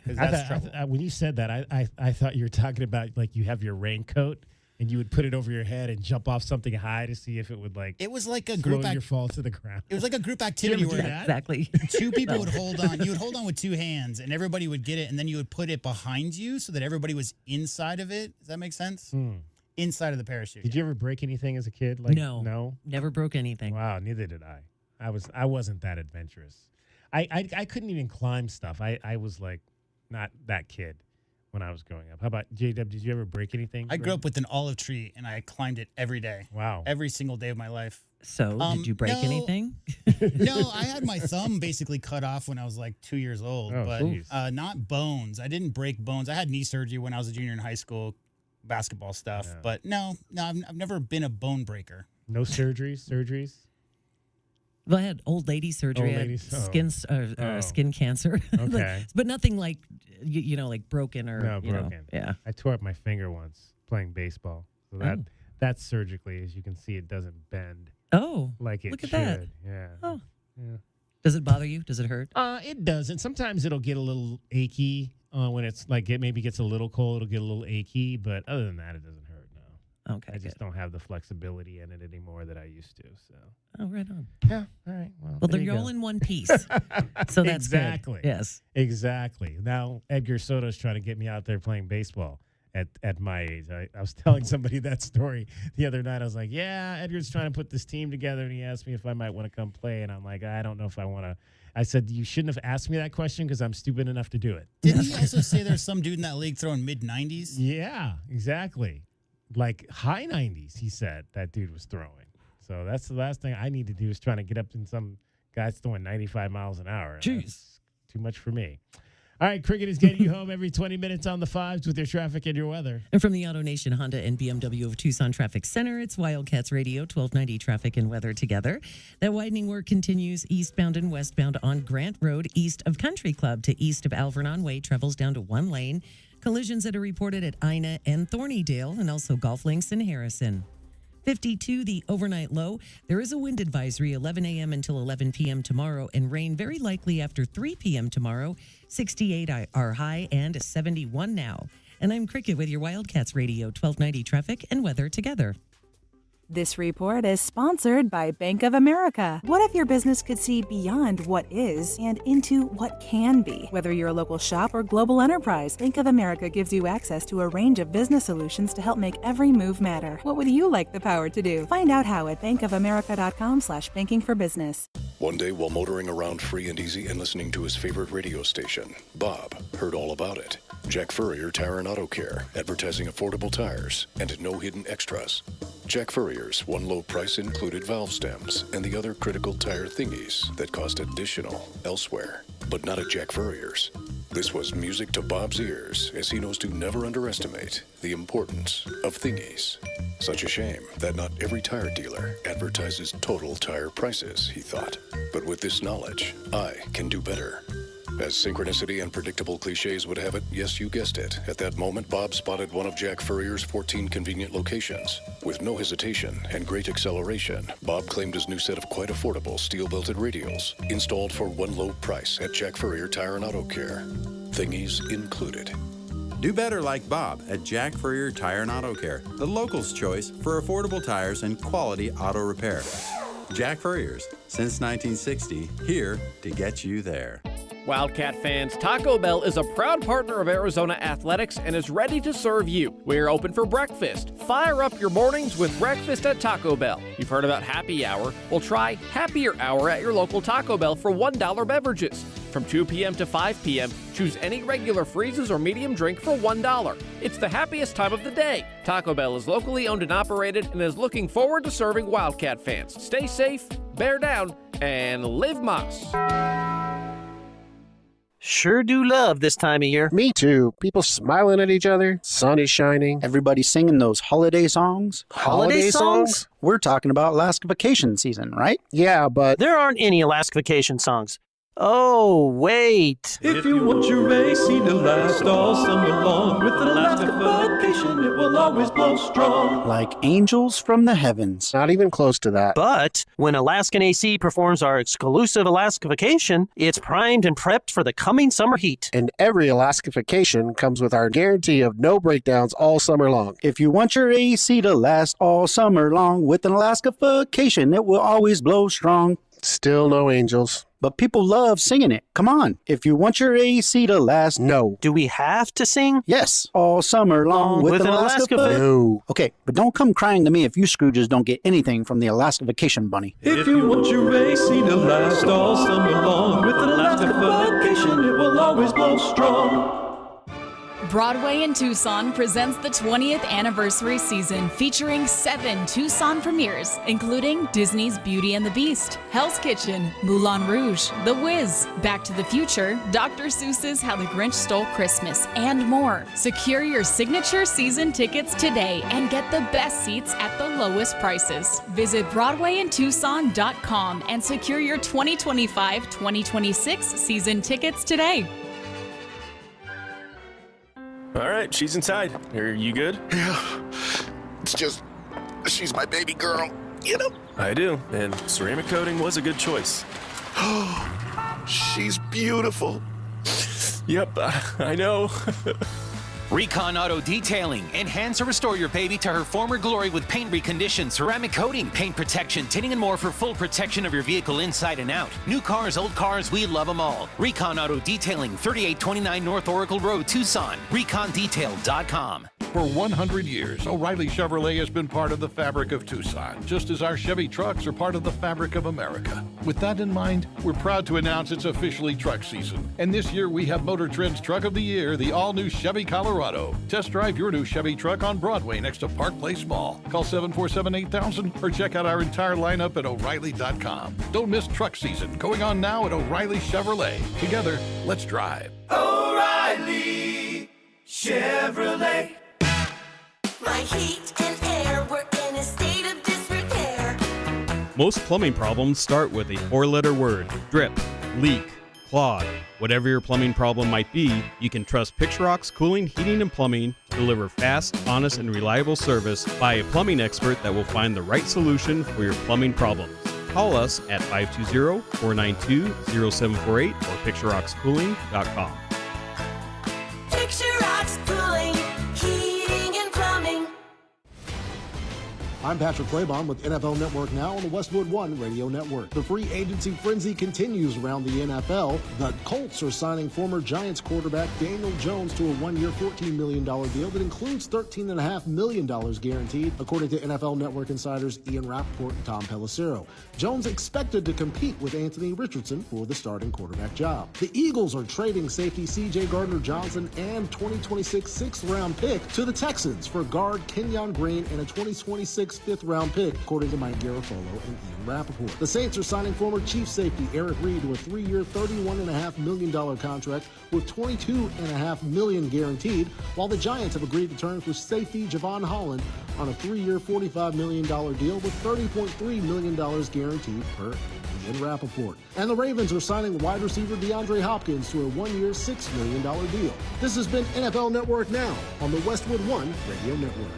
That's trouble. When you said that, I thought you were talking about like you have your raincoat and you would put it over your head and jump off something high to see if it would like. It was like a group your fall to the ground. It was like a group activity where exactly two people would hold on. You would hold on with two hands, and everybody would get it, and then you would put it behind you so that everybody was inside of it. Does that make sense? Inside of the parachute. Did you ever break anything as a kid? No, never broke anything. Wow, neither did I. I wasn't that adventurous. I couldn't even climb stuff. I was like not that kid when I was growing up. How about J-Dub? Did you ever break anything? I grew up with an olive tree, and I climbed it every day. Wow. Every single day of my life. So, did you break anything? No, I had my thumb basically cut off when I was like 2 years old, but not bones. I didn't break bones. I had knee surgery when I was a junior in high school, basketball stuff. Yeah. But no, I've never been a bone breaker. No surgeries? Well, I had old lady surgery. I had skin cancer. Okay. But nothing like, like broken or, broken. Yeah. I tore up my finger once playing baseball. So that's surgically, as you can see, it doesn't bend. Oh. Like it look at should. that. Yeah. Oh. Yeah. Does it bother you? Does it hurt? It doesn't. Sometimes it'll get a little achy when it's like it maybe gets a little cold. It'll get a little achy. But other than that, it doesn't hurt. Okay, I just don't have the flexibility in it anymore that I used to. So. Oh, right on. Yeah. All right. Well, they're all in one piece. So that's exactly good. Yes. Exactly. Now Edgar Soto's trying to get me out there playing baseball at my age. I was telling somebody that story the other night. I was like, yeah, Edgar's trying to put this team together, and he asked me if I might want to come play, and I'm like, I don't know if I want to. I said, you shouldn't have asked me that question because I'm stupid enough to do it. Didn't he also say there's some dude in that league throwing mid-90s? Yeah, exactly. Like high 90s, he said that dude was throwing. So that's the last thing I need to do is trying to get up in some guys throwing 95 miles an hour. Jeez. That's too much for me. All right, Cricket is getting you home every 20 minutes on the fives with your traffic and your weather. And from the Auto Nation Honda and BMW of Tucson Traffic Center, it's Wildcats Radio, 1290 traffic and weather together. That widening work continues eastbound and westbound on Grant Road, east of Country Club to east of Alvernon Way, travels down to one lane. Collisions that are reported at Ina and Thornydale, and also Golf Links and Harrison. 52, the overnight low. There is a wind advisory 11 a.m. until 11 p.m. tomorrow, and rain very likely after 3 p.m. tomorrow. 68 are high and 71 now. And I'm Cricket with your Wildcats Radio, 1290 traffic and weather together. This report is sponsored by Bank of America. What if your business could see beyond what is and into what can be? Whether you're a local shop or global enterprise, Bank of America gives you access to a range of business solutions to help make every move matter. What would you like the power to do? Find out how at bankofamerica.com/banking for business. One day while motoring around free and easy and listening to his favorite radio station, Bob heard all about it. Jack Furrier Tire and Auto Care, advertising affordable tires and no hidden extras. Jack Furrier's one low price included valve stems and the other critical tire thingies that cost additional elsewhere. but not at Jack Furrier's. This was music to Bob's ears, as he knows to never underestimate the importance of thingies. Such a shame that not every tire dealer advertises total tire prices, he thought. But with this knowledge, I can do better. As synchronicity and predictable cliches would have it, yes, you guessed it. At that moment, Bob spotted one of Jack Furrier's 14 convenient locations. With no hesitation and great acceleration, Bob claimed his new set of quite affordable steel-belted radials, installed for one low price at Jack Furrier Tire and Auto Care. Thingies included. Do better like Bob at Jack Furrier Tire and Auto Care, the locals' choice for affordable tires and quality auto repair. Jack Furrier's, since 1960, here to get you there. Wildcat fans, Taco Bell is a proud partner of Arizona Athletics and is ready to serve you. We're open for breakfast. Fire up your mornings with breakfast at Taco Bell. You've heard about Happy Hour? Well, try Happier Hour at your local Taco Bell for $1 beverages. From 2 p.m. to 5 p.m., choose any regular freezes or medium drink for $1. It's the happiest time of the day. Taco Bell is locally owned and operated and is looking forward to serving Wildcat fans. Stay safe, bear down, and live Moss. Sure do love this time of year. Me too. People smiling at each other, sun is shining. Everybody singing those holiday songs. Holiday songs? We're talking about Alaska vacation season, right? Yeah, but there aren't any Alaska vacation songs. Oh, wait. If you want your AC to last all summer long, with an Alaska vacation, it will always blow strong. Like angels from the heavens. Not even close to that. But when Alaskan AC performs our exclusive Alaska vacation, it's primed and prepped for the coming summer heat. And every Alaska vacation comes with our guarantee of no breakdowns all summer long. If you want your AC to last all summer long, with an Alaska vacation, it will always blow strong. Still no angels. But people love singing it. Come on. If you want your AC to last... No. Do we have to sing? Yes. All summer long with an Alaska No. Okay, but don't come crying to me if you Scrooges don't get anything from the Alaska Vacation Bunny. If you want your AC to last all summer long, with an Alaska vacation, it will always blow strong. Broadway in Tucson presents the 20th anniversary season featuring 7 Tucson premieres, including Disney's Beauty and the Beast, Hell's Kitchen, Moulin Rouge, The Wiz, Back to the Future, Dr. Seuss's How the Grinch Stole Christmas, and more. Secure your signature season tickets today and get the best seats at the lowest prices. Visit BroadwayInTucson.com and secure your 2025-2026 season tickets today. All right, she's inside. Are you good? Yeah. It's just, she's my baby girl, you know? I do, and ceramic coating was a good choice. She's beautiful. Yep, I know. Recon Auto Detailing. Enhance or restore your baby to her former glory with paint recondition, ceramic coating, paint protection, tinting, and more for full protection of your vehicle inside and out. New cars, old cars, we love them all. Recon Auto Detailing, 3829 North Oracle Road, Tucson. ReconDetail.com. For 100 years, O'Reilly Chevrolet has been part of the fabric of Tucson, just as our Chevy trucks are part of the fabric of America. With that in mind, we're proud to announce it's officially truck season. And this year we have Motor Trend's Truck of the Year, the all-new Chevy Colorado. Test drive your new Chevy truck on Broadway next to Park Place Mall. Call 747-8000 or check out our entire lineup at O'Reilly.com. Don't miss truck season, going on now at O'Reilly Chevrolet. Together, let's drive. O'Reilly Chevrolet. My heat and air were in a state of disrepair. Most plumbing problems start with a 4-letter word: drip, leak, clog. Whatever your plumbing problem might be, you can trust Picturox Cooling, Heating, and Plumbing to deliver fast, honest, and reliable service by a plumbing expert that will find the right solution for your plumbing problems. Call us at 520-492-0748 or PicturoxCooling.com. Picturox Cooling, Heating, and Plumbing. I'm Patrick Claybon with NFL Network Now on the Westwood One Radio Network. The free agency frenzy continues around the NFL. The Colts are signing former Giants quarterback Daniel Jones to a 1-year, $14 million deal that includes $13.5 million guaranteed, according to NFL Network insiders Ian Rappaport and Tom Pelissero. Jones expected to compete with Anthony Richardson for the starting quarterback job. The Eagles are trading safety C.J. Gardner-Johnson and 2026 6th-round pick to the Texans for guard Kenyon Green and a 2026 2026 fifth-round pick, according to Mike Garafolo and Ian Rappaport. The Saints are signing former Chief safety Eric Reed to a 3-year, $31.5 million contract with $22.5 million guaranteed, while the Giants have agreed to terms with safety Javon Holland on a 3-year, $45 million deal with $30.3 million guaranteed per Ian Rappaport. And the Ravens are signing wide receiver DeAndre Hopkins to a 1-year, $6 million deal. This has been NFL Network Now on the Westwood One Radio Network.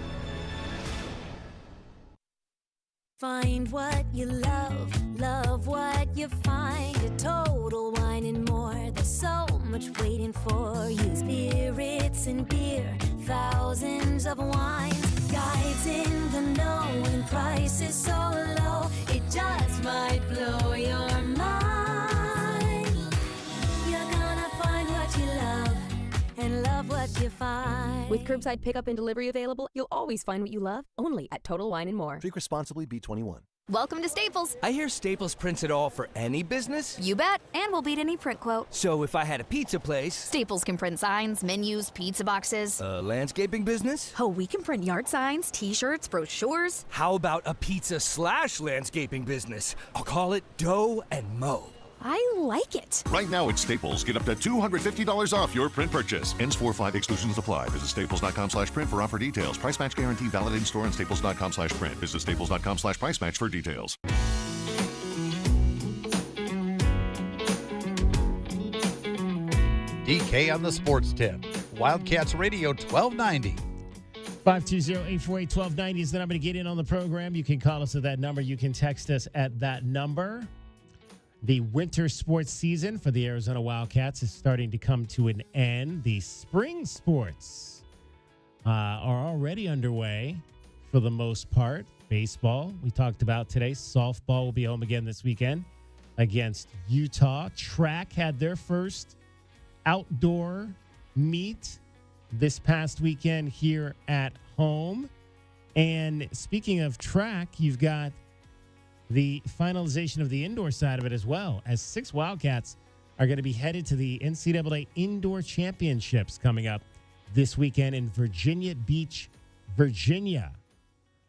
Find what you love, love what you find. A Total Wine and More. There's so much waiting for you. Spirits and beer, thousands of wines. Guides in the know and prices so low, it just might blow your mind. You're gonna find what you love and love what you find. With curbside pickup and delivery available, you'll always find what you love, only at Total Wine & More. Drink responsibly, B21. Welcome to Staples. I hear Staples prints it all for any business. You bet, and we'll beat any print quote. So if I had a pizza place... Staples can print signs, menus, pizza boxes. A landscaping business? Oh, we can print yard signs, t-shirts, brochures. How about a pizza/landscaping business? I'll call it Dough and Mo. I like it. Right now at Staples, get up to $250 off your print purchase. Ends 4/5 exclusions apply. Visit staples.com/print for offer details. Price match guarantee valid in store and staples.com/print. Visit staples.com/price match for details. DK on the Sports Tip. Wildcats Radio 1290. 520-848-1290 is the number to get in on the program. You can call us at that number. You can text us at that number. The winter sports season for the Arizona Wildcats is starting to come to an end. The spring sports are already underway for the most part. Baseball, we talked about today. Softball will be home again this weekend against Utah. Track had their first outdoor meet this past weekend here at home. And speaking of track, you've got the finalization of the indoor side of it as well, as 6 Wildcats are going to be headed to the NCAA Indoor Championships coming up this weekend in Virginia Beach, Virginia.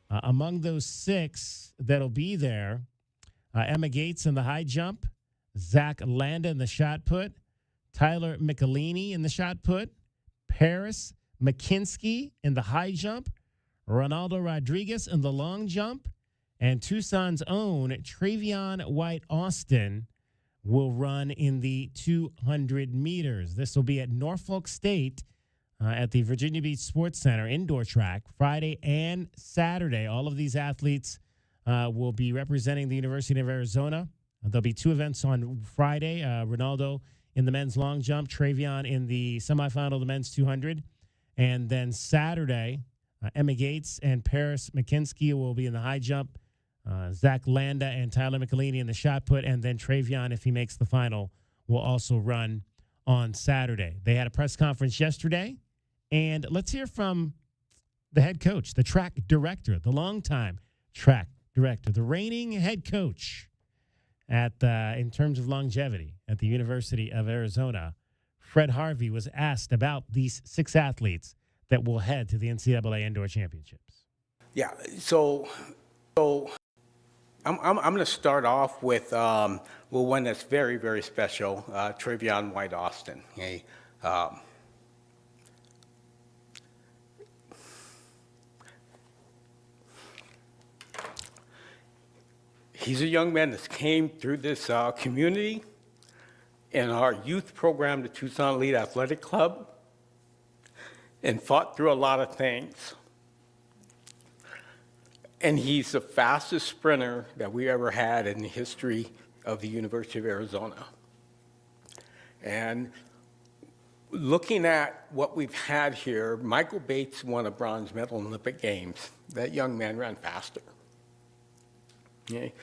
Among those 6 that'll be there, Emma Gates in the high jump, Zach Landa in the shot put, Tyler Michelini in the shot put, Paris McKinsky in the high jump, Ronaldo Rodriguez in the long jump, and Tucson's own Travion White-Austin will run in the 200 meters. This will be at Norfolk State at the Virginia Beach Sports Center indoor track Friday and Saturday. All of these athletes will be representing the University of Arizona. There'll be 2 events on Friday. Ronaldo in the men's long jump, Travion in the semifinal of the men's 200. And then Saturday, Emma Gates and Paris McKinsky will be in the high jump. Zach Landa and Tyler Michelini in the shot put, and then Travion, if he makes the final, will also run on Saturday. They had a press conference yesterday, and let's hear from the head coach, the track director, the longtime track director, the reigning head coach at in terms of longevity at the University of Arizona. Fred Harvey was asked about these 6 athletes that will head to the NCAA Indoor Championships. Yeah, so I'm going to start off with one that's very, very special, Travion White-Austin. Okay? He's a young man that came through this community in our youth program, the Tucson Elite Athletic Club, and fought through a lot of things. And he's the fastest sprinter that we ever had in the history of the University of Arizona. And looking at what we've had here, Michael Bates won a bronze medal in Olympic Games. That young man ran faster. Okay?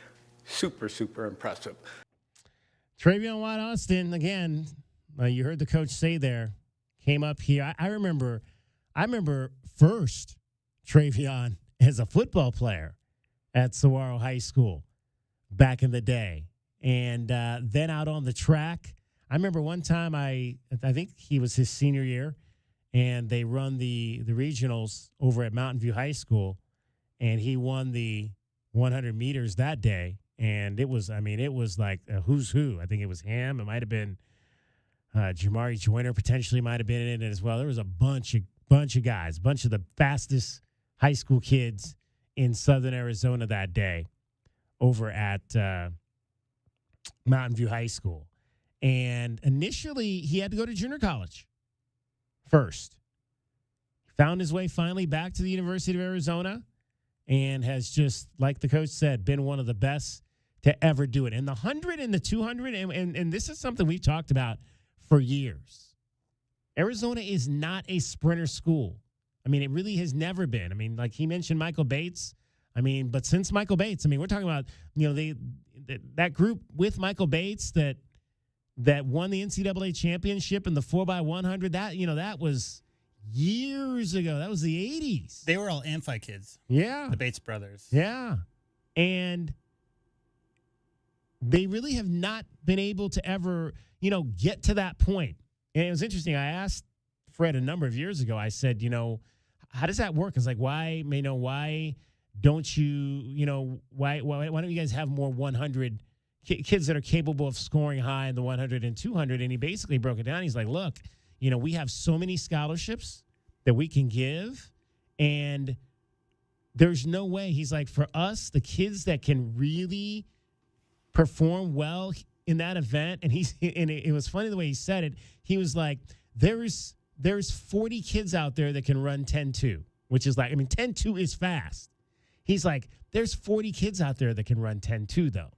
Super, super impressive. Travion White-Austin, again, you heard the coach say there, came up here. I remember first Travion as a football player at Saguaro High School back in the day. And then out on the track, I remember one time I think he was his senior year, and they run the regionals over at Mountain View High School. and he won the 100 meters that day. And it was like a who's who. I think it was him. It might have been Jamari Joyner potentially might have been in it as well. There was a bunch of guys, a bunch of the fastest high school kids in Southern Arizona that day over at Mountain View High School. And initially, he had to go to junior college first. Found his way finally back to the University of Arizona and has just, like the coach said, been one of the best to ever do it. And the 100 and the 200, and this is something we've talked about for years. Arizona is not a sprinter school. I mean, it really has never been. I mean, like he mentioned Michael Bates. I mean, but since Michael Bates, I mean, we're talking about, that group with Michael Bates that won the NCAA championship in the 4x100, that was years ago. That was the 80s. They were all Amphi kids. Yeah. The Bates brothers. Yeah. And they really have not been able to ever, get to that point. And it was interesting. I asked Fred a number of years ago, I said, how does that work? It's like, why don't you, why don't you guys have more 100 kids that are capable of scoring high in the 100 and 200? And he basically broke it down. He's like, look, we have so many scholarships that we can give, and there's no way. He's like, for us, the kids that can really perform well in that event, and it was funny the way he said it. He was like, there's 40 kids out there that can run 10-2, which is like, 10-2 is fast. He's like, there's 40 kids out there that can run 10-2 though.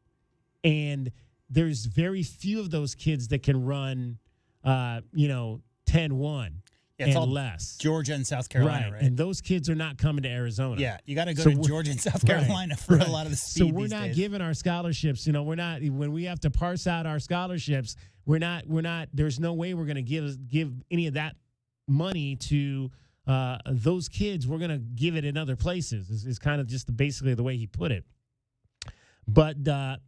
And there's very few of those kids that can run, 10-1 it's all less. Georgia and South Carolina, right? And those kids are not coming to Arizona. Yeah, you got to go to Georgia and South Carolina for a lot of the speed. So we're not giving our scholarships. We're not, when we have to parse out our scholarships, we're not. There's no way we're going to give any of that money to those kids. We're going to give it in other places. Is kind of just basically the way he put it. But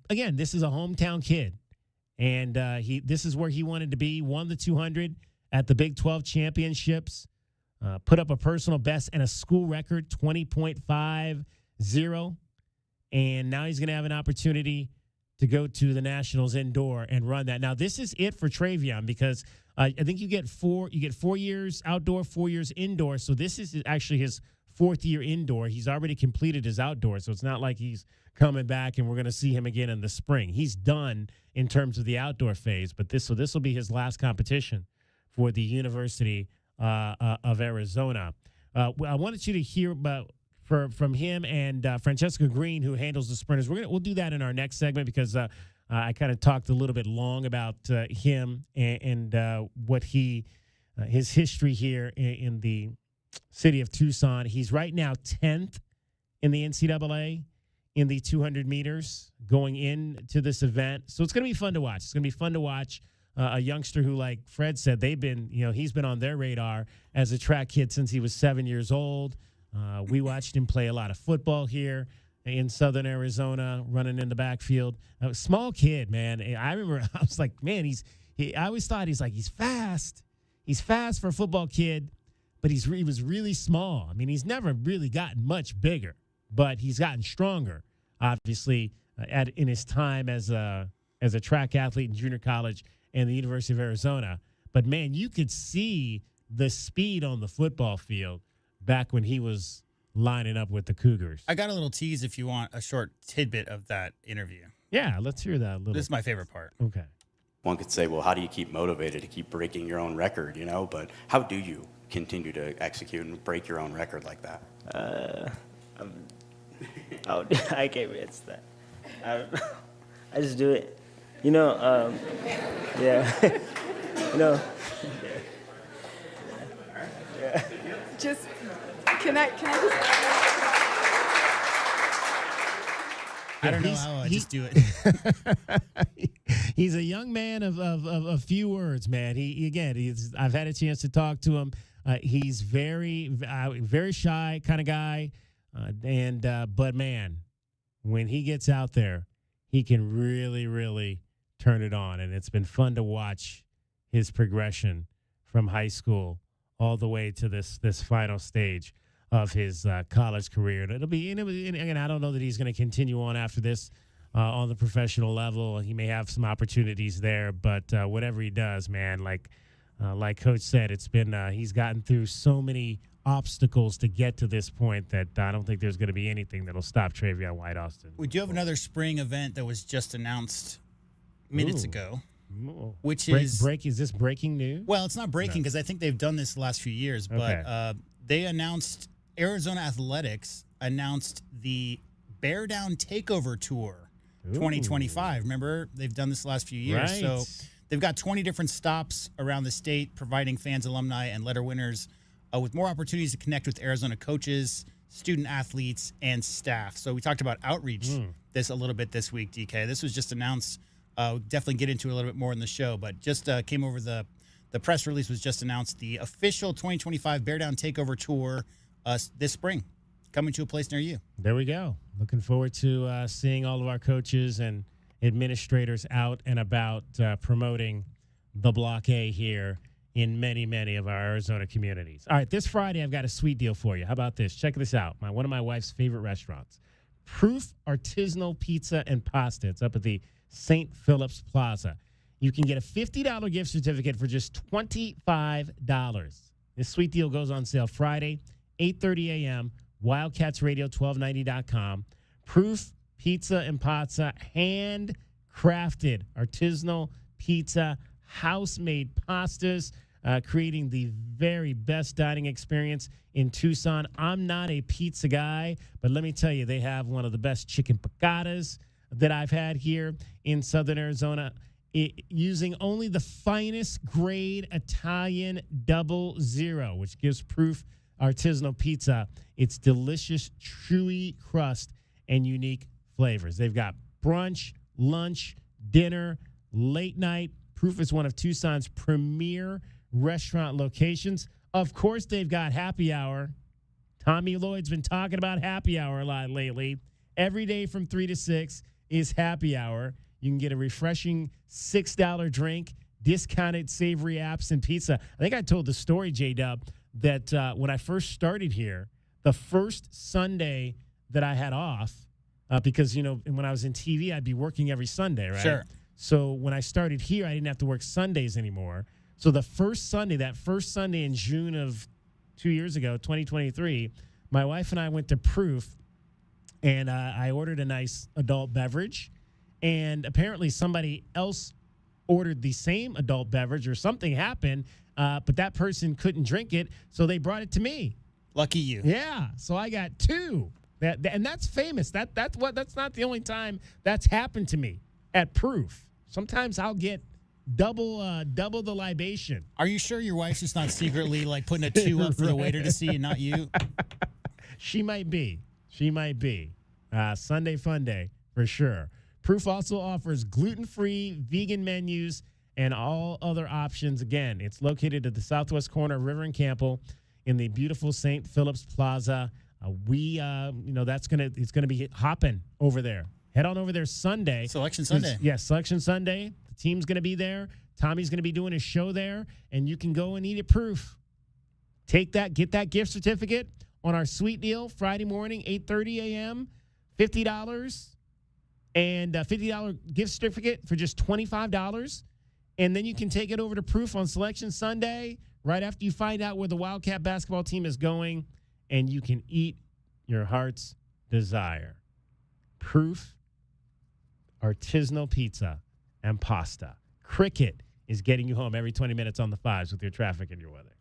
again, this is a hometown kid, and this is where he wanted to be. Won the 200 at the Big 12 championships, put up a personal best and a school record, 20.50, and now he's going to have an opportunity to go to the Nationals indoor and run that. Now, this is it for Travion, because I think you get 4 years outdoor, 4 years indoor, so this is actually his 4th year indoor. He's already completed his outdoor, so it's not like he's coming back and we're going to see him again in the spring. He's done in terms of the outdoor phase, but this will be his last competition for the University of Arizona. I wanted you to hear about from him and Francesca Green, who handles the sprinters. We'll do that in our next segment, because I kind of talked a little bit long about him and what his history here in the city of Tucson. He's right now 10th in the NCAA in the 200 meters going into this event. So it's going to be fun to watch. It's going to be fun to watch a youngster who, like Fred said, he's been on their radar as a track kid since he was 7 years old. We watched him play a lot of football here in Southern Arizona, running in the backfield. A small kid, man. I remember I was like, man, I always thought he's fast. He's fast for a football kid, but he was really small. He's never really gotten much bigger, but he's gotten stronger, obviously, in his time as a track athlete in junior college and the University of Arizona. But, man, you could see the speed on the football field back when he was lining up with the Cougars. I got a little tease if you want a short tidbit of that interview. Yeah, let's hear that a little. This is my favorite part. Okay. One could say, well, how do you keep motivated to keep breaking your own record, But how do you continue to execute and break your own record like that? I can't answer that. I just do it. Yeah. Yeah. Just, can I just... I don't know how I just do it. He's a young man of few words, man. I've had a chance to talk to him. He's very, very shy kind of guy. But man, when he gets out there, he can really, really turn it on. And it's been fun to watch his progression from high school all the way to this final stage. of his college career. And again, I don't know that he's going to continue on after this on the professional level. He may have some opportunities there, but whatever he does, man, like Coach said, it's been he's gotten through so many obstacles to get to this point that I don't think there's going to be anything that'll stop Travion White Austin. We do have another spring event that was just announced minutes ago, which is this breaking news? Well, it's not breaking because I think they've done this the last few years, but they announced Arizona Athletics announced the Bear Down Takeover Tour 2025. Remember, they've done this the last few years. Right. So they've got 20 different stops around the state, providing fans, alumni, and letter winners with more opportunities to connect with Arizona coaches, student athletes, and staff. So we talked about outreach this a little bit this week, DK. This was just announced. Definitely get into it a little bit more in the show, but just came over the press release was just announced. The official 2025 Bear Down Takeover Tour this spring, coming to a place near you. There we go. Looking forward to seeing all of our coaches and administrators out and about promoting the Block A here in many, many of our Arizona communities. All right, this Friday, I've got a sweet deal for you. How about this? Check this out. One of my wife's favorite restaurants, Proof Artisanal Pizza and Pasta. It's up at the St. Philip's Plaza. You can get a $50 gift certificate for just $25. This sweet deal goes on sale Friday, 8:30 a.m., WildcatsRadio1290.com. Proof Pizza and Pasta, handcrafted artisanal pizza, house-made pastas, creating the very best dining experience in Tucson. I'm not a pizza guy, but let me tell you, they have one of the best chicken picadas that I've had here in Southern Arizona, using only the finest grade Italian 00, which gives Proof Artisanal Pizza its delicious, chewy crust and unique flavors. They've got brunch, lunch, dinner, late night. Proof is one of Tucson's premier restaurant locations. Of course, they've got happy hour. Tommy Lloyd's been talking about happy hour a lot lately. Every day from 3 to 6 is happy hour. You can get a refreshing $6 drink, discounted savory apps, and pizza. I think I told the story, J-Dub, that when I first started here, the first Sunday that I had off, because, when I was in TV, I'd be working every Sunday, right? Sure. So when I started here, I didn't have to work Sundays anymore. So that first Sunday in June of 2 years ago, 2023, my wife and I went to Proof, and I ordered a nice adult beverage. And apparently somebody else ordered the same adult beverage, or something happened, but that person couldn't drink it, so they brought it to me. Lucky you. Yeah, so I got two. And that's famous. That's not the only time that's happened to me at Proof. Sometimes I'll get double the libation. Are you sure your wife's just not secretly putting a 2 up for the waiter to see and not you? She might be. Sunday fun day for sure. Proof also offers gluten-free vegan menus and all other options. Again, it's located at the southwest corner of River and Campo in the beautiful St. Philip's Plaza. It's gonna be hopping over there. Head on over there Sunday. Selection Sunday. Yes, Selection Sunday. The team's gonna be there. Tommy's gonna be doing a show there, and you can go and eat at Proof. Get that gift certificate on our sweet deal Friday morning, 8:30 a.m., $50. And a $50 gift certificate for just $25. And then you can take it over to Proof on Selection Sunday right after you find out where the Wildcat basketball team is going, and you can eat your heart's desire. Proof Artisanal Pizza and Pasta. Cricket is getting you home every 20 minutes on the fives with your traffic and your weather.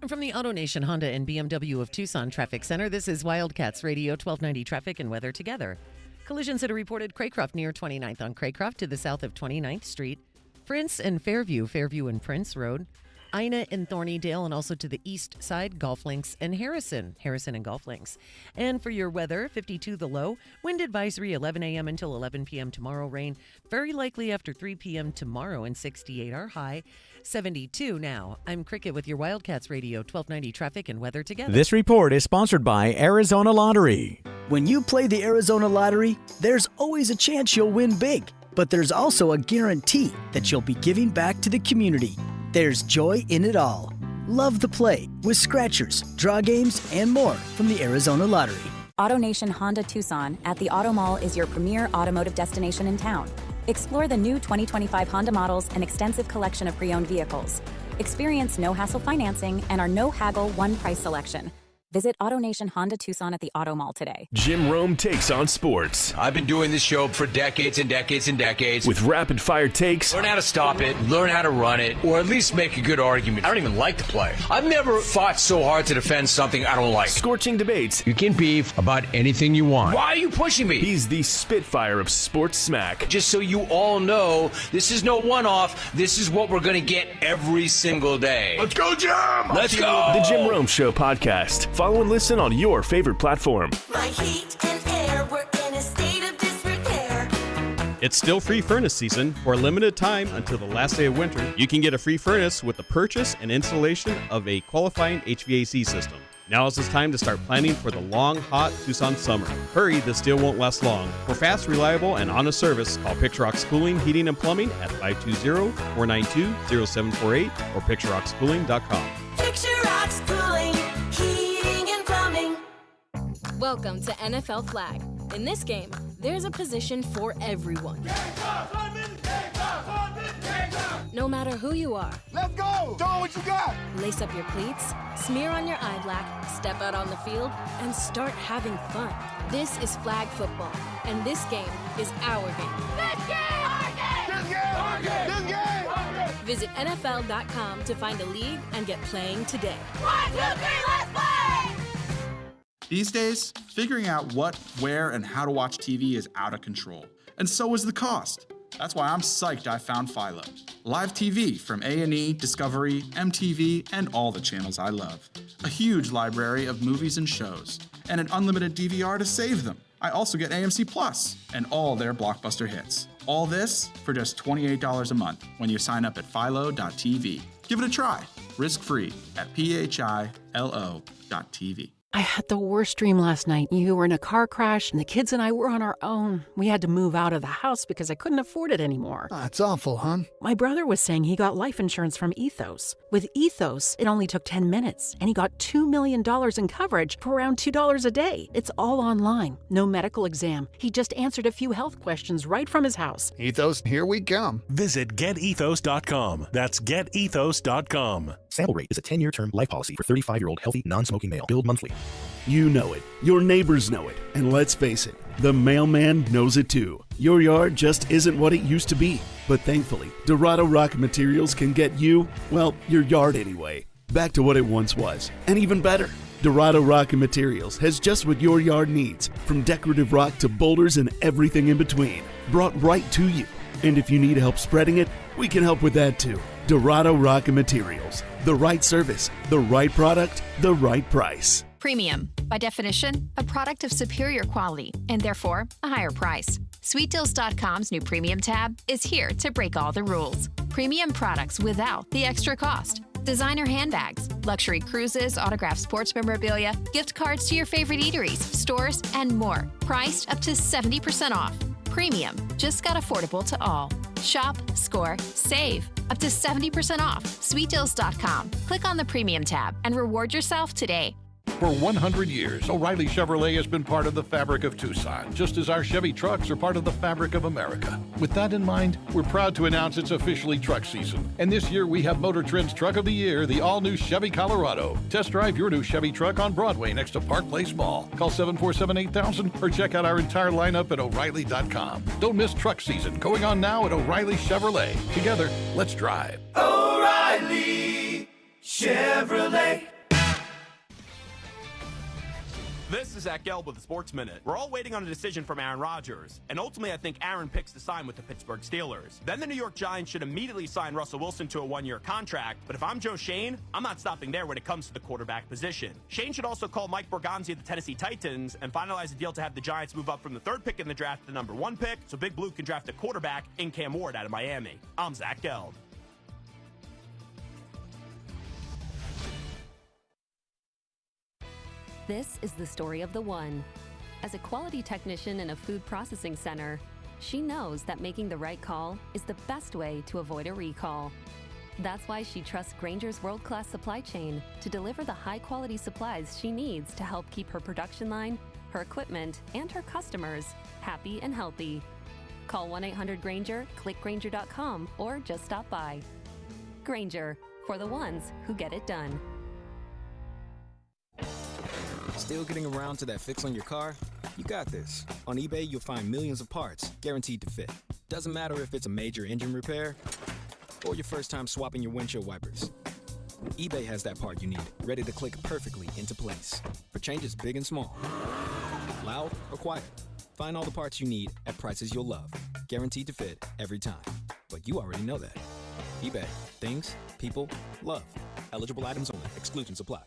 From the AutoNation Honda and BMW of Tucson Traffic Center, this is Wildcats Radio 1290 Traffic and Weather Together. Collisions that are reported Craycroft near 29th on Craycroft to the south of 29th Street. Prince and Fairview and Prince Road. Ina and Thornydale, and also to the east side, Golf Links and Harrison and Golf Links. And for your weather, 52 the low, wind advisory 11 a.m. until 11 p.m. tomorrow, rain very likely after 3 p.m. tomorrow, and 68 our high, 72 now. I'm Cricket with your Wildcats Radio 1290 Traffic and Weather Together. This report is sponsored by Arizona Lottery. When you play the Arizona Lottery, there's always a chance you'll win big, but there's also a guarantee that you'll be giving back to the community. There's joy in it all. Love the play with scratchers, draw games, and more from the Arizona Lottery. AutoNation Honda Tucson at the Auto Mall is your premier automotive destination in town. Explore the new 2025 Honda models and extensive collection of pre-owned vehicles. Experience no-hassle financing and our no-haggle one-price selection. Visit AutoNation Honda Tucson at the Auto Mall today. Jim Rome takes on sports. I've been doing this show for decades and decades and decades. With rapid-fire takes. Learn how to stop it, learn how to run it, or at least make a good argument. I don't even like the play. I've never fought so hard to defend something I don't like. Scorching debates. You can beef about anything you want. Why are you pushing me? He's the Spitfire of sports smack. Just so you all know, this is no one-off. This is what we're going to get every single day. Let's go, Jim! Let's go! The Jim Rome Show podcast. Follow and listen on your favorite platform. My heat and air were in a state of disrepair. It's still free furnace season. For a limited time until the last day of winter, you can get a free furnace with the purchase and installation of a qualifying HVAC system. Now is the time to start planning for the long, hot Tucson summer. Hurry, this deal won't last long. For fast, reliable, and honest service, call Picture Rocks Cooling, Heating, and Plumbing at 520-492-0748 or picturerockschooling.com. Picture Rocks Cooling, Heating and Plumbing. Welcome to NFL Flag. In this game, there's a position for everyone. No matter who you are. Let's go! Throw what you got! Lace up your cleats, smear on your eye black, step out on the field, and start having fun. This is flag football, and this game is our game. This game! Our game! This game! Our game! This game! Our game! Visit NFL.com to find a league and get playing today. 1, 2, 3, let's play! These days, figuring out what, where, and how to watch TV is out of control. And so is the cost. That's why I'm psyched I found Philo. Live TV from A&E, Discovery, MTV, and all the channels I love. A huge library of movies and shows, and an unlimited DVR to save them. I also get AMC Plus and all their blockbuster hits. All this for just $28 a month when you sign up at philo.tv. Give it a try, risk-free at philo.tv. I had the worst dream last night. You were in a car crash, and the kids and I were on our own. We had to move out of the house because I couldn't afford it anymore. That's awful, hon. My brother was saying he got life insurance from Ethos. With Ethos, it only took 10 minutes, and he got $2 million in coverage for around $2 a day. It's all online. No medical exam. He just answered a few health questions right from his house. Ethos, here we come. Visit getethos.com. That's getethos.com. Sample Rate is a 10-year term life policy for 35-year-old healthy, non-smoking male. Billed monthly. You know it. Your neighbors know it. And let's face it, the mailman knows it too. Your yard just isn't what it used to be. But thankfully, Dorado Rock Materials can get you, well, your yard anyway, back to what it once was. And even better. Dorado Rock Materials has just what your yard needs, from decorative rock to boulders and everything in between, brought right to you. And if you need help spreading it, we can help with that too. Dorado Rock Materials. The right service, the right product, the right price. Premium, by definition, a product of superior quality and therefore a higher price. SweetDeals.com's new Premium tab is here to break all the rules. Premium products without the extra cost. Designer handbags, luxury cruises, autographed sports memorabilia, gift cards to your favorite eateries, stores, and more. Priced up to 70% off. Premium just got affordable to all. Shop, score, save. Up to 70% off. SweetDeals.com. Click on the Premium tab and reward yourself today. For 100 years, O'Reilly Chevrolet has been part of the fabric of Tucson, just as our Chevy trucks are part of the fabric of America. With that in mind, we're proud to announce it's officially truck season. And this year we have Motor Trend's Truck of the Year, the all-new Chevy Colorado. Test drive your new Chevy truck on Broadway next to Park Place Mall. Call 747-8000 or check out our entire lineup at O'Reilly.com. Don't miss truck season, going on now at O'Reilly Chevrolet. Together, let's drive. O'Reilly Chevrolet. This is Zach Gelb with the Sports Minute. We're all waiting on a decision from Aaron Rodgers, and ultimately I think Aaron picks to sign with the Pittsburgh Steelers. Then the New York Giants should immediately sign Russell Wilson to a one-year contract, but if I'm Joe Schoen, I'm not stopping there when it comes to the quarterback position. Schoen should also call Mike Borgonzi of the Tennessee Titans and finalize a deal to have the Giants move up from the 3rd pick in the draft to the number 1 pick, so Big Blue can draft a quarterback in Cam Ward out of Miami. I'm Zach Gelb. This is the story of the one. As a quality technician in a food processing center, she knows that making the right call is the best way to avoid a recall. That's why she trusts Grainger's world-class supply chain to deliver the high-quality supplies she needs to help keep her production line, her equipment, and her customers happy and healthy. Call 1-800-GRAINGER, click Grainger.com, or just stop by. Grainger, for the ones who get it done. Still getting around to that fix on your car? You got this. On eBay, you'll find millions of parts guaranteed to fit. Doesn't matter if it's a major engine repair or your first time swapping your windshield wipers. eBay has that part you need, ready to click perfectly into place for changes big and small. Loud or quiet, find all the parts you need at prices you'll love. Guaranteed to fit every time. But you already know that. eBay. Things, people, love. Eligible items only. Exclusions apply.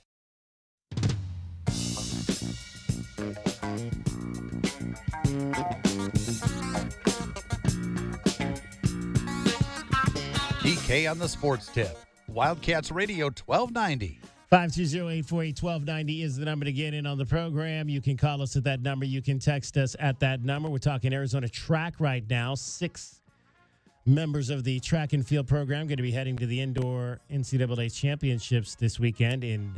DK on the Sports Tip. Wildcats Radio 1290. 520-848-1290 is the number to get in on the program. You can call us at that number. You can text us at that number. We're talking Arizona track right now. 6 members of the track and field program going to be heading to the indoor NCAA championships this weekend in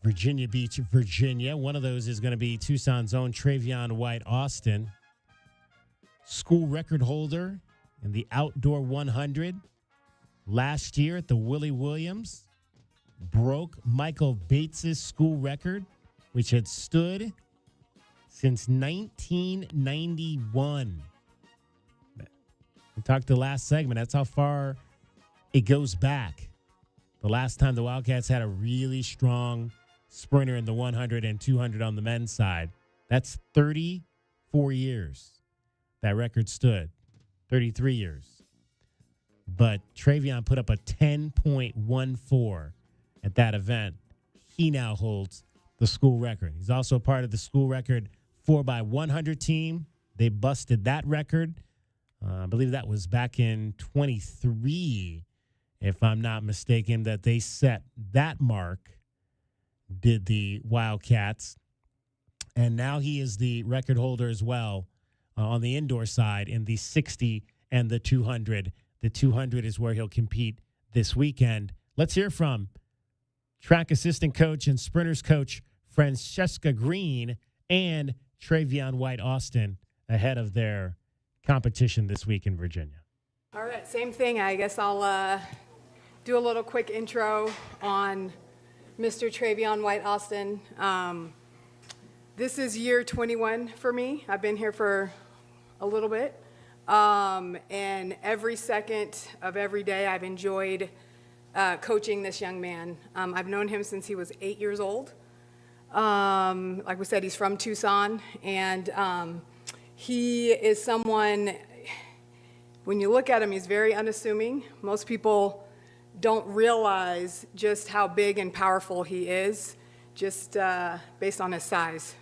Virginia Beach, Virginia. One of those is going to be Tucson's own Travion White Austin, school record holder in the outdoor 100. Last year at the Willie Williams, broke Michael Bates' school record, which had stood since 1991. We talked the last segment. That's how far it goes back. The last time the Wildcats had a really strong sprinter in the 100 and 200 on the men's side. That's 34 years that record stood. 33 years. But Travion put up a 10.14 at that event. He now holds the school record. He's also part of the school record 4x100 team. They busted that record. I believe that was back in 23, if I'm not mistaken, that they set that mark, did the Wildcats. And now he is the record holder as well on the indoor side in the 60 and the 200. The 200 is where he'll compete this weekend. Let's hear from track assistant coach and sprinters coach Francesca Green and Travion White Austin ahead of their competition this week in Virginia. All right, same thing. I guess I'll do a little quick intro on Mr. Travion White Austin. This is year 21 for me. I've been here for a little bit. And every second of every day I've enjoyed coaching this young man. I've known him since he was 8 years old. Like we said, he's from Tucson, and he is someone, when you look at him, he's very unassuming. Most people don't realize just how big and powerful he is, just based on his size.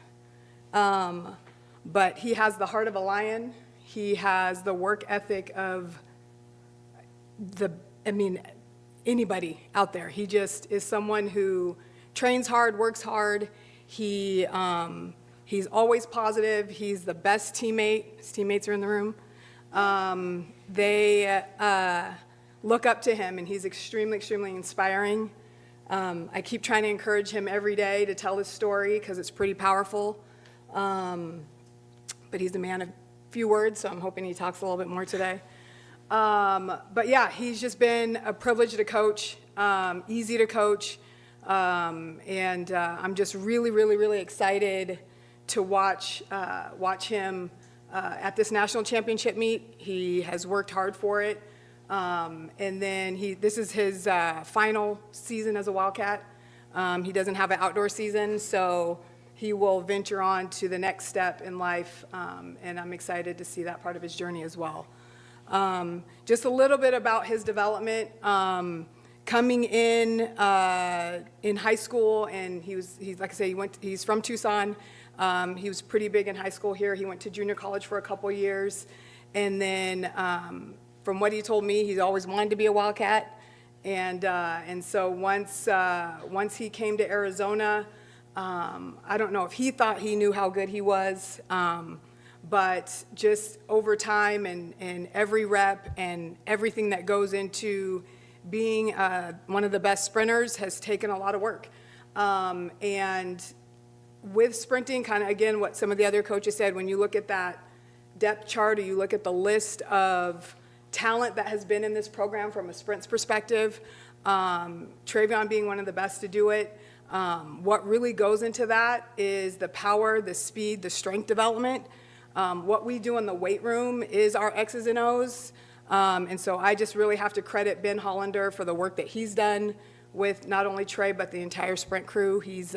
But he has the heart of a lion. He has the work ethic of anybody out there. He just is someone who trains hard, works hard. He's always positive. He's the best teammate. His teammates are in the room. They look up to him, and he's extremely, extremely inspiring. I keep trying to encourage him every day to tell his story because it's pretty powerful. But he's a man of few words, so I'm hoping he talks a little bit more today. But yeah, he's just been a privilege to coach, easy to coach, and I'm just really, really, really excited to watch him at this national championship meet. He has worked hard for it, and then this is his final season as a Wildcat. He doesn't have an outdoor season, so he will venture on to the next step in life, and I'm excited to see that part of his journey as well. Just a little bit about his development. Coming in high school, and he's like I say, he's from Tucson. He was pretty big in high school here. He went to junior college for a couple years, and then from what he told me, he's always wanted to be a Wildcat, and so once he came to Arizona. I don't know if he thought he knew how good he was, but just over time and every rep and everything that goes into being one of the best sprinters has taken a lot of work. And with sprinting, kind of again what some of the other coaches said, when you look at that depth chart or you look at the list of talent that has been in this program from a sprints perspective, Travion being one of the best to do it, what really goes into that is the power, the speed, the strength development. What we do in the weight room is our X's and O's. And so I just really have to credit Ben Hollander for the work that he's done with not only Trey, but the entire sprint crew. He's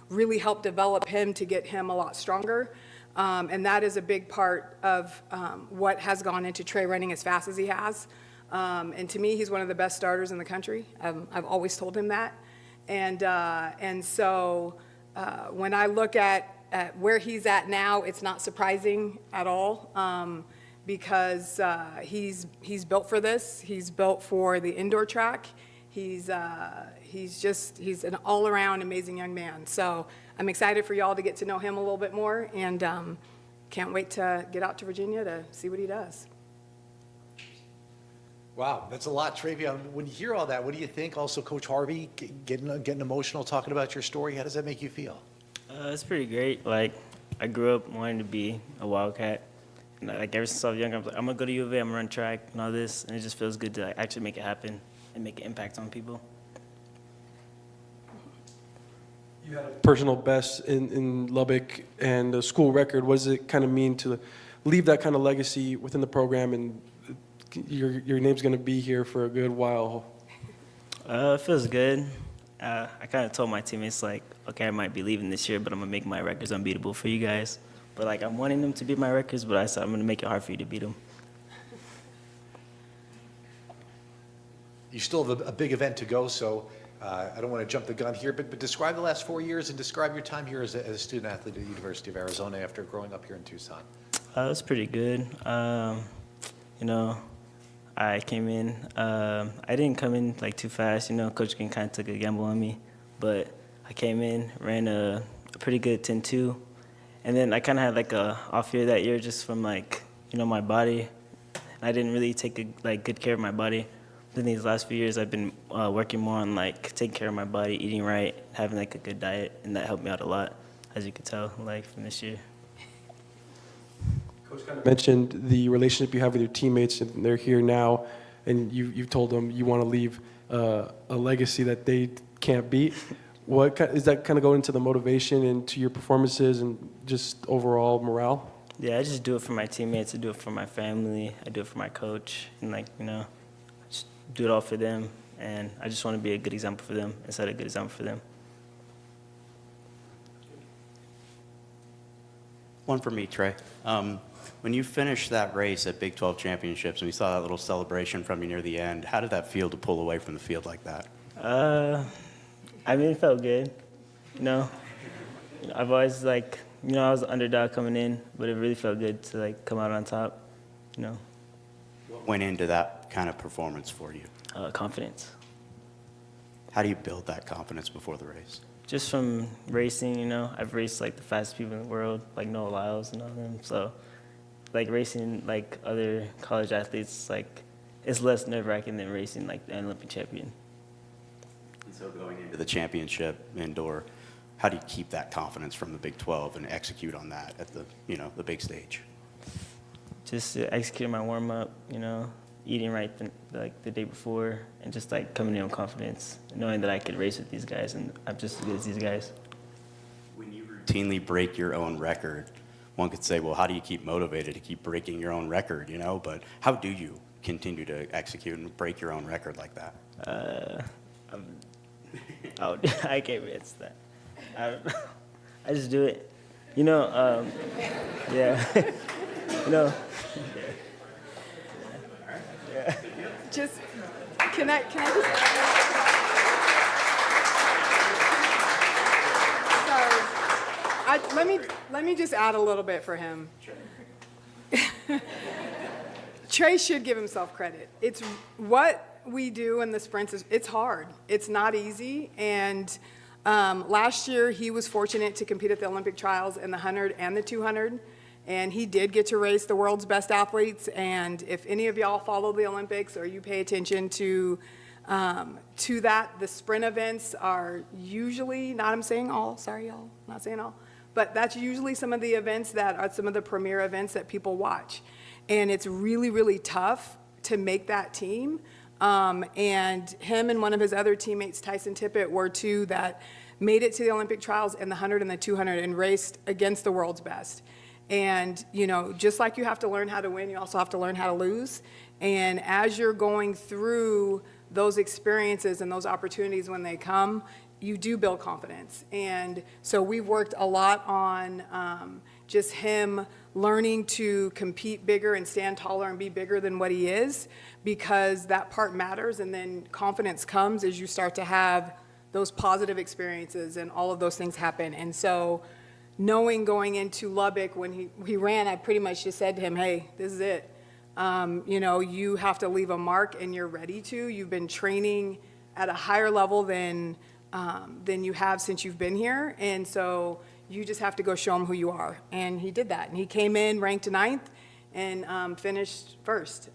really helped develop him to get him a lot stronger. And that is a big part of what has gone into Trey running as fast as he has. And to me, he's one of the best starters in the country. I've always told him that. And so when I look at where he's at now, it's not surprising at all, because he's built for this. He's built for the indoor track. He's an all-around amazing young man. So I'm excited for y'all to get to know him a little bit more, and can't wait to get out to Virginia to see what he does. Wow, that's a lot, Travion. When you hear all that, what do you think? Also, Coach Harvey getting emotional talking about your story. How does that make you feel? It's pretty great. Like, I grew up wanting to be a Wildcat. And like ever since I was younger, I was like, I'm gonna go to U of A, I'm gonna run track and all this, and it just feels good to like, actually make it happen and make an impact on people. You had a personal best in Lubbock and a school record. What does it kind of mean to leave that kind of legacy within the program, and your name's going to be here for a good while? It feels good. I kind of told my teammates, like, okay, I might be leaving this year, but I'm going to make my records unbeatable for you guys. But, like, I'm wanting them to beat my records, but I said I'm going to make it hard for you to beat them. You still have a big event to go, so I don't want to jump the gun here, but describe the last 4 years and describe your time here as a student athlete at the University of Arizona after growing up here in Tucson. It was pretty good. You know, I came in, I didn't come in like too fast, you know, Coach Green kind of took a gamble on me, but I came in, ran a pretty good 10-2, and then I kind of had like a off year that year just from like, you know, my body. I didn't really take good care of my body. Then these last few years I've been working more on like taking care of my body, eating right, having like a good diet, and that helped me out a lot, as you could tell, like from this year. Coach kind of mentioned the relationship you have with your teammates, and they're here now, and you've told them you want to leave a legacy that they can't beat. What is that kind of going into the motivation and to your performances and just overall morale? Yeah, I just do it for my teammates. I do it for my family. I do it for my coach, and like, you know, just do it all for them. And I just want to be a good example for them and set a good example for them. One for me, Trey. When you finished that race at Big 12 Championships and we saw that little celebration from you near the end, how did that feel to pull away from the field like that? I mean, it felt good. You know, I've always like, you know, I was the underdog coming in, but it really felt good to like come out on top, you know. What went into that kind of performance for you? Confidence. How do you build that confidence before the race? Just from racing, you know, I've raced like the fastest people in the world, like Noah Lyles and all them. So, like racing like other college athletes, like it's less nerve-wracking than racing like an Olympic champion. And so going into the championship indoor, how do you keep that confidence from the Big 12 and execute on that at the, you know, the big stage? Just executing my warm-up, you know, eating right like the day before, and just like coming in with confidence, knowing that I could race with these guys and I'm just as good as these guys. When you routinely break your own record, one could say, well, how do you keep motivated to keep breaking your own record, you know? But how do you continue to execute and break your own record like that? I can't answer that. I just do it. You know, yeah. You know. Yeah. Just, can I just... Sorry. Let me just add a little bit for him. Trey should give himself credit. It's what we do in the sprints it's hard. It's not easy. And last year he was fortunate to compete at the Olympic trials in the 100 and the 200. And he did get to race the world's best athletes. And if any of y'all follow the Olympics or you pay attention to To that, the sprint events are usually, I'm saying all, sorry y'all, not saying all, but that's usually some of the events that are some of the premier events that people watch. And it's really, really tough to make that team. And him and one of his other teammates, Tyson Tippett, were two that made it to the Olympic trials in the 100 and the 200 and raced against the world's best. And, just like you have to learn how to win, you also have to learn how to lose. And as you're going through those experiences and those opportunities when they come, you do build confidence. And so we've worked a lot on just him learning to compete bigger and stand taller and be bigger than what he is, because that part matters. And then confidence comes as you start to have those positive experiences and all of those things happen. And so knowing going into Lubbock when he ran, I pretty much just said to him, hey, this is it. You have to leave a mark, and you're ready to. You've been training at a higher level than you have since you've been here. And so you just have to go show them who you are. And he did that. And he came in ranked 9th and finished first.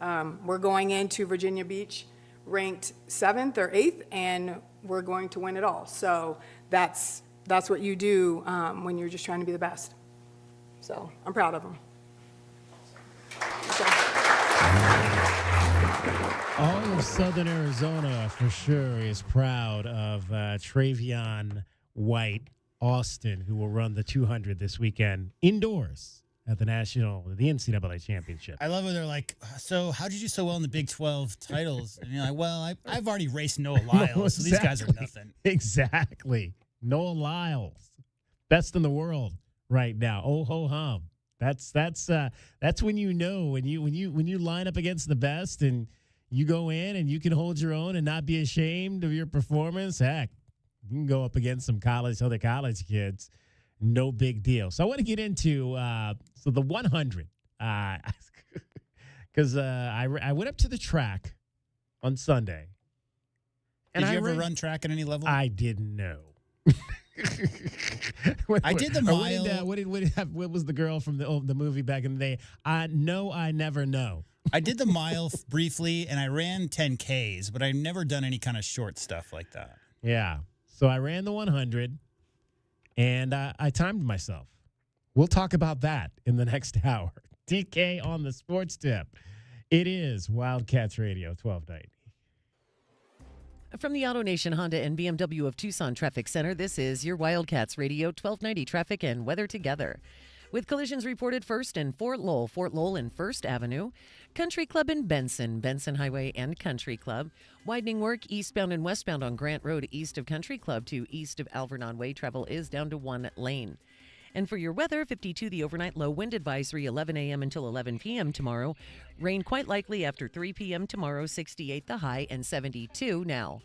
We're going into Virginia Beach ranked 7th or 8th, and we're going to win it all. So that's what you do when you're just trying to be the best. So I'm proud of him. All of Southern Arizona, for sure, is proud of Travion White Austin, who will run the 200 this weekend indoors at the NCAA championship. I love when they're like, so how did you do so well in the Big 12 titles? And you're like, well, I've already raced Noah Lyles, so these guys are nothing. Exactly. Noah Lyles, best in the world right now. Oh ho hum. That's when you know when you line up against the best and you go in and you can hold your own and not be ashamed of your performance. Heck, you can go up against some other college kids. No big deal. So I want to get into the 100 because I went up to the track on Sunday. Did you ever run track at any level? I didn't know. I did the mile. What was the girl from the movie back in the day? I never know. I did the mile briefly, and I ran 10Ks, but I've never done any kind of short stuff like that. Yeah. So I ran the 100, and I timed myself. We'll talk about that in the next hour. DK on the Sports Tip. It is Wildcats Radio 1290. From the AutoNation Honda and BMW of Tucson Traffic Center, this is your Wildcats Radio 1290 traffic and weather together. With collisions reported first in Fort Lowell and First Avenue, Country Club in Benson Highway and Country Club. Widening work eastbound and westbound on Grant Road east of Country Club to east of Alvernon Way. Travel is down to 1 lane. And for your weather, 52 the overnight low, wind advisory 11 a.m. until 11 p.m. tomorrow. Rain quite likely after 3 p.m. tomorrow, 68 the high and 72 now.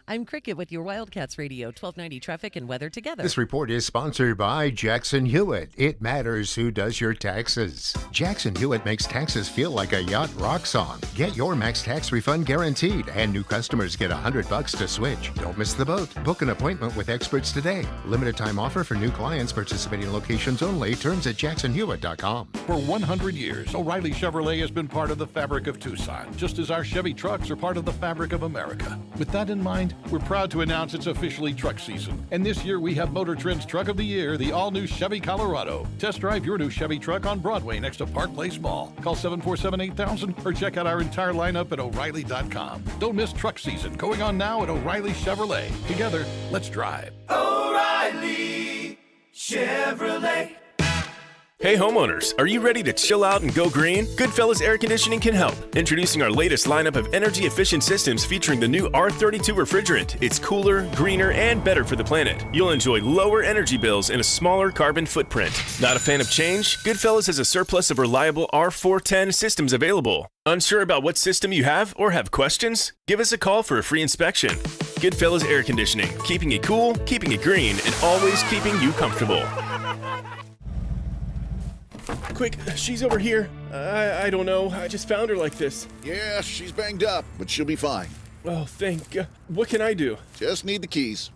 I'm Cricket with your Wildcats Radio 1290 traffic and weather together. This report is sponsored by Jackson Hewitt. It matters who does your taxes. Jackson Hewitt makes taxes feel like a yacht rock song. Get your max tax refund guaranteed, and new customers get $100 to switch. Don't miss the boat. Book an appointment with experts today. Limited time offer for new clients. Participating locations only. Terms at jacksonhewitt.com. For 100 years, O'Reilly Chevrolet has been part of the fabric of Tucson, just as our Chevy trucks are part of the fabric of America. With that in mind, we're proud to announce it's officially truck season. And this year we have Motor Trend's Truck of the Year, the all-new Chevy Colorado. Test drive your new Chevy truck on Broadway next to Park Place Mall. Call 747-8000 or check out our entire lineup at O'Reilly.com. Don't miss truck season, going on now at O'Reilly Chevrolet. Together, let's drive. O'Reilly Chevrolet. Hey homeowners, are you ready to chill out and go green? Goodfellas Air Conditioning can help. Introducing our latest lineup of energy-efficient systems featuring the new R32 refrigerant. It's cooler, greener, and better for the planet. You'll enjoy lower energy bills and a smaller carbon footprint. Not a fan of change? Goodfellas has a surplus of reliable R410 systems available. Unsure about what system you have or have questions? Give us a call for a free inspection. Goodfellas Air Conditioning, keeping it cool, keeping it green, and always keeping you comfortable. Quick, she's over here. I don't know. I just found her like this. Yeah, she's banged up, but she'll be fine. Oh, thank God. What can I do? Just need the keys.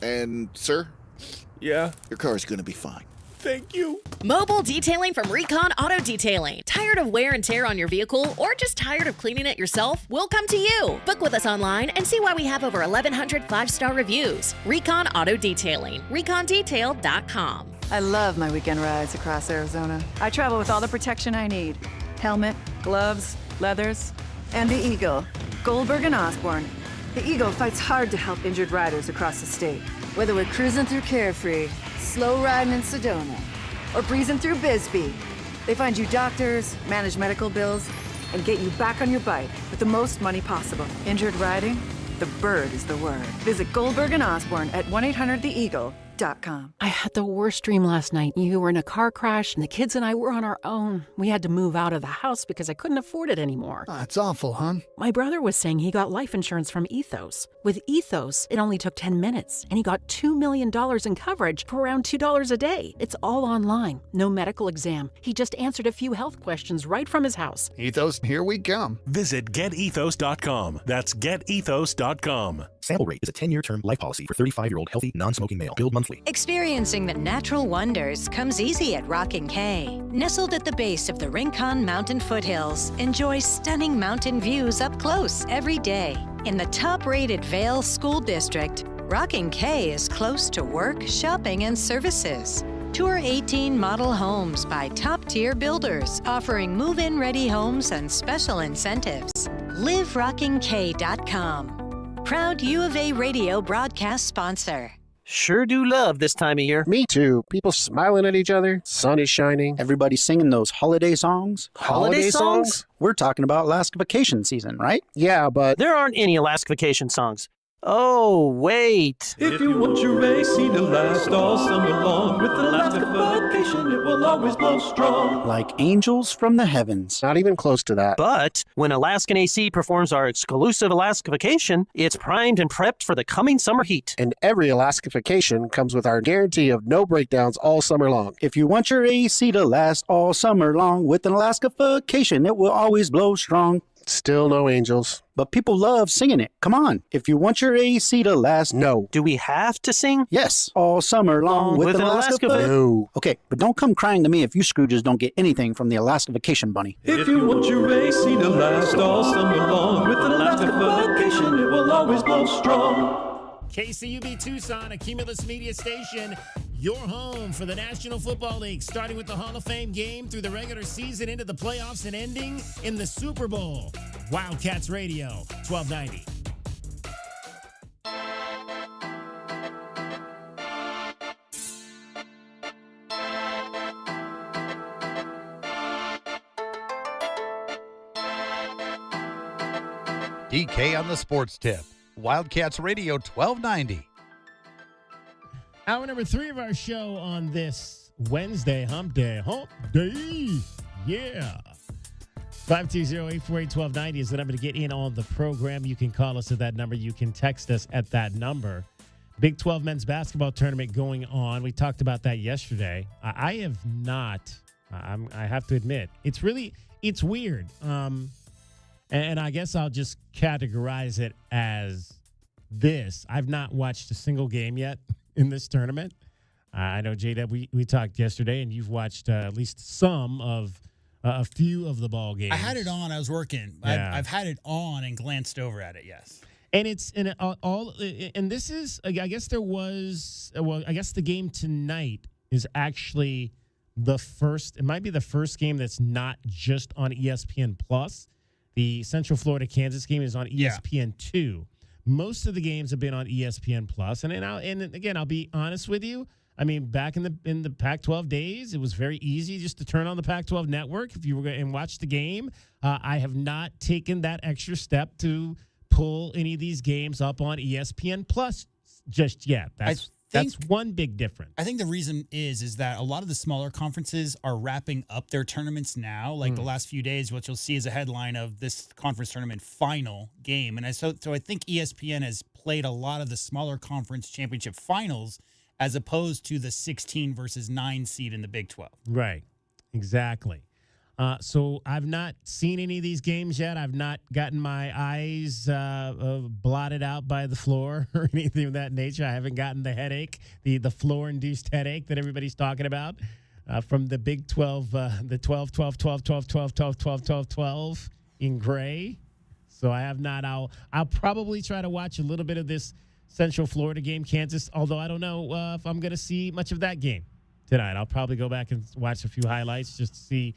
And, sir? Yeah? Your car's gonna be fine. Thank you. Mobile detailing from Recon Auto Detailing. Tired of wear and tear on your vehicle or just tired of cleaning it yourself? We'll come to you. Book with us online and see why we have over 1,100 5-star reviews. Recon Auto Detailing. ReconDetail.com. I love my weekend rides across Arizona. I travel with all the protection I need. Helmet, gloves, leathers, and the Eagle. Goldberg and Osborne. The Eagle fights hard to help injured riders across the state. Whether we're cruising through Carefree, slow riding in Sedona, or breezing through Bisbee, they find you doctors, manage medical bills, and get you back on your bike with the most money possible. Injured riding? The bird is the word. Visit Goldberg and Osborne at 1-800-THE-EAGLE.com. I had the worst dream last night. You were in a car crash, and the kids and I were on our own. We had to move out of the house because I couldn't afford it anymore. It's awful, hon. My brother was saying he got life insurance from Ethos. With Ethos, it only took 10 minutes, and he got $2 million in coverage for around $2 a day. It's all online, no medical exam. He just answered a few health questions right from his house. Ethos, here we come. Visit GetEthos.com. That's GetEthos.com. Sample Rate is a 10-year term life policy for 35-year-old healthy, non-smoking male. Billed monthly. Experiencing the natural wonders comes easy at Rockin' K. Nestled at the base of the Rincon Mountain foothills, enjoy stunning mountain views up close every day. In the top-rated Vale School District, Rockin' K is close to work, shopping, and services. Tour 18 model homes by top-tier builders, offering move-in ready homes and special incentives. LiveRockingK.com. Proud U of A radio broadcast sponsor. Sure do love this time of year. Me too. People smiling at each other, sun is shining. Everybody singing those holiday songs. Holiday songs? We're talking about Alaska vacation season, right? Yeah, but there aren't any Alaska vacation songs. Oh, wait. If you want your AC to last all summer long, with Alaska vacation, it will always blow strong. Like angels from the heavens. Not even close to that. But when Alaskan AC performs our exclusive Alaska vacation, it's primed and prepped for the coming summer heat. And every Alaska vacation comes with our guarantee of no breakdowns all summer long. If you want your AC to last all summer long, with an Alaska vacation, it will always blow strong. Still no angels. But people love singing it. Come on. If you want your AC to last... No. Do we have to sing? Yes. All summer long with an Alaska No. Okay, but don't come crying to me if you Scrooges don't get anything from the Alaska Vacation Bunny. If you want your AC to last all summer long, with Alaska vacation, it will always blow strong. KCUB Tucson, a Cumulus Media station, your home for the National Football League, starting with the Hall of Fame game through the regular season into the playoffs and ending in the Super Bowl. Wildcats Radio, 1290. DK on the Sports Tip. Wildcats Radio 1290. Hour number 3 of our show on this Wednesday, Hump Day. Yeah. 520-848-1290 is the number to get in on the program. You can call us at that number. You can text us at that number. Big 12 men's basketball tournament going on. We talked about that yesterday. I have not, I have to admit, it's weird. And I guess I'll just categorize it as this. I've not watched a single game yet in this tournament. I know, J-Dub, we talked yesterday, and you've watched at least some of a few of the ball games. I had it on. I was working. Yeah. I've had it on and glanced over at it, yes. And and this is, I guess I guess the game tonight is actually it might be the first game that's not just on ESPN Plus. The Central Florida Kansas game is on ESPN2. Most of the games have been on ESPN Plus, and again, I'll be honest with you. I mean, back in the Pac-12 days, it was very easy just to turn on the Pac-12 network if you were going and watch the game. I have not taken that extra step to pull any of these games up on ESPN Plus just yet. That's one big difference. I think the reason is that a lot of the smaller conferences are wrapping up their tournaments now. Like the last few days, what you'll see is a headline of this conference tournament final game. And so I think ESPN has played a lot of the smaller conference championship finals as opposed to the 16 versus 9 seed in the Big 12. Right. Exactly. So I've not seen any of these games yet. I've not gotten my eyes blotted out by the floor or anything of that nature. I haven't gotten the headache, the floor-induced headache that everybody's talking about from the Big 12, the 12, 12, 12, 12, 12, 12, 12, 12, 12 in gray. So I have not. I'll probably try to watch a little bit of this Central Florida game, Kansas, although I don't know if I'm going to see much of that game tonight. I'll probably go back and watch a few highlights just to see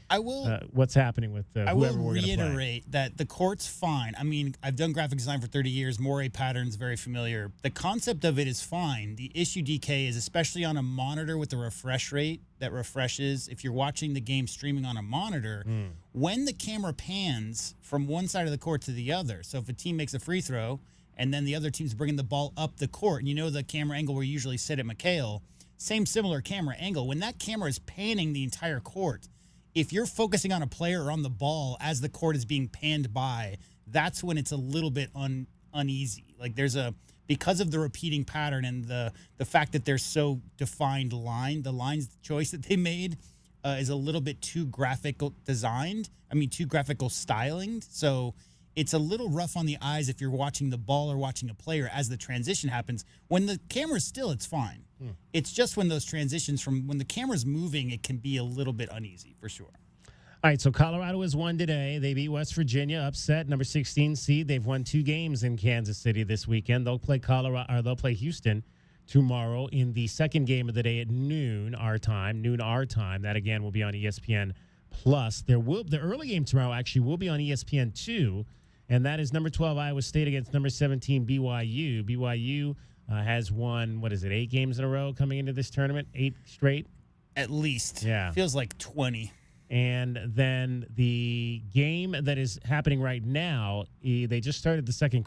what's happening with whoever we're going to play. I will reiterate that the court's fine. I mean, I've done graphic design for 30 years. Moray pattern's very familiar. The concept of it is fine. The issue, DK, is especially on a monitor with a refresh rate that refreshes. If you're watching the game streaming on a monitor, when the camera pans from one side of the court to the other, so if a team makes a free throw and then the other team's bringing the ball up the court, and you know the camera angle where you usually sit at McHale, same similar camera angle. When that camera is panning the entire court, if you're focusing on a player or on the ball as the court is being panned by, that's when it's a little bit uneasy. Like because of the repeating pattern and the fact that there's so defined the lines choice that they made is a little bit too graphical designed. Too graphical styling. So it's a little rough on the eyes if you're watching the ball or watching a player as the transition happens. When the camera's still, it's fine. It's just when those transitions when the camera's moving, it can be a little bit uneasy for sure. All right, so Colorado has won today. They beat West Virginia, upset number 16 seed. They've won 2 games in Kansas City this weekend. They'll play Houston tomorrow in the second game of the day at noon our time. That again will be on ESPN Plus. The early game tomorrow actually will be on ESPN 2, and that is number 12 Iowa State against number 17 BYU. BYU has won 8 games in a row coming into this tournament, 8 straight. At least. Yeah. Feels like 20. And then the game that is happening right now, they just started the second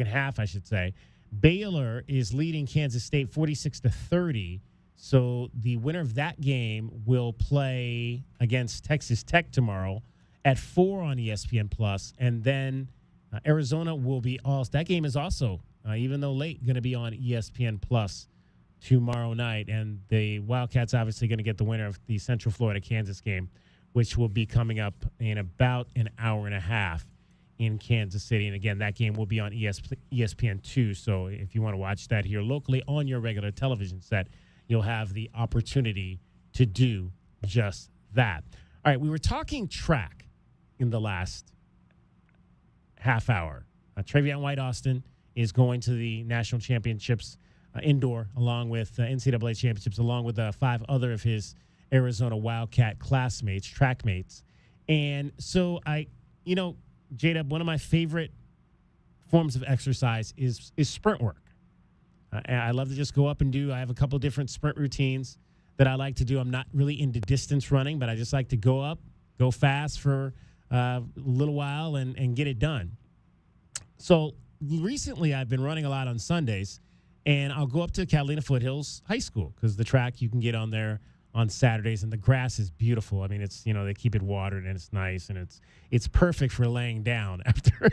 half, I should say. Baylor is leading Kansas State 46-30. So the winner of that game will play against Texas Tech tomorrow at 4 on ESPN Plus, and then Arizona will be that game is also, even though late, going to be on ESPN Plus tomorrow night. And the Wildcats obviously going to get the winner of the Central Florida Kansas game, which will be coming up in about an hour and a half in Kansas City. And again, that game will be on ESPN 2. So if you want to watch that here locally on your regular television set, you'll have the opportunity to do just that. All right, we were talking track in the last half hour. Travion White-Austin is going to the national championships indoor, along with NCAA championships, along with 5 other of his Arizona Wildcat classmates, trackmates. And so J-Dub, one of my favorite forms of exercise is sprint work. I love to just go up and I have a couple different sprint routines that I like to do. I'm not really into distance running, but I just like to go up, go fast for a little while and get it done. So recently I've been running a lot on Sundays, and I'll go up to Catalina Foothills High School because the track you can get on there on Saturdays, and the grass is beautiful. I mean, it's they keep it watered and it's nice, and it's perfect for laying down after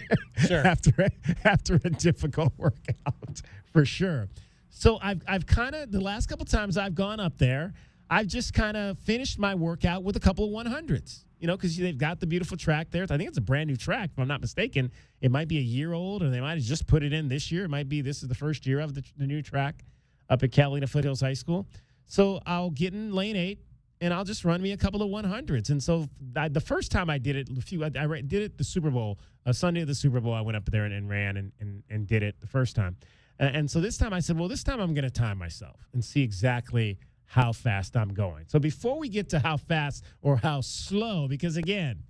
a difficult workout for sure. So I've kind of the last couple times I've gone up there, I've just kind of finished my workout with a couple of 100s. Because they've got the beautiful track there. I think it's a brand new track, if I'm not mistaken. It might be a year old, or they might have just put it in this year. It might be this is the first year of the new track up at Catalina Foothills High School. So I'll get in lane 8, and I'll just run me a couple of 100s. And so the first time I did it, I did it the Super Bowl, Sunday of the Super Bowl. I went up there and ran and did it the first time. And so this time I said, well, this time I'm going to time myself and see exactly how fast I'm going. So before we get to how fast or how slow, because again,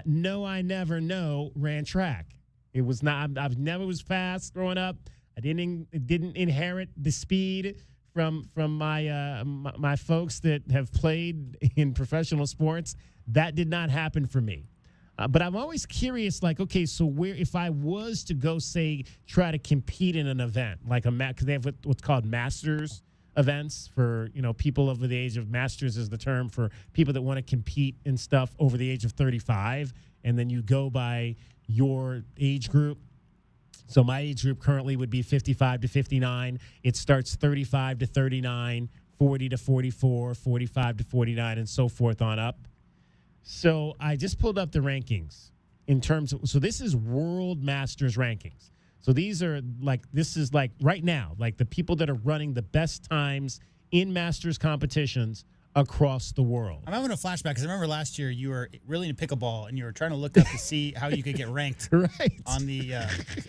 no, I never ran track. It was not. I've never was fast growing up. I didn't inherit the speed from my folks that have played in professional sports. That did not happen for me. But I'm always curious, like, okay, so if I was to go, say, try to compete in an event like because they have what's called Masters events for people over the age of Masters is the term for people that want to compete in stuff over the age of 35, and then you go by your age group. So my age group currently would be 55 to 59. It starts 35 to 39, 40 to 44, 45 to 49, and so forth on up. So I just pulled up the rankings in terms of, so this is World Masters rankings. So these are this is right now, the people that are running the best times in Masters competitions across the world. I'm having a flashback because I remember last year you were really into pickleball and you were trying to look up to see how you could get ranked on the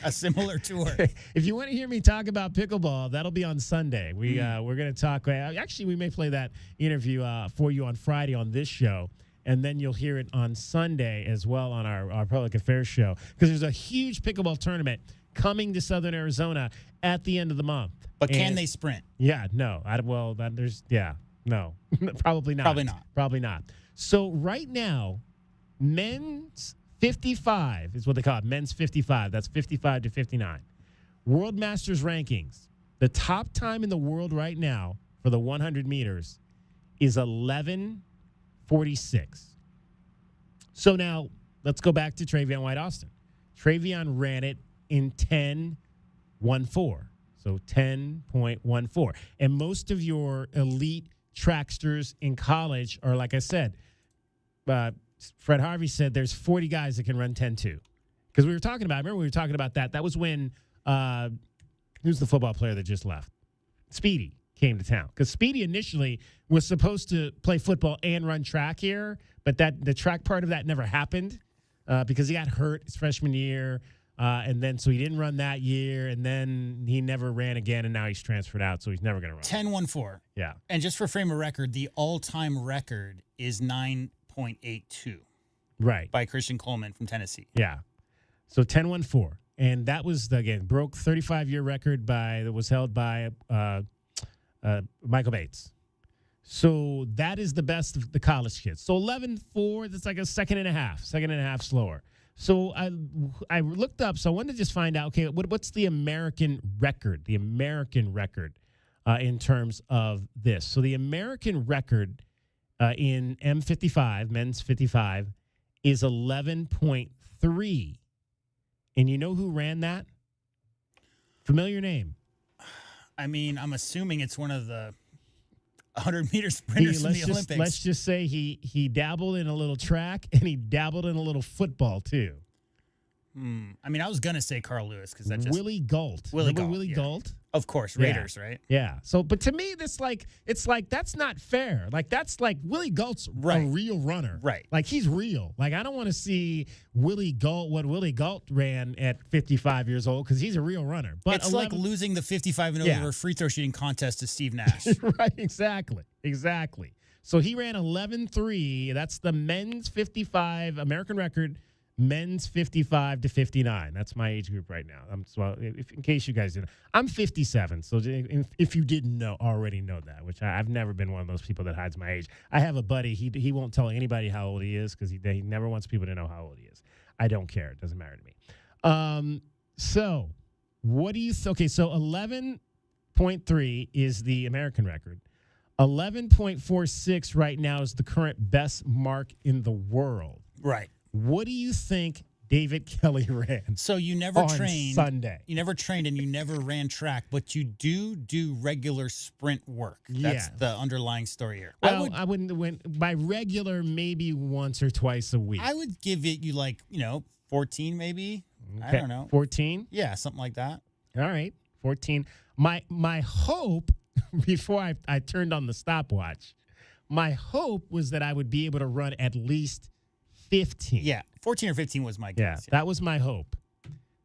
a similar tour. If you want to hear me talk about pickleball, that'll be on Sunday. We're going to talk. Actually, we may play that interview for you on Friday on this show, and then you'll hear it on Sunday as well on our Public Affairs show, because there's a huge pickleball tournament coming to Southern Arizona at the end of the month. But can they sprint? Yeah, no. No, probably not. Probably not. So right now, men's 55 is what they call it. Men's 55. That's 55 to 59. World Masters rankings. The top time in the world right now for the 100 meters is 11:46. So now let's go back to Travion White Austin. Travion ran it in 10:14. So 10.14. And most of your elite tracksters in college are, like I said, Fred Harvey said there's 40 guys that can run 10.2. Because we were talking about that. That was when, who's the football player that just left? Speedy came to town. Because Speedy initially was supposed to play football and run track here, but the track part of that never happened because he got hurt his freshman year. And then so he didn't run that year, and then he never ran again, and now he's transferred out, so he's never going to run. 10.14. Yeah. And just for frame of record, the all-time record is 9.82. Right. By Christian Coleman from Tennessee. Yeah. So 10.14. And that was, again, broke 35-year record that was held by Michael Bates. So that is the best of the college kids. So 11.4, that's like a second and a half slower. So I looked up, so I wanted to just find out, okay, what's the American record? The American record in terms of this. So the American record in M55, men's 55, is 11.3. And you know who ran that? Familiar name. I mean, I'm assuming it's one of the 100-meter sprinters from the Olympics. Let's just say he dabbled in a little track and he dabbled in a little football too. I mean, I was gonna say Carl Lewis because that just Willie Gault. Willie Gault? Of course, Raiders, right? Yeah. So, but to me, it's like that's not fair. That's Willie Gault's a real runner, right? Like he's real. Like I don't want to see Willie Gault what Willie Gault ran at 55 years old because he's a real runner. But it's like losing the 55 and over free throw shooting contest to Steve Nash. Right? Exactly. So he ran 11.3. That's the men's 55 American record. Men's 55 to 59. That's my age group right now. In case you guys didn't, I'm 57. So if you didn't already know that, which I've never been one of those people that hides my age. I have a buddy. He won't tell anybody how old he is because he never wants people to know how old he is. I don't care. It doesn't matter to me. So what do you? Okay, so 11.3 is the American record. 11.46 right now is the current best mark in the world. Right. What do you think David Kelly ran? So you never trained Sunday. You never trained and you never ran track, but you do regular sprint work. That's the underlying story here. Well, I wouldn't by regular, maybe once or twice a week. I would give it 14 maybe. Okay. I don't know. 14? Yeah, something like that. All right. 14. My hope before I turned on the stopwatch, my hope was that I would be able to run at least 15. Yeah, 14 or 15 was my guess. Yeah, that was my hope.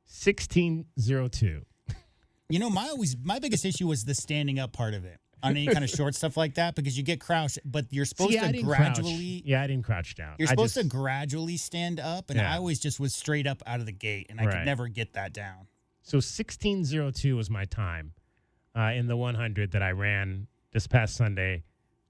16:02. My biggest issue was the standing up part of it on any kind of short stuff like that because you get crouched, but you're supposed to gradually. Yeah, I didn't crouch down. You're supposed to gradually stand up, and I always just was straight up out of the gate, and I could never get that down. So 16:02 was my time in the 100 that I ran this past Sunday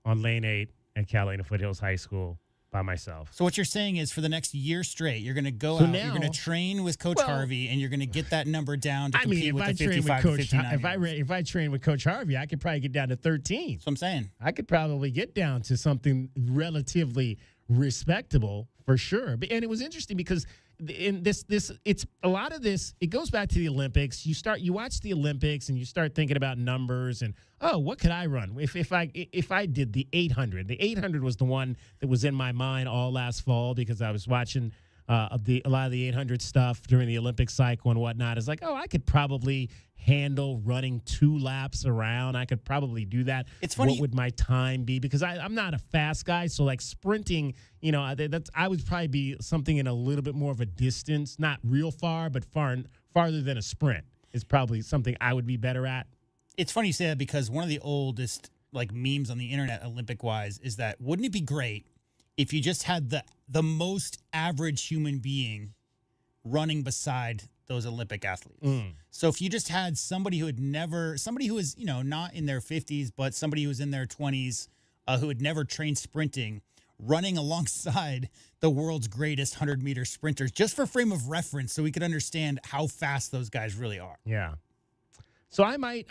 on Lane 8 at Catalina Foothills High School. By myself. So what you're saying is for the next year straight, you're going to go out, you're going to train with Coach Harvey, and you're going to get that number down to compete with the 55 to 59. If I train with Coach Harvey, I could probably get down to 13. That's what I'm saying. I could probably get down to something relatively respectable for sure. And it was interesting because in this it's a lot of this. It goes back to the Olympics. You watch the Olympics and you start thinking about numbers and what could I run if I did the 800. The 800 was the one that was in my mind all last fall because I was watching a lot of the 800 stuff during the Olympic cycle and whatnot. It's like, I could probably handle running 2 laps around. I could probably do that. It's funny. What would my time be? Because I'm not a fast guy, so like sprinting, I would probably be something in a little bit more of a distance, not real far, but farther than a sprint is probably something I would be better at. It's funny you say that because one of the oldest like memes on the internet, Olympic-wise, is that wouldn't it be great if you just had the most average human being running beside those Olympic athletes? So if you just had somebody who was, not in their 50s, but somebody who was in their 20s, who had never trained sprinting, running alongside the world's greatest 100-meter sprinters, just for frame of reference, so we could understand how fast those guys really are. Yeah. So I might.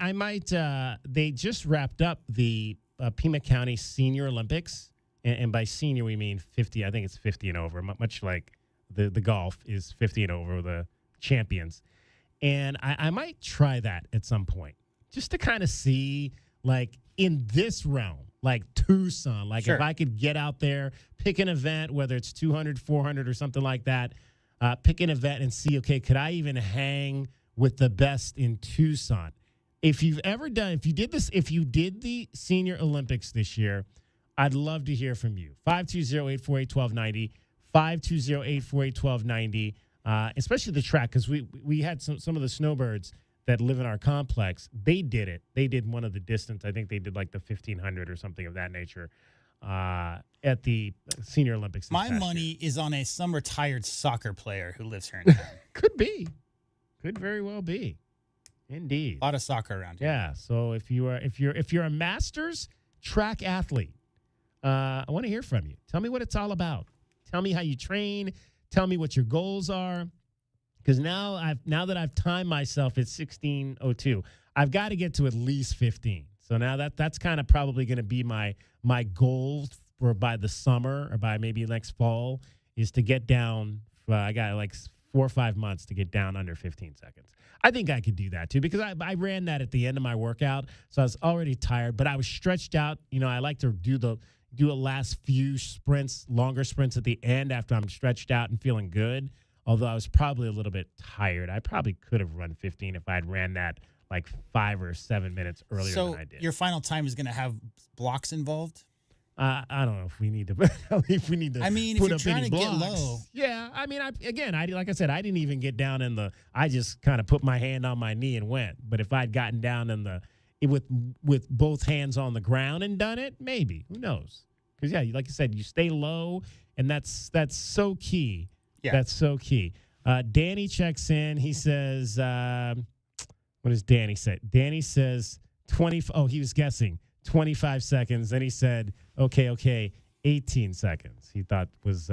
They just wrapped up the Pima County Senior Olympics, and by senior we mean 50. I think it's 50 and over, much like the golf is 50 and over the champions. And I might try that at some point just to kind of see, like, in this realm, like Tucson, like Sure. if I could get out there, pick an event, whether it's 200, 400 or something like that, pick an event and see, okay, could I even hang with the best in Tucson? If you did the Senior Olympics this year, I'd love to hear from you. 520-848-1290, 520-848-1290, especially the track, because we had some of the snowbirds that live in our complex. They did it. They did one of the distance. I think they did like the 1,500 or something of that nature at the Senior Olympics. My money is on some retired soccer player who lives here in town. Could be. Could very well be. Indeed. A lot of soccer around here. Yeah. So if you're a Masters track athlete, I want to hear from you. Tell me what it's all about. Tell me how you train. Tell me what your goals are. Because now that I've timed myself at 16:02, I've got to get to at least 15. So now that's kind of probably going to be my goal for by the summer or by maybe next fall is to get down. I got like 4 or 5 months to get down under 15 seconds. I think I could do that too because I ran that at the end of my workout, so I was already tired, but I was stretched out. I like to do a last few sprints, longer sprints at the end after I'm stretched out and feeling good. Although I was probably a little bit tired. I probably could have run 15 if I'd ran that like 5 or 7 minutes earlier than I did. So your final time is going to have blocks involved? I don't know if we need to. I mean, if you're trying to get low. Yeah, I mean, like I said, I didn't even get down in the. I just kind of put my hand on my knee and went. But if I'd gotten down with both hands on the ground and done it, maybe. Who knows? Because like you said, you stay low, and that's so key. Yeah. That's so key. Danny checks in. He says, "What does Danny say?" Danny says 20. Oh, he was guessing 25 seconds. Then he said, "Okay, 18 seconds." He thought was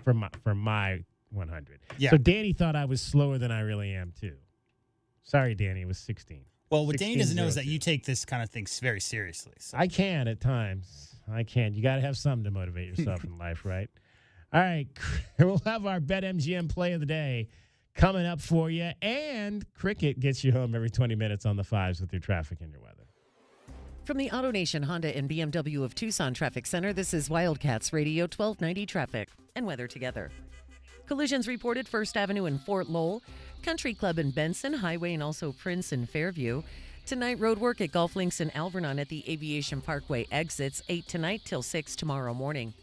for my 100. Yeah. So Danny thought I was slower than I really am too. Sorry, Danny. It was 16. Well, what Danny doesn't know is that you take this kind of thing very seriously. So. I can at times. I can. You got to have something to motivate yourself in life, right? All right, we'll have our BetMGM play of the day coming up for you, and Cricket gets you home every 20 minutes on the fives with your traffic and your weather. From the AutoNation Honda and BMW of Tucson Traffic Center, this is Wildcats Radio 1290 traffic and weather together. Collisions reported 1st Avenue in Fort Lowell, Country Club in Benson, Highway and also Prince in Fairview. Tonight, road work at Golf Links in Alvernon at the Aviation Parkway exits, 8 tonight till 6 tomorrow morning.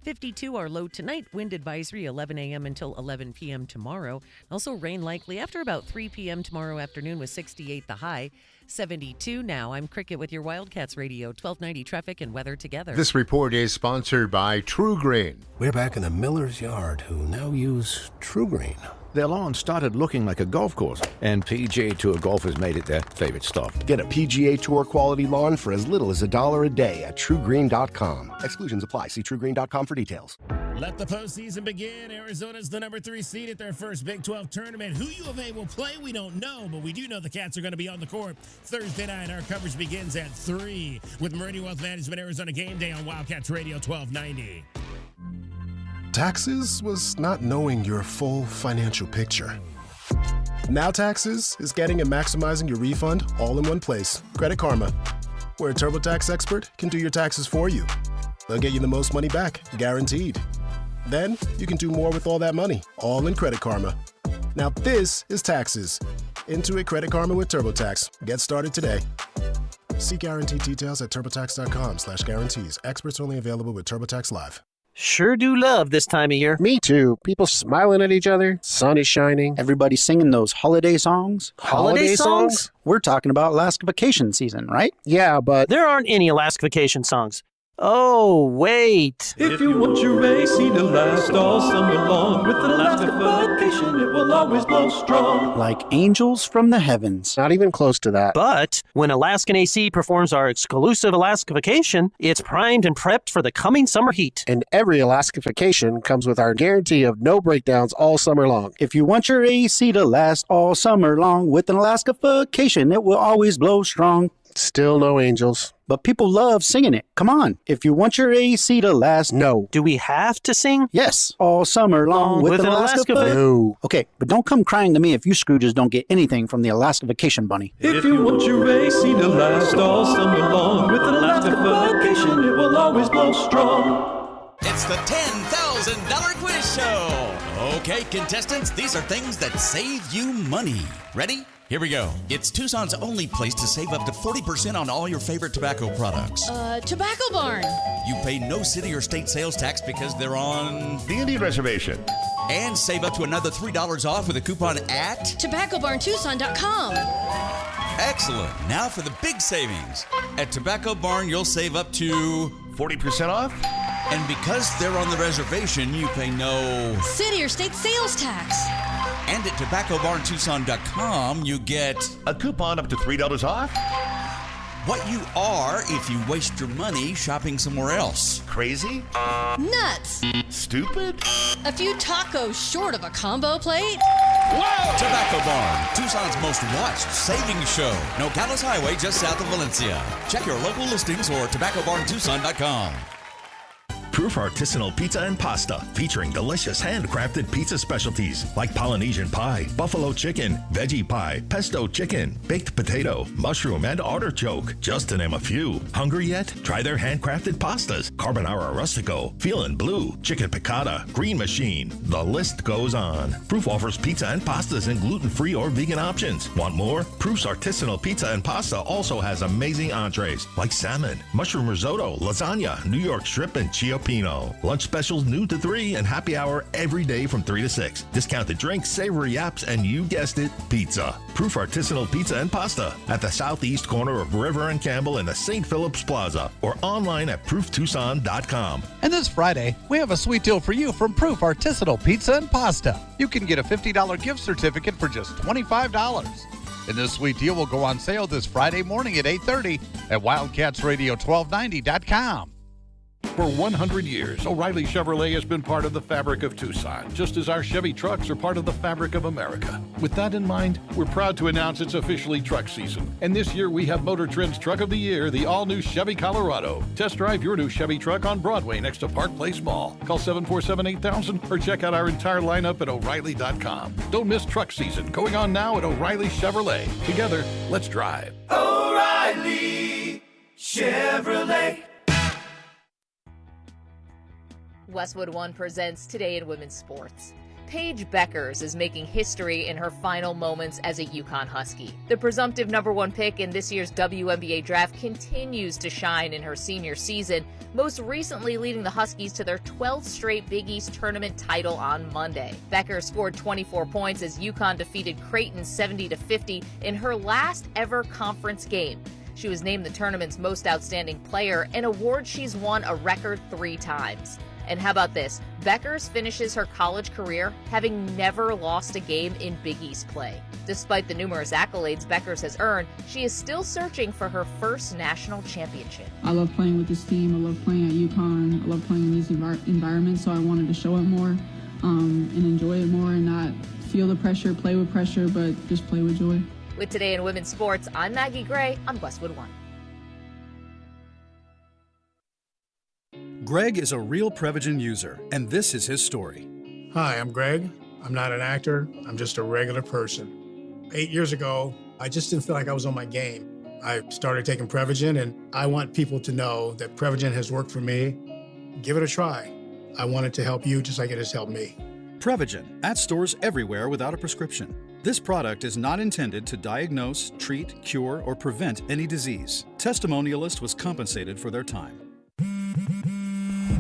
52 our low tonight, wind advisory 11 a.m. until 11 p.m. tomorrow. Also rain likely after about 3 p.m. tomorrow afternoon with 68 the high. 72 now. I'm Cricket with your Wildcats Radio 1290 traffic and weather together. This report is sponsored by True Green. We're back in the Miller's Yard, who now use True Green. Their lawn started looking like a golf course, and PGA Tour golfers made it their favorite stop. Get a PGA Tour quality lawn for as little as $1 a day at TrueGreen.com. Exclusions apply. See TrueGreen.com for details. Let the postseason begin. Arizona's the number 3 seed at their first Big 12 tournament. Who U of A will play, we don't know, but we do know the Cats are going to be on the court Thursday night. Our coverage begins at 3 with Meridian Wealth Management Arizona Game Day on Wildcats Radio 1290. Taxes was not knowing your full financial picture. Now Taxes is getting and maximizing your refund all in one place. Credit Karma, where a TurboTax expert can do your taxes for you. They'll get you the most money back, guaranteed. Then you can do more with all that money, all in Credit Karma. Now this is Taxes. Intuit Credit Karma with TurboTax. Get started today. See guarantee details at turbotax.com/guarantees. Experts only available with TurboTax Live. Sure do love this time of year. Me too. People smiling at each other. Sun is shining. Everybody singing those holiday songs. Holiday songs? We're talking about Alaska vacation season, right? Yeah, but There aren't any Alaska vacation songs. Oh, wait. If you want your AC to last all summer long, with an Alaska vacation, it will always blow strong. Like angels from the heavens. Not even close to that. But when Alaskan AC performs our exclusive Alaska vacation, it's primed and prepped for the coming summer heat. And every Alaska vacation comes with our guarantee of no breakdowns all summer long. If you want your AC to last all summer long, with an Alaska vacation, it will always blow strong. Still no angels. But people love singing it. Come on. If you want your AC to last, no. Do we have to sing? Yes. All summer long with an Alaska No. Okay, but don't come crying to me if you Scrooges don't get anything from the Alaska Vacation Bunny. If you want your AC to last all summer long, with an Alaska vacation, it will always blow strong. It's the $10,000 quiz show. Okay, contestants, these are things that save you money. Ready? Here we go. It's Tucson's only place to save up to 40% on all your favorite tobacco products. Tobacco Barn. You pay no city or state sales tax because they're on the Indian Reservation. And save up to another $3 off with a coupon at TobaccoBarnTucson.com. Excellent. Now for the big savings. At Tobacco Barn, you'll save up to 40% off? And because they're on the reservation, you pay no city or state sales tax. And at TobaccoBarnTucson.com, you get a coupon up to $3 off? What you are if you waste your money shopping somewhere else. Crazy? Nuts. Stupid? A few tacos short of a combo plate? Wow! Tobacco Barn, Tucson's most watched savings show. Nogales Highway, just south of Valencia. Check your local listings or TobaccoBarnTucson.com. Proof Artisanal Pizza and Pasta, featuring delicious handcrafted pizza specialties like Polynesian pie, buffalo chicken, veggie pie, pesto chicken, baked potato, mushroom, and artichoke, just to name a few. Hungry yet? Try their handcrafted pastas, Carbonara Rustico, Feelin' Blue, Chicken Piccata, Green Machine. The list goes on. Proof offers pizza and pastas in gluten-free or vegan options. Want more? Proof's Artisanal Pizza and Pasta also has amazing entrees like salmon, mushroom risotto, lasagna, New York strip, and Chio Pino. Lunch specials new to 3 and happy hour every day from 3 to 6. Discounted drinks, savory apps, and you guessed it, pizza. Proof Artisanal Pizza and Pasta at the southeast corner of River and Campbell in the St. Philip's Plaza or online at ProofTucson.com. And this Friday, we have a sweet deal for you from Proof Artisanal Pizza and Pasta. You can get a $50 gift certificate for just $25. And this sweet deal will go on sale this Friday morning at 8:30 at WildcatsRadio1290.com. For 100 years, O'Reilly Chevrolet has been part of the fabric of Tucson, just as our Chevy trucks are part of the fabric of America. With that in mind, we're proud to announce it's officially truck season. And this year we have Motor Trend's Truck of the Year, the all-new Chevy Colorado. Test drive your new Chevy truck on Broadway next to Park Place Mall. Call 747-8000 or check out our entire lineup at O'Reilly.com. Don't miss truck season, going on now at O'Reilly Chevrolet. Together, let's drive. O'Reilly Chevrolet. Westwood One presents Today in Women's Sports. Paige Beckers is making history in her final moments as a UConn Husky. The presumptive #1 pick in this year's WNBA draft continues to shine in her senior season, most recently leading the Huskies to their 12th straight Big East tournament title on Monday. Becker scored 24 points as UConn defeated Creighton 70-50 in her last ever conference game. She was named the tournament's most outstanding player, an award she's won a record 3 times. And how about this? Beckers finishes her college career having never lost a game in Big East play. Despite the numerous accolades Beckers has earned, she is still searching for her first national championship. I love playing with this team. I love playing at UConn. I love playing in these environments, so I wanted to show it more and enjoy it more and not feel the pressure, play with pressure, but just play with joy. With Today in Women's Sports, I'm Maggie Gray on Westwood One. Greg is a real Prevagen user, and this is his story. Hi, I'm Greg. I'm not an actor. I'm just a regular person. 8 years ago, I just didn't feel like I was on my game. I started taking Prevagen, and I want people to know that Prevagen has worked for me. Give it a try. I want it to help you just like it has helped me. Prevagen, at stores everywhere without a prescription. This product is not intended to diagnose, treat, cure, or prevent any disease. Testimonialist was compensated for their time.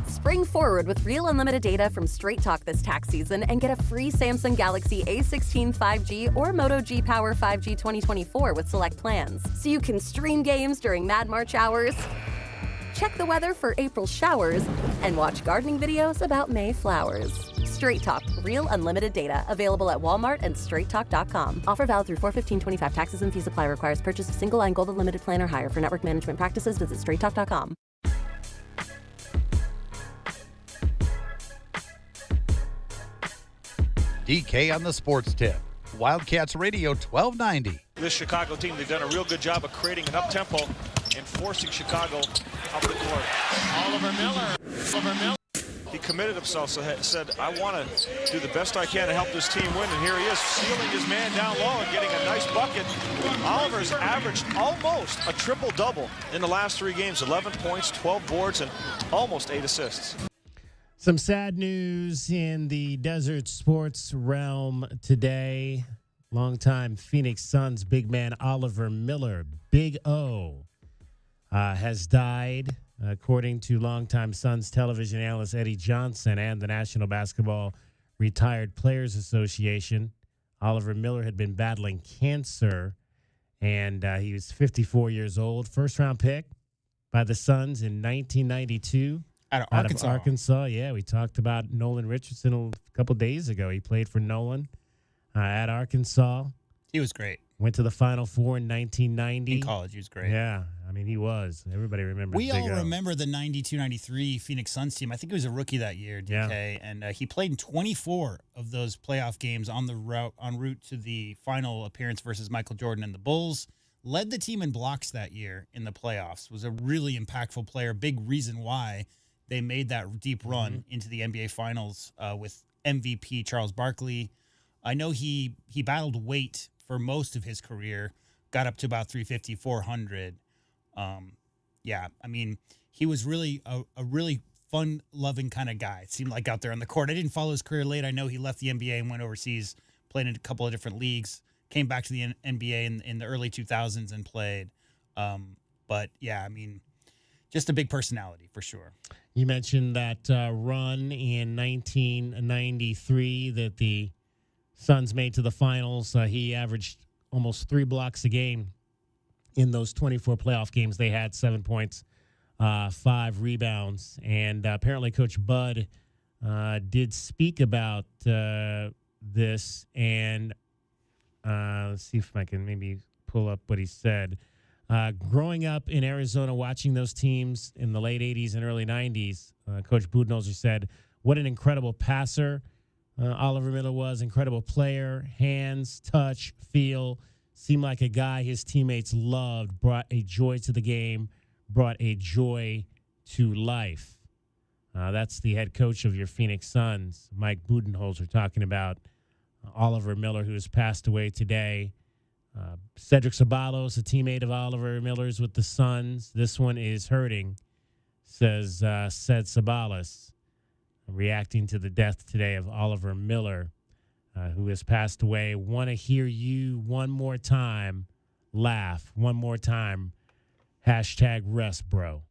Spring forward with real unlimited data from Straight Talk this tax season and get a free Samsung Galaxy A16 5G or Moto G Power 5G 2024 with select plans. So you can stream games during Mad March hours, check the weather for April showers, and watch gardening videos about May flowers. Straight Talk, real unlimited data. Available at Walmart and straighttalk.com. Offer valid through 4/15/25. Taxes and fees apply. Requires purchase of single line Gold Unlimited plan or higher. For network management practices, visit straighttalk.com. DK on the sports tip. Wildcats Radio 1290. This Chicago team, they've done a real good job of creating an up-tempo and forcing Chicago up the court. Oliver Miller. He committed himself, so said, I want to do the best I can to help this team win. And here he is, sealing his man down low and getting a nice bucket. Oliver's averaged almost a triple-double in the last 3 games. 11 points, 12 boards, and almost 8 assists. Some sad news in the desert sports realm today. Longtime Phoenix Suns big man Oliver Miller, Big O, has died, according to longtime Suns television analyst Eddie Johnson and the National Basketball Retired Players Association. Oliver Miller had been battling cancer, and he was 54 years old. First-round pick by the Suns in 1992. Out of Arkansas, yeah. We talked about Nolan Richardson a couple days ago. He played for Nolan at Arkansas. He was great. Went to the Final Four in 1990. In college, he was great. Yeah, I mean, he was. Everybody remembers We Big all O. remember the 92-93 Phoenix Suns team. I think he was a rookie that year, DK, and he played in 24 of those playoff games en route to the final appearance versus Michael Jordan and the Bulls. Led the team in blocks that year in the playoffs. Was a really impactful player. Big reason why they made that deep run into the NBA Finals with MVP Charles Barkley. I know he battled weight for most of his career, got up to about 350, 400. Yeah, I mean, he was really a really fun-loving kind of guy, it seemed like, out there on the court. I didn't follow his career late. I know he left the NBA and went overseas, played in a couple of different leagues, came back to the NBA in the early 2000s and played. But, yeah, I mean, just a big personality for sure. You mentioned that run in 1993 that the Suns made to the finals. He averaged almost 3 blocks a game in those 24 playoff games. They had 7 points, 5 rebounds. And apparently Coach Bud did speak about this. And let's see if I can maybe pull up what he said. Growing up in Arizona, watching those teams in the late 80s and early 90s, Coach Budenholzer said, what an incredible passer Oliver Miller was, incredible player, hands, touch, feel, seemed like a guy his teammates loved, brought a joy to the game, brought a joy to life. That's the head coach of your Phoenix Suns, Mike Budenholzer, talking about Oliver Miller, who has passed away today. Cedric Ceballos, a teammate of Oliver Miller's with the Suns. This one is hurting, said Ceballos, reacting to the death today of Oliver Miller, who has passed away. Want to hear you one more time laugh, one more time, #rest, bro.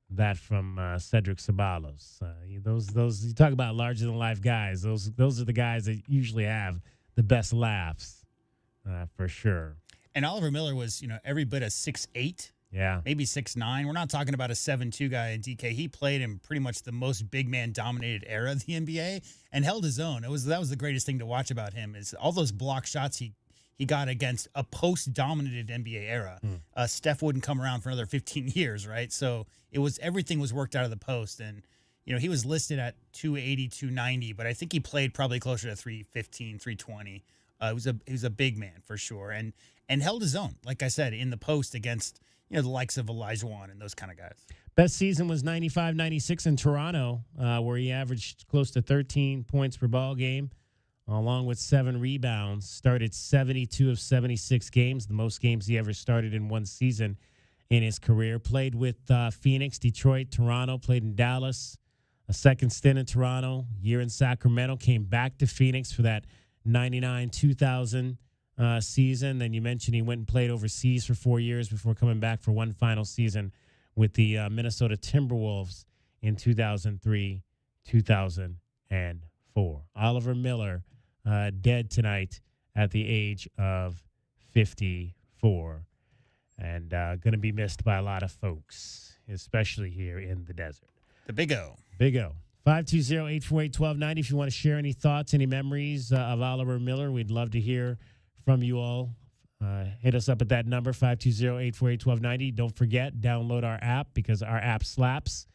That from Cedric Ceballos. Those you talk about larger than life guys. Those are the guys that usually have the best laughs. For sure. And Oliver Miller was, every bit of 6'8", maybe 6'9". We're not talking about a 7'2" guy in DK. He played in pretty much the most big man dominated era of the NBA and held his own. That was the greatest thing to watch about him is all those block shots he got against a post-dominated NBA era. Steph wouldn't come around for another 15 years, right? So everything was worked out of the post, and he was listed at 280, 290, but I think he played probably closer to 315, 320. He was a big man for sure, and held his own, like I said, in the post against the likes of Olajuwon and those kind of guys. Best season was 95-96 in Toronto, where he averaged close to 13 points per ball game, along with 7 rebounds. Started 72 of 76 games, the most games he ever started in one season in his career. Played with Phoenix, Detroit, Toronto, played in Dallas, a second stint in Toronto, year in Sacramento, came back to Phoenix for that 99-2000 season. Then you mentioned he went and played overseas for 4 years before coming back for one final season with the Minnesota Timberwolves in 2003, 2004. Oliver Miller, dead tonight at the age of 54, and going to be missed by a lot of folks, especially here in the desert. The Big O. Big O. 520-848-1290. If you want to share any thoughts, any memories of Oliver Miller, we'd love to hear from you all. Hit us up at that number, 520-848-1290. Don't forget, download our app because our app slaps.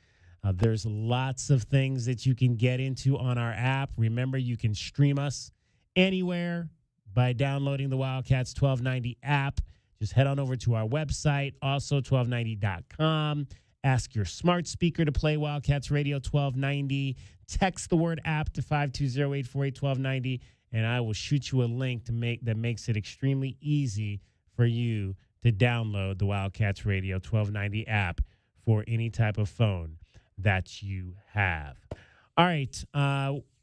There's lots of things that you can get into on our app. Remember, you can stream us anywhere by downloading the Wildcats 1290 app. Just head on over to our website, also 1290.com. Ask your smart speaker to play Wildcats Radio 1290. Text the word app to 520-848-1290, and I will shoot you a link that makes it extremely easy for you to download the Wildcats Radio 1290 app for any type of phone that you have. All right,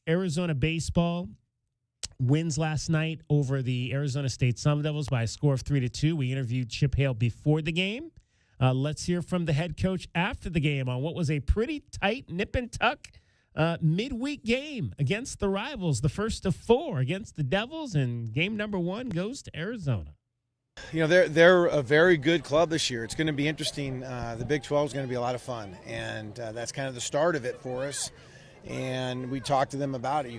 Arizona baseball wins last night over the Arizona State Sun Devils by a score of 3-2. We interviewed Chip Hale before the game. Let's hear from the head coach after the game on what was a pretty tight nip and tuck midweek game against the rivals, the first of 4 against the Devils, and game number 1 goes to Arizona. You know, they're a very good club this year. It's going to be interesting. The Big 12 is going to be a lot of fun, and that's kind of the start of it for us. And we talked to them about it.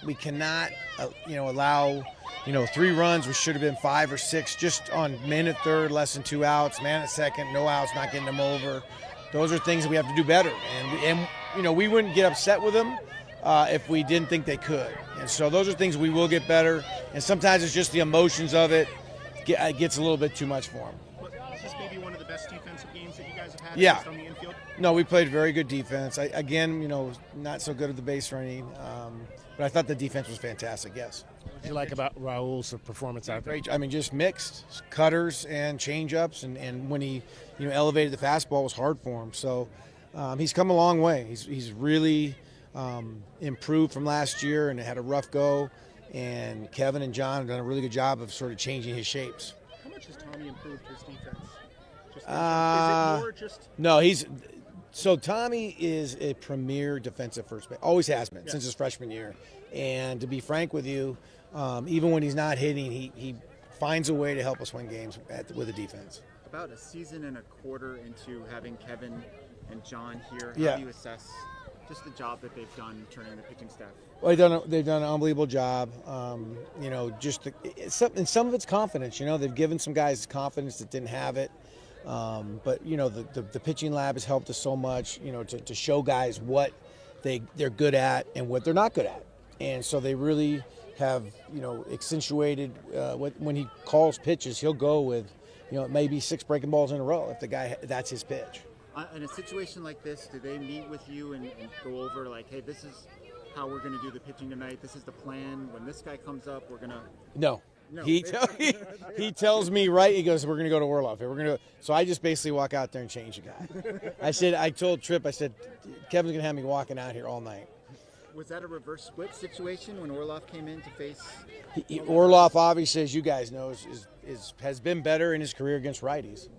We cannot, allow, 3 runs, which should have been 5 or 6, just on man at third, less than 2 outs, man at second, no outs, not getting them over. Those are things that we have to do better. And we wouldn't get upset with them if we didn't think they could. And so those are things we will get better. And sometimes it's just the emotions of it. It gets a little bit too much for them. Is this maybe one of the best defensive games that you guys have had? Yeah. On the infield? No, we played very good defense. Not so good at the base running, but I thought the defense was fantastic, yes. What did you like about Raul's performance out there? Great. I mean, just mixed cutters and change-ups, and when he elevated the fastball, it was hard for him. So he's come a long way. He's really improved from last year and had a rough go. And Kevin and John have done a really good job of sort of changing his shapes. How much has Tommy improved his defense? Is it more just? No, so Tommy is a premier defensive first base. Always has been since his freshman year. And to be frank with you, even when he's not hitting, he finds a way to help us win games with the defense. About a season and a quarter into having Kevin and John here, Yeah. how do you assess just the job that they've done turning the pitching staff? Well, they've done an unbelievable job. Some of it's confidence. They've given some guys confidence that didn't have it. But the pitching lab has helped us so much. To show guys what they're good at and what they're not good at. And so they really have accentuated when he calls pitches, he'll go with maybe 6 breaking balls in a row if the guy that's his pitch. In a situation like this, do they meet with you and go over like, hey, this is how we're going to do the pitching tonight. This is the plan. When this guy comes up, we're going to... No. He tells me, right, he goes, we're going to go to Orloff. So I just basically walk out there and change the guy. I told Tripp, Kevin's going to have me walking out here all night. Was that a reverse split situation when Orloff came in to face... Orloff, obviously, as you guys know, has been better in his career against righties.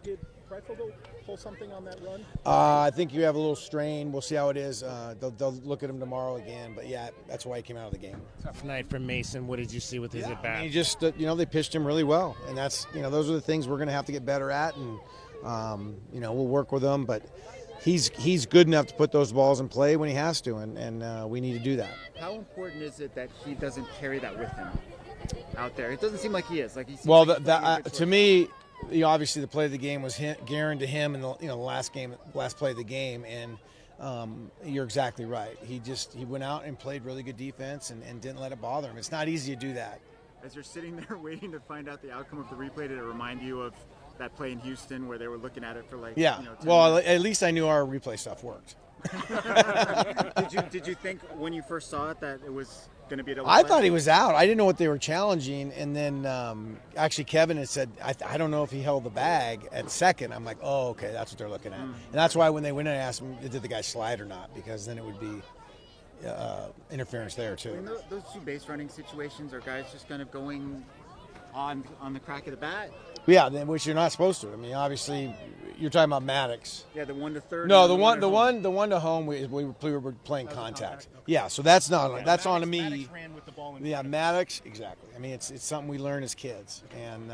Did Freifogel pull something on that run? I think you have a little strain. We'll see how it is. They'll look at him tomorrow again. But, yeah, that's why he came out of the game. Tough night from Mason. What did you see with his at-bat? He just, they pitched him really well. And that's, those are the things we're going to have to get better at. And, we'll work with him. But he's good enough to put those balls in play when he has to. And we need to do that. How important is it that he doesn't carry that with him out there? It doesn't seem like he is. To me, obviously the play of the game was Guerin to him in the last play of the game, and you're exactly right. He went out and played really good defense and didn't let it bother him. It's not easy to do that. As you're sitting there waiting to find out the outcome of the replay, did it remind you of that play in Houston where they were looking at it for like Yeah. 10 Well, minutes? at least I knew our replay stuff worked. Did you think when you first saw it that it was going to be a double I play? thought he was out. I didn't know what they were challenging, and then actually Kevin had said, I don't know if he held the bag at second. I'm like, oh, okay, that's what they're looking at. And that's why when they went in, I asked him, did the guy slide or not? Because then it would be interference there too. I mean, those two base running situations are guys just kind of going on the crack of the bat. Yeah, which you're not supposed to. I mean, obviously, you're talking about Maddox. Yeah, the 1 to third. No, and the one one to home. We were playing contact. Yeah, so that's not that's on me. Maddox ran with the ball in the Yeah, Maddox, exactly. I mean, it's something we learn as kids, and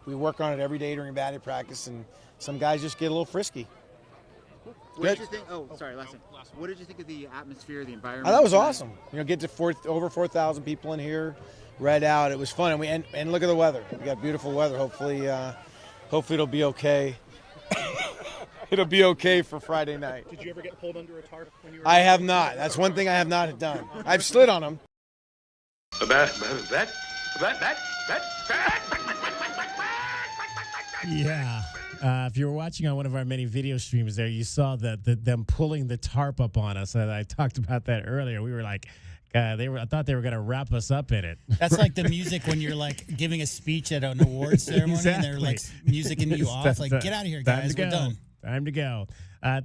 we work on it every day during batting practice. And some guys just get a little frisky. What did you think? Oh, sorry, last thing. What did you think of the atmosphere, the environment? Oh, that was awesome. Get to over 4,000 people in here, read out. It was fun, and look at the weather. We got beautiful weather. Hopefully it'll be okay. It'll be okay for Friday night. Did you ever get pulled under a tarp when you were? I have not. That's one thing I have not done. I've slid on them. Yeah. If you were watching on one of our many video streams there, you saw them pulling the tarp up on us. And I talked about that earlier. We were like, I thought they were going to wrap us up in it. That's like the music when you're like giving a speech at an awards ceremony and they're like musicking you off. Like, get out of here, guys. We're done. Time to go.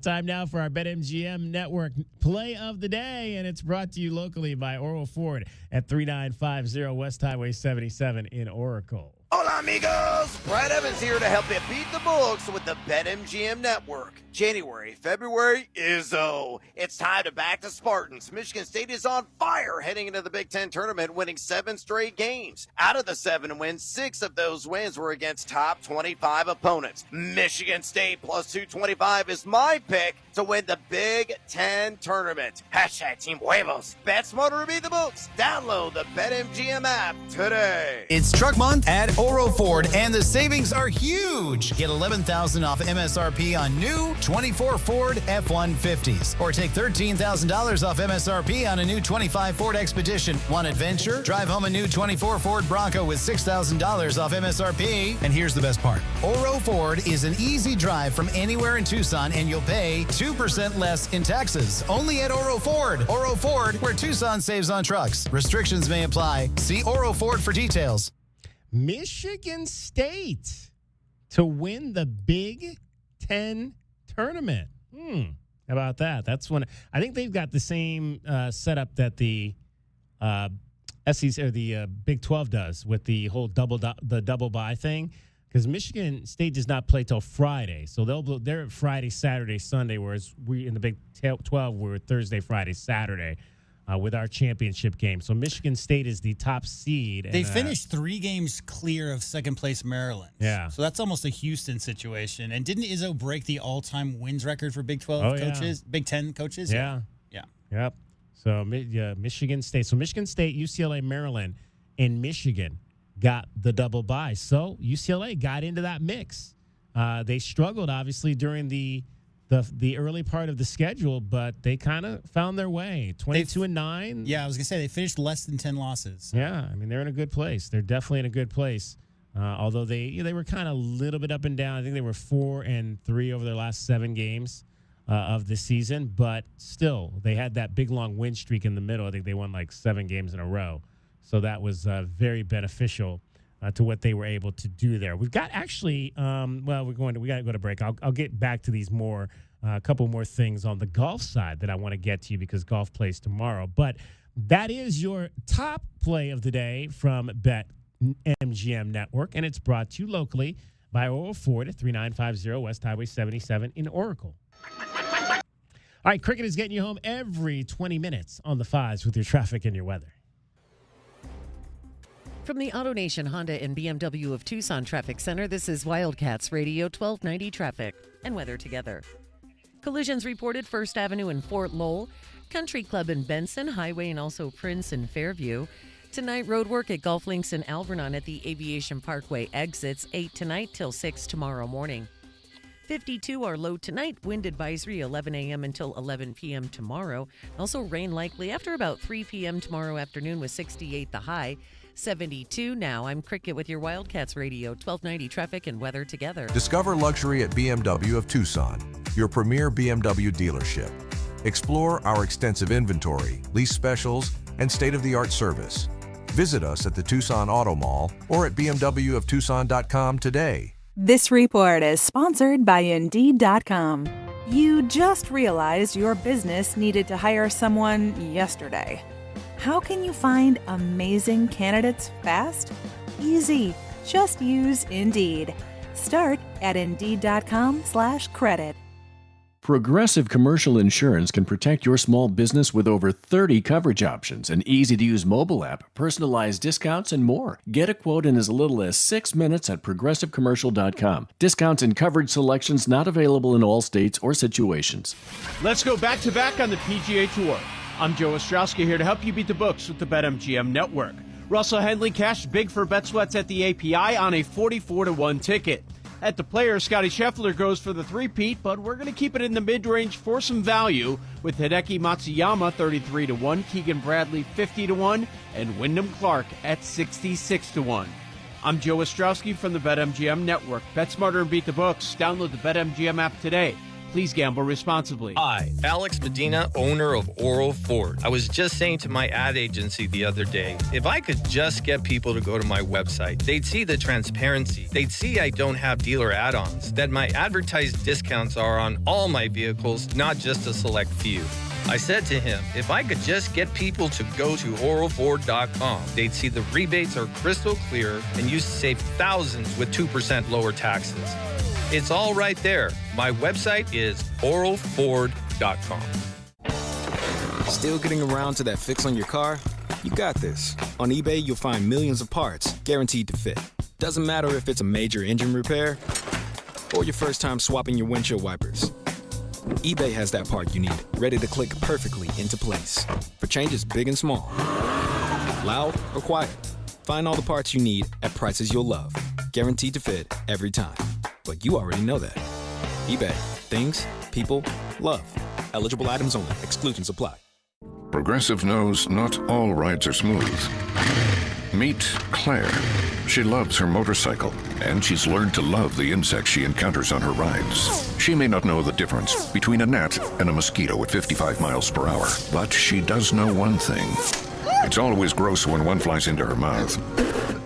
Time now for our BetMGM Network Play of the Day, and it's brought to you locally by Oro Ford at 3950 West Highway 77 in Oracle. Hola, amigos! Brad Evans here to help you beat the books with the BetMGM Network. January, February, Izzo. It's time to back the Spartans. Michigan State is on fire heading into the Big Ten tournament, winning 7 straight games. Out of the 7 wins, 6 of those wins were against top 25 opponents. Michigan State plus 225 is my pick to win the Big Ten tournament. Hashtag Team Huevos. Bet smarter to beat the books. Download the BetMGM app today. It's Truck Month at Oro Ford, and the savings are huge. Get $11,000 off MSRP on new 24 Ford F-150s. Or take $13,000 off MSRP on a new 25 Ford Expedition. Want adventure? Drive home a new 24 Ford Bronco with $6,000 off MSRP. And here's the best part. Oro Ford is an easy drive from anywhere in Tucson, and you'll pay 2% less in taxes. Only at Oro Ford. Oro Ford, where Tucson saves on trucks. Restrictions may apply. See Oro Ford for details. Michigan State to win the Big Ten tournament. How about that? That's one. I think they've got the same setup that the SEC or the Big 12 does with the whole double bye thing. Because Michigan State does not play till Friday, so they're Friday, Saturday, Sunday. Whereas we in the Big 12 we're Thursday, Friday, Saturday. With our championship game. So Michigan State is the top seed. They finished 3 games clear of second place Maryland. Yeah. So that's almost a Houston situation. And didn't Izzo break the all-time wins record for Big 12 coaches? Yeah. Big 10 coaches? Yeah. Yep. So Michigan State. So Michigan State, UCLA, Maryland, and Michigan got the double bye. So UCLA got into that mix. They struggled, obviously, during the early part of the schedule, but they kind of found their way. 22-9. Yeah, I was gonna say they finished less than 10 losses. Yeah, I mean they're in a good place. They're definitely in a good place. Although they were kind of a little bit up and down. I think they were 4-3 over their last 7 games of the season, but still they had that big long win streak in the middle. I think they won like 7 games in a row, so that was very beneficial to what they were able to do there. We've got actually, we got to go to break. I'll get back to these more, a couple more things on the golf side that I want to get to because golf plays tomorrow. But that is your top play of the day from BetMGM Network, and it's brought to you locally by Oro Ford at 3950 West Highway 77 in Oracle. All right, cricket is getting you home every 20 minutes on the 5s with your traffic and your weather. From the AutoNation Honda and BMW of Tucson Traffic Center, this is Wildcats Radio 1290 traffic and weather together. Collisions reported 1st Avenue in Fort Lowell, Country Club in Benson, Highway and also Prince in Fairview. Tonight, road work at Golf Links in Alvernon at the Aviation Parkway exits, 8 tonight till 6 tomorrow morning. 52 our low tonight, wind advisory 11 a.m. until 11 p.m. tomorrow. Also rain likely after about 3 p.m. tomorrow afternoon with 68 the high. 72 now. I'm Cricket with your Wildcats Radio, 1290 traffic and weather together. Discover luxury at BMW of Tucson, your premier BMW dealership. Explore our extensive inventory, lease specials, and state-of-the-art service. Visit us at the Tucson Auto Mall or at bmwoftucson.com today. This report is sponsored by Indeed.com. You just realized your business needed to hire someone yesterday. How can you find amazing candidates fast? Easy. Just use Indeed. Start at Indeed.com/credit. Progressive Commercial Insurance can protect your small business with over 30 coverage options, an easy-to-use mobile app, personalized discounts, and more. Get a quote in as little as 6 minutes at progressivecommercial.com. Discounts and coverage selections not available in all states or situations. Let's go back-to-back on the PGA Tour. I'm Joe Ostrowski here to help you beat the books with the BetMGM Network. Russell Henley cashed big for Bet Sweats at the API on a 44-1 ticket. At the Players, Scotty Scheffler goes for the three-peat, but we're going to keep it in the mid-range for some value with Hideki Matsuyama 33-1, Keegan Bradley 50-1, and Wyndham Clark at 66-1. I'm Joe Ostrowski from the BetMGM Network. Bet smarter and beat the books. Download the BetMGM app today. Please gamble responsibly. Hi, Alex Medina, owner of Oral Ford. I was just saying to my ad agency the other day, if I could just get people to go to my website, they'd see the transparency. They'd see I don't have dealer add-ons, that my advertised discounts are on all my vehicles, not just a select few. I said to him, if I could just get people to go to oralford.com, they'd see the rebates are crystal clear and you save thousands with 2% lower taxes. It's all right there. My website is oralford.com. Still getting around to that fix on your car? You got this. On eBay, you'll find millions of parts guaranteed to fit. Doesn't matter if it's a major engine repair or your first time swapping your windshield wipers. eBay has that part you need, ready to click perfectly into place for changes big and small, loud or quiet. Find all the parts you need at prices you'll love, guaranteed to fit every time. But you already know that. eBay. Things, people, love. Eligible items only. Exclusions apply. Progressive knows not all rides are smooth. Meet Claire. She loves her motorcycle, and she's learned to love the insects she encounters on her rides. She may not know the difference between a gnat and a mosquito at 55 miles per hour, but she does know one thing. It's always gross when one flies into her mouth.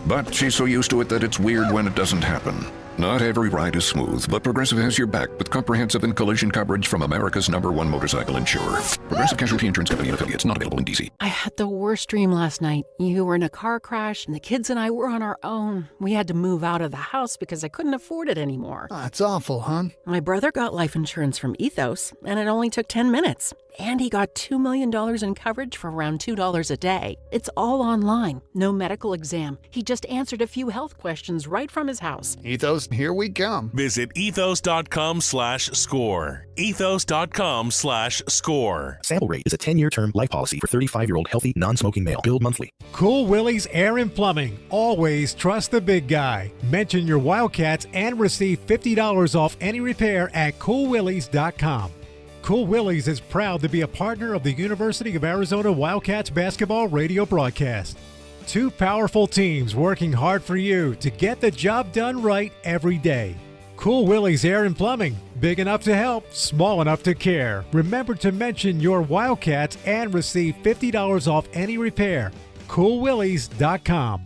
But she's so used to it that it's weird when it doesn't happen. Not every ride is smooth, but Progressive has your back with comprehensive and collision coverage from America's #1 motorcycle insurer. Progressive Casualty Insurance Company and affiliates, not available in D.C. I had the worst dream last night. You were in a car crash, and the kids and I were on our own. We had to move out of the house because I couldn't afford it anymore. That's awful, hon. My brother got life insurance from Ethos, and it only took 10 minutes. And he got $2 million in coverage for around $2 a day. It's all online. No medical exam. He just answered a few health questions right from his house. Ethos, here we come. Visit ethos.com/score. Ethos.com/score. Sample rate is a 10-year term life policy for 35-year-old healthy, non-smoking male. Billed monthly. Cool Willie's Air and Plumbing. Always trust the big guy. Mention your Wildcats and receive $50 off any repair at coolwillies.com. Cool Willie's is proud to be a partner of the University of Arizona Wildcats basketball radio broadcast. Two powerful teams working hard for you to get the job done right every day. Cool Willie's Air and Plumbing. Big enough to help, small enough to care. Remember to mention your Wildcats and receive $50 off any repair. coolwillies.com.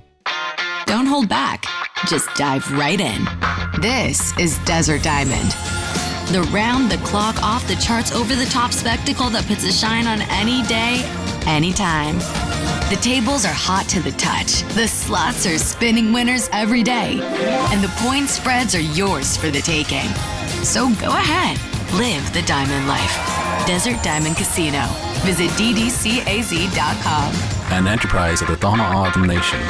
Don't hold back. Just dive right in. This is Desert Diamond. The round-the-clock, off-the-charts, over-the-top spectacle that puts a shine on any day, anytime. The tables are hot to the touch. The slots are spinning winners every day. And the point spreads are yours for the taking. So go ahead. Live the diamond life. Desert Diamond Casino. Visit ddcaz.com. An enterprise of the Donna Ogden Nation.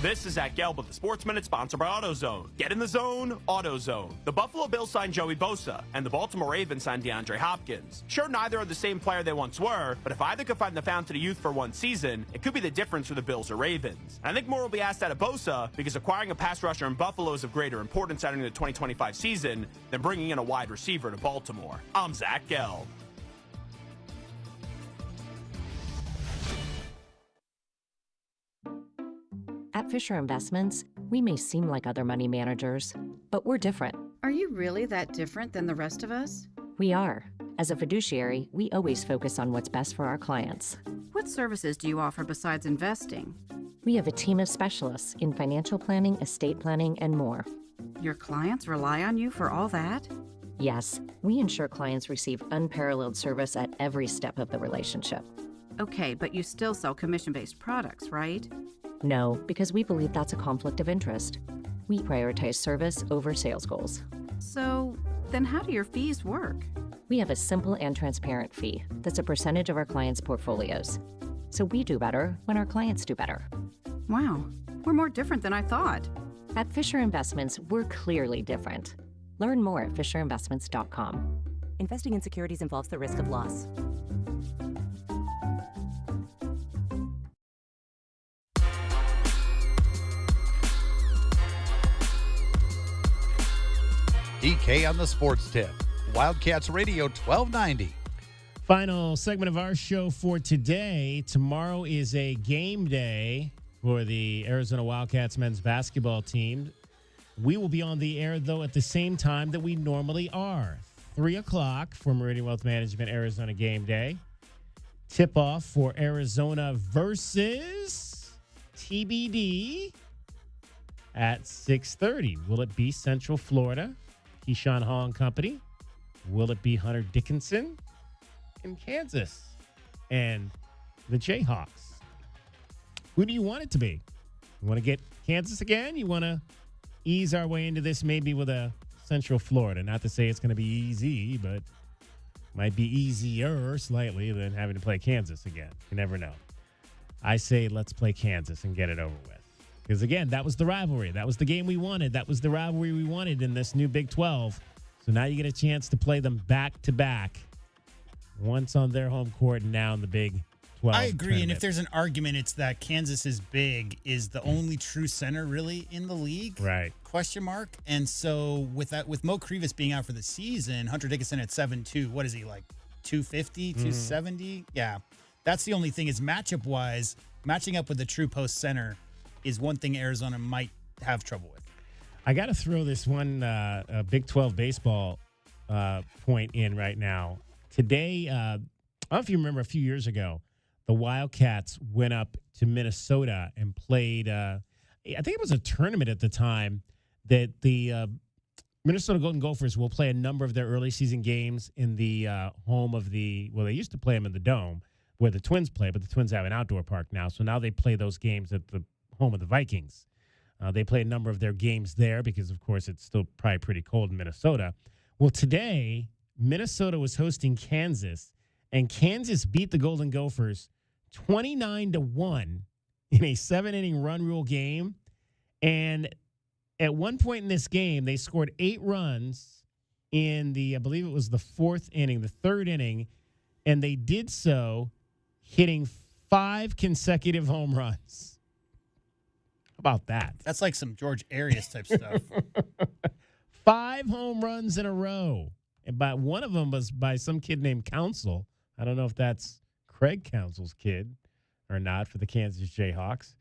This is Zach Gelb with the Sports Minute, sponsored by AutoZone. Get in the zone, AutoZone. The Buffalo Bills signed Joey Bosa, and the Baltimore Ravens signed DeAndre Hopkins. Sure, neither are the same player they once were, but if either could find the fountain of youth for one season, it could be the difference for the Bills or Ravens. And I think more will be asked out of Bosa, because acquiring a pass rusher in Buffalo is of greater importance entering the 2025 season than bringing in a wide receiver to Baltimore. I'm Zach Gelb. At Fisher Investments, we may seem like other money managers, but we're different. Are you really that different than the rest of us? We are. As a fiduciary, we always focus on what's best for our clients. What services do you offer besides investing? We have a team of specialists in financial planning, estate planning, and more. Your clients rely on you for all that? Yes, we ensure clients receive unparalleled service at every step of the relationship. Okay, but you still sell commission-based products, right? No, because we believe that's a conflict of interest. We prioritize service over sales goals. So, then how do your fees work? We have a simple and transparent fee that's a percentage of our clients' portfolios. So we do better when our clients do better. Wow, we're more different than I thought. At Fisher Investments, we're clearly different. Learn more at fisherinvestments.com. Investing in securities involves the risk of loss. DK on the Sports Tip. Wildcats Radio 1290. Final segment of our show for today. Tomorrow is a game day for the Arizona Wildcats men's basketball team. We will be on the air, though, at the same time that we normally are. 3 o'clock for Meridian Wealth Management Arizona game day. Tip-off for Arizona versus TBD at 6:30. Will it be Central Florida? Keyshawn Hall and company? Will it be Hunter Dickinson in Kansas and the Jayhawks? Who do you want it to be? You want to get Kansas again? You want to ease our way into this maybe with a Central Florida? Not to say it's going to be easy, but might be easier slightly than having to play Kansas again. You never know. I say let's play Kansas and get it over with. Because, again, that was the rivalry. That was the game we wanted. That was the rivalry we wanted in this new Big 12. So now you get a chance to play them back-to-back. Once on their home court and now in the Big 12 I agree. tournament. And if there's an argument, it's that Kansas is big, is the only true center really in the league. Right. Question mark. And so with that, with Mo Krivas being out for the season, Hunter Dickinson at 7'2", what is he, like 250, 270? Yeah. That's the only thing is matchup-wise, matching up with the true post center is one thing Arizona might have trouble with. I got to throw this one Big 12 baseball point in right now. Today, I don't know if you remember a few years ago, the Wildcats went up to Minnesota and played, I think it was a tournament at the time that the Minnesota Golden Gophers will play a number of their early season games in the home of the, well, they used to play them in the Dome where the Twins play, but the Twins have an outdoor park now. So now they play those games at the home of the Vikings. They play a number of their games there because, of course, it's still probably pretty cold in Minnesota. Well, today, Minnesota was hosting Kansas, and Kansas beat the Golden Gophers 29-1 in a 7-inning run rule game. And at one point in this game, they scored 8 runs in the, I believe it was the 4th inning, the 3rd inning, and they did so hitting 5 consecutive home runs. How about that? That's like some George Arias type stuff. 5 home runs in a row. And one of them was by some kid named Counsell. I don't know if that's Craig Counsell's kid or not for the Kansas Jayhawks.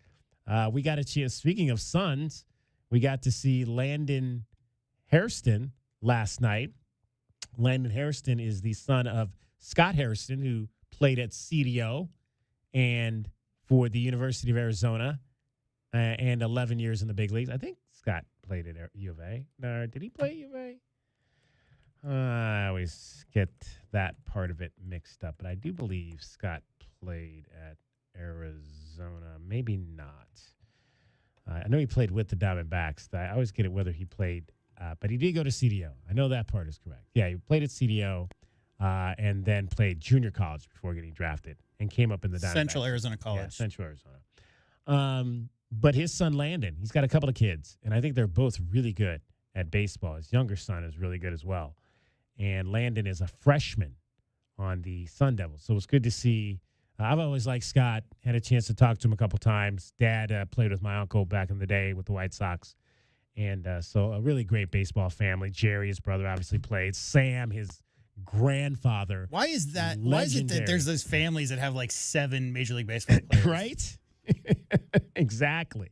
We got a chance, speaking of sons, we got to see Landon Hairston last night. Landon Hairston is the son of Scott Hairston, who played at CDO and for the University of Arizona. And 11 years in the big leagues. I think Scott played at U of A. No, did he play at U of A? I always get that part of it mixed up. But I do believe Scott played at Arizona. Maybe not. I know he played with the Diamondbacks. I always get it whether he played. But he did go to CDO. I know that part is correct. Yeah, he played at CDO and then played junior college before getting drafted and came up in the Diamondbacks. Central Arizona College. Yeah, Central Arizona. But his son, Landon, he's got a couple of kids, and I think they're both really good at baseball. His younger son is really good as well. And Landon is a freshman on the Sun Devils. So it's good to see. I've always liked Scott. Had a chance to talk to him a couple times. Dad played with my uncle back in the day with the White Sox. And so a really great baseball family. Jerry, his brother, obviously played. Sam, his grandfather. Why is that? Legendary. Why is it that there's those families that have like 7 Major League Baseball players? Right? Exactly.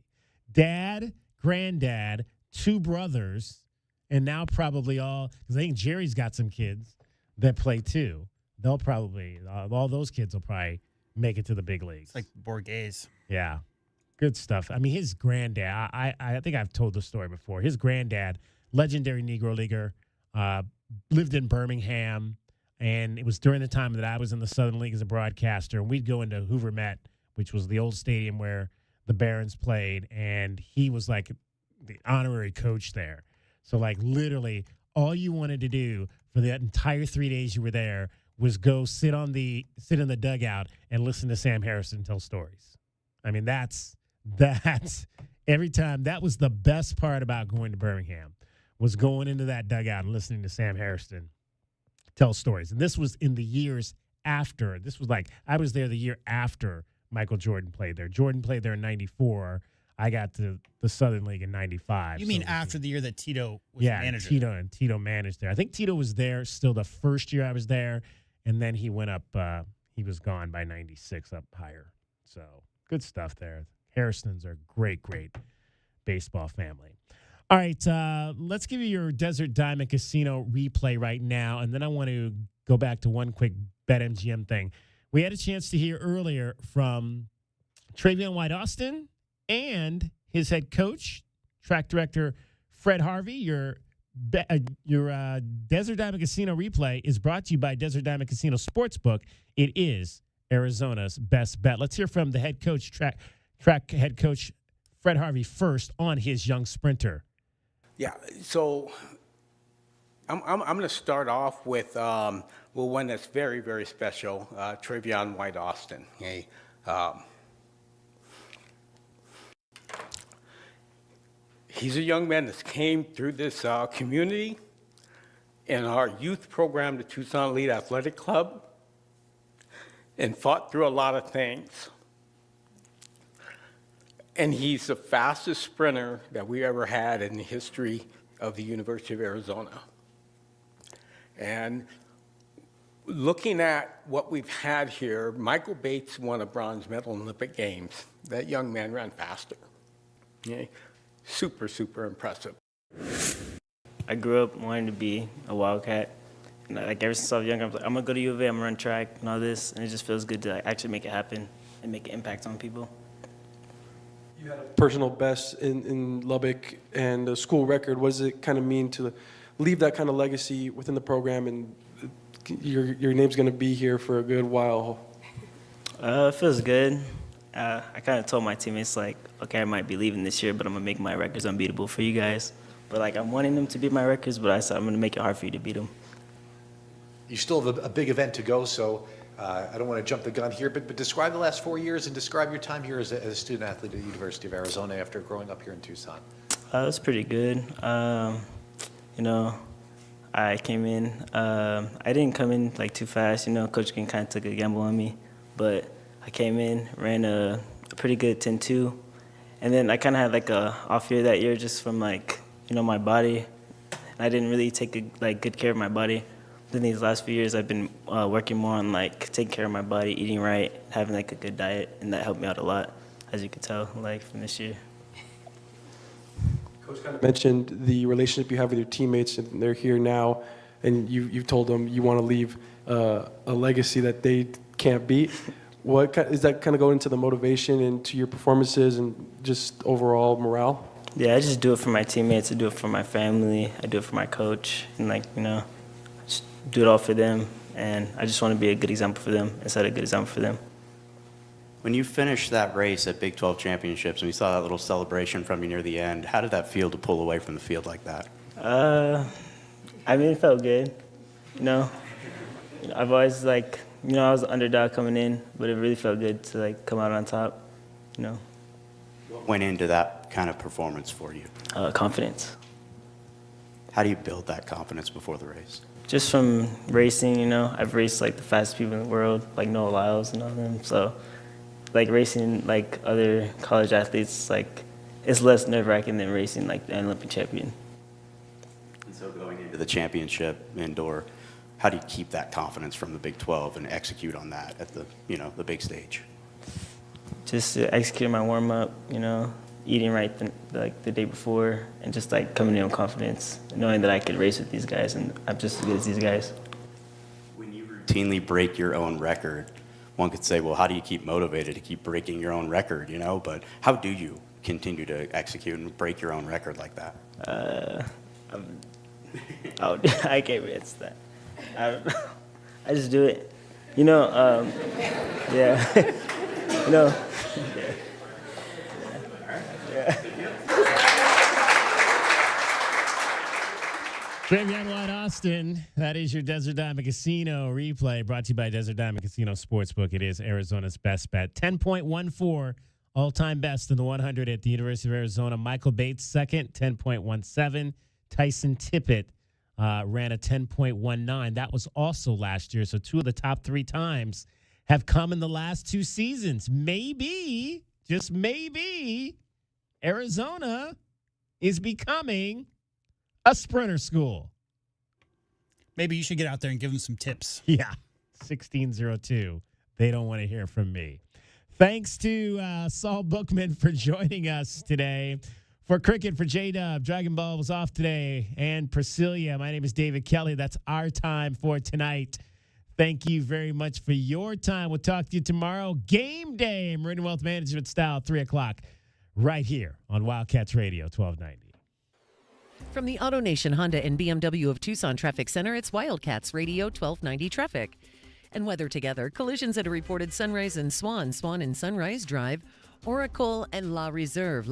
dad, granddad, 2 brothers, and now probably because I think Jerry's got some kids that play too. They'll probably, all those kids will probably make it to the big leagues. It's like Borghese. Yeah. Good stuff. I mean, his granddad, I think I've told the story before. His granddad, legendary Negro Leaguer, lived in Birmingham, and it was during the time that I was in the Southern League as a broadcaster, and we'd go into Hoover Met, which was the old stadium where the Barons played, and he was like the honorary coach there. So, like, literally all you wanted to do for that entire 3 days you were there was go sit in the dugout and listen to Sam Harrison tell stories. I mean, that's every time. That was the best part about going to Birmingham, was going into that dugout and listening to Sam Harrison tell stories. And this was in the years after. This was like, I was there the year after Michael Jordan played there. Jordan played there in 94. I got to the Southern League in 95. You mean after the year that Tito was manager? Yeah, Tito managed there. I think Tito was there still the first year I was there, and then he went up, he was gone by 96 up higher. So good stuff there. Harrisons are great, great baseball family. All right, let's give you your Desert Diamond Casino replay right now, and then I want to go back to one quick BetMGM thing. We had a chance to hear earlier from Travion White-Austin and his head coach, track director Fred Harvey. Your Desert Diamond Casino replay is brought to you by Desert Diamond Casino Sportsbook. It is Arizona's best bet. Let's hear from the head coach, track head coach Fred Harvey first on his young sprinter. Yeah, so I'm going to start off with one that's very, very special, Travion White-Austin. Okay? He's a young man that came through this community in our youth program, the Tucson Elite Athletic Club, and fought through a lot of things. And he's the fastest sprinter that we ever had in the history of the University of Arizona. And looking at what we've had here, Michael Bates won a bronze medal in Olympic Games. That young man ran faster. Okay? Super, super impressive. I grew up wanting to be a Wildcat. And like ever since I was young, I was like, I'm going to go to U of A, I'm going to run track and all this. And it just feels good to actually make it happen and make an impact on people. You had a personal best in Lubbock and a school record. What does it kind of mean to leave that kind of legacy within the program, and your name's going to be here for a good while? It feels good. I kind of told my teammates, like, okay, I might be leaving this year, but I'm going to make my records unbeatable for you guys. But, like, I'm wanting them to beat my records, but I said I'm going to make it hard for you to beat them. You still have a big event to go, so I don't want to jump the gun here, but describe the last 4 years and describe your time here as a student athlete at the University of Arizona after growing up here in Tucson. It was pretty good. You know, I came in. I didn't come in like too fast. You know, Coach King kind of took a gamble on me, but I came in, ran a pretty good 10-2, and then I kind of had like a off year that year just from like, you know, my body. And I didn't really take good care of my body. Then these last few years, I've been working more on like taking care of my body, eating right, having like a good diet, and that helped me out a lot, as you could tell, like from this year. Coach kind of mentioned the relationship you have with your teammates, and they're here now, and you've told them you want to leave a legacy that they can't beat. What is that kind of going into the motivation and to your performances and just overall morale? Yeah, I just do it for my teammates. I do it for my family. I do it for my coach, and like, you know, just do it all for them. And I just want to be a good example for them and set a good example for them. When you finished that race at Big 12 Championships and we saw that little celebration from you near the end, how did that feel to pull away from the field like that? I mean, it felt good. You know, I've always like, you know, I was the underdog coming in, but it really felt good to like come out on top, you know. What went into that kind of performance for you? Confidence. How do you build that confidence before the race? Just from racing, you know, I've raced like the fastest people in the world, like Noah Lyles and all them. So, like racing like other college athletes, like it's less nerve-wracking than racing like an Olympic champion. And so going into the championship indoor, how do you keep that confidence from the Big 12 and execute on that at the, you know, the big stage? Just executing my warm-up, you know, eating right the day before, and just like coming in with confidence, knowing that I could race with these guys, and I'm just as good as these guys. When you routinely break your own record, one could say, well, how do you keep motivated to keep breaking your own record, you know? But how do you continue to execute and break your own record like that? I can't answer that. I just do it. You know, yeah. You know, yeah. Travion White Austin, that is your Desert Diamond Casino replay brought to you by Desert Diamond Casino Sportsbook. It is Arizona's best bet. 10.14 all-time best in the 100 at the University of Arizona. Michael Bates second, 10.17. Tyson Tippett ran a 10.19. That was also last year. So two of the top three times have come in the last two seasons. Maybe, just maybe, Arizona is becoming a sprinter school. Maybe you should get out there and give them some tips. Yeah, 1602. They don't want to hear from me. Thanks to Saul Bookman for joining us today. For cricket, for J-Dub, Dragon Ball was off today, and Priscilla. My name is David Kelly. That's our time for tonight. Thank you very much for your time. We'll talk to you tomorrow. Game day, Meridian Wealth Management style, 3 o'clock, right here on Wildcats Radio, 1290. From the AutoNation Honda and BMW of Tucson Traffic Center, it's Wildcats Radio 1290 traffic. And weather together, collisions at a reported Sunrise and Swan and Sunrise Drive, Oracle and La Reserve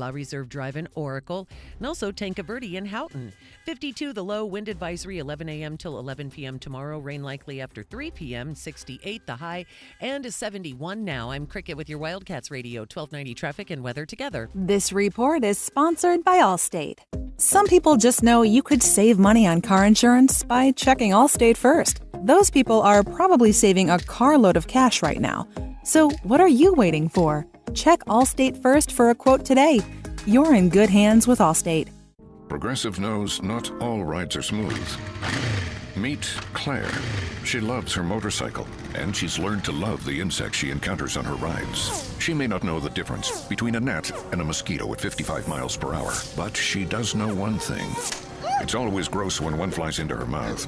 Drive in Oracle, and also Tanca Verde and Houghton. 52 the low, wind advisory 11 a.m. till 11 p.m. tomorrow, rain likely after 3 p.m., 68 the high, and 71 now. I'm Cricket with your Wildcats Radio 1290 traffic and weather together. This report is sponsored by Allstate. Some people just know you could save money on car insurance by checking Allstate first. Those people are probably saving a carload of cash right now. So what are you waiting for? Check Allstate first for a quote today. You're in good hands with Allstate. Progressive knows not all rides are smooth. Meet Claire. She loves her motorcycle, and she's learned to love the insects she encounters on her rides. She may not know the difference between a gnat and a mosquito at 55 miles per hour, but she does know one thing. It's always gross when one flies into her mouth.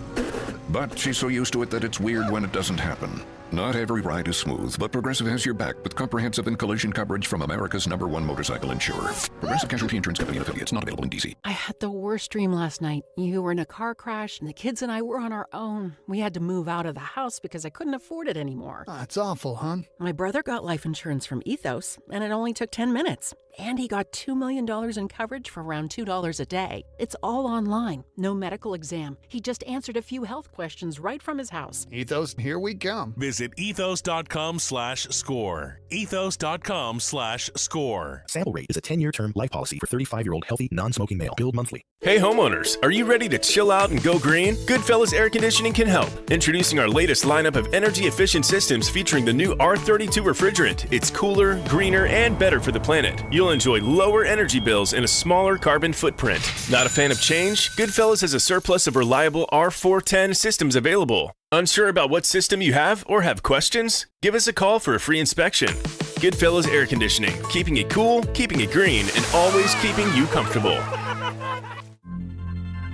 But she's so used to it that it's weird when it doesn't happen. Not every ride is smooth, but Progressive has your back with comprehensive and collision coverage from America's #1 motorcycle insurer. Progressive Casualty Insurance Company and affiliates, not available in D.C. I had the worst dream last night. You were in a car crash, and the kids and I were on our own. We had to move out of the house because I couldn't afford it anymore. That's awful, hon. My brother got life insurance from Ethos, and it only took 10 minutes. And he got $2 million in coverage for around $2 a day. It's all online, no medical exam. He just answered a few health questions right from his house. Ethos, here we come. Visit ethos.com/score. Ethos.com/score. Sample rate is a 10-year term life policy for 35-year-old healthy, non-smoking male. Billed monthly. Hey homeowners, are you ready to chill out and go green? Goodfellas Air Conditioning can help. Introducing our latest lineup of energy-efficient systems featuring the new R32 refrigerant. It's cooler, greener, and better for the planet. You'll enjoy lower energy bills and a smaller carbon footprint. Not a fan of change? Goodfellas has a surplus of reliable R410 systems available. Unsure about what system you have or have questions? Give us a call for a free inspection. Goodfellas Air Conditioning, keeping it cool, keeping it green, and always keeping you comfortable.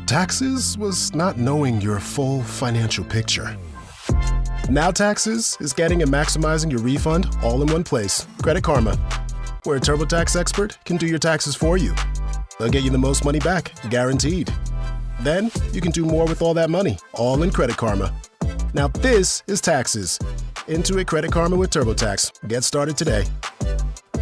Taxes was not knowing your full financial picture. Now Taxes is getting and maximizing your refund all in one place. Credit Karma, where a TurboTax expert can do your taxes for you. They'll get you the most money back, guaranteed. Then you can do more with all that money, all in Credit Karma. Now this is Taxes. Intuit Credit Karma with TurboTax. Get started today.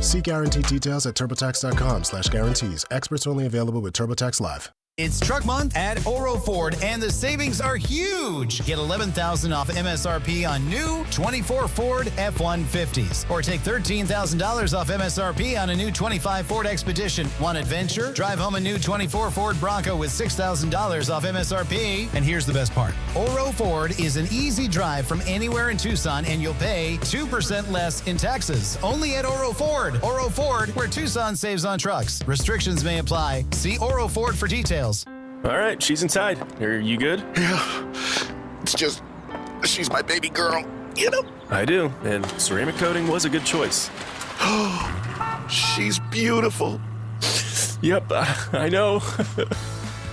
See guarantee details at turbotax.com/guarantees. Experts only available with TurboTax Live. It's Truck Month at Oro Ford, and the savings are huge. Get $11,000 off MSRP on new 24 Ford F-150s. Or take $13,000 off MSRP on a new 25 Ford Expedition. Want adventure? Drive home a new 24 Ford Bronco with $6,000 off MSRP. And here's the best part. Oro Ford is an easy drive from anywhere in Tucson, and you'll pay 2% less in taxes. Only at Oro Ford. Oro Ford, where Tucson saves on trucks. Restrictions may apply. See Oro Ford for details. All right, she's inside. Are you good? Yeah. It's just, she's my baby girl, you know? I do, and ceramic coating was a good choice. She's beautiful. Yep, I know.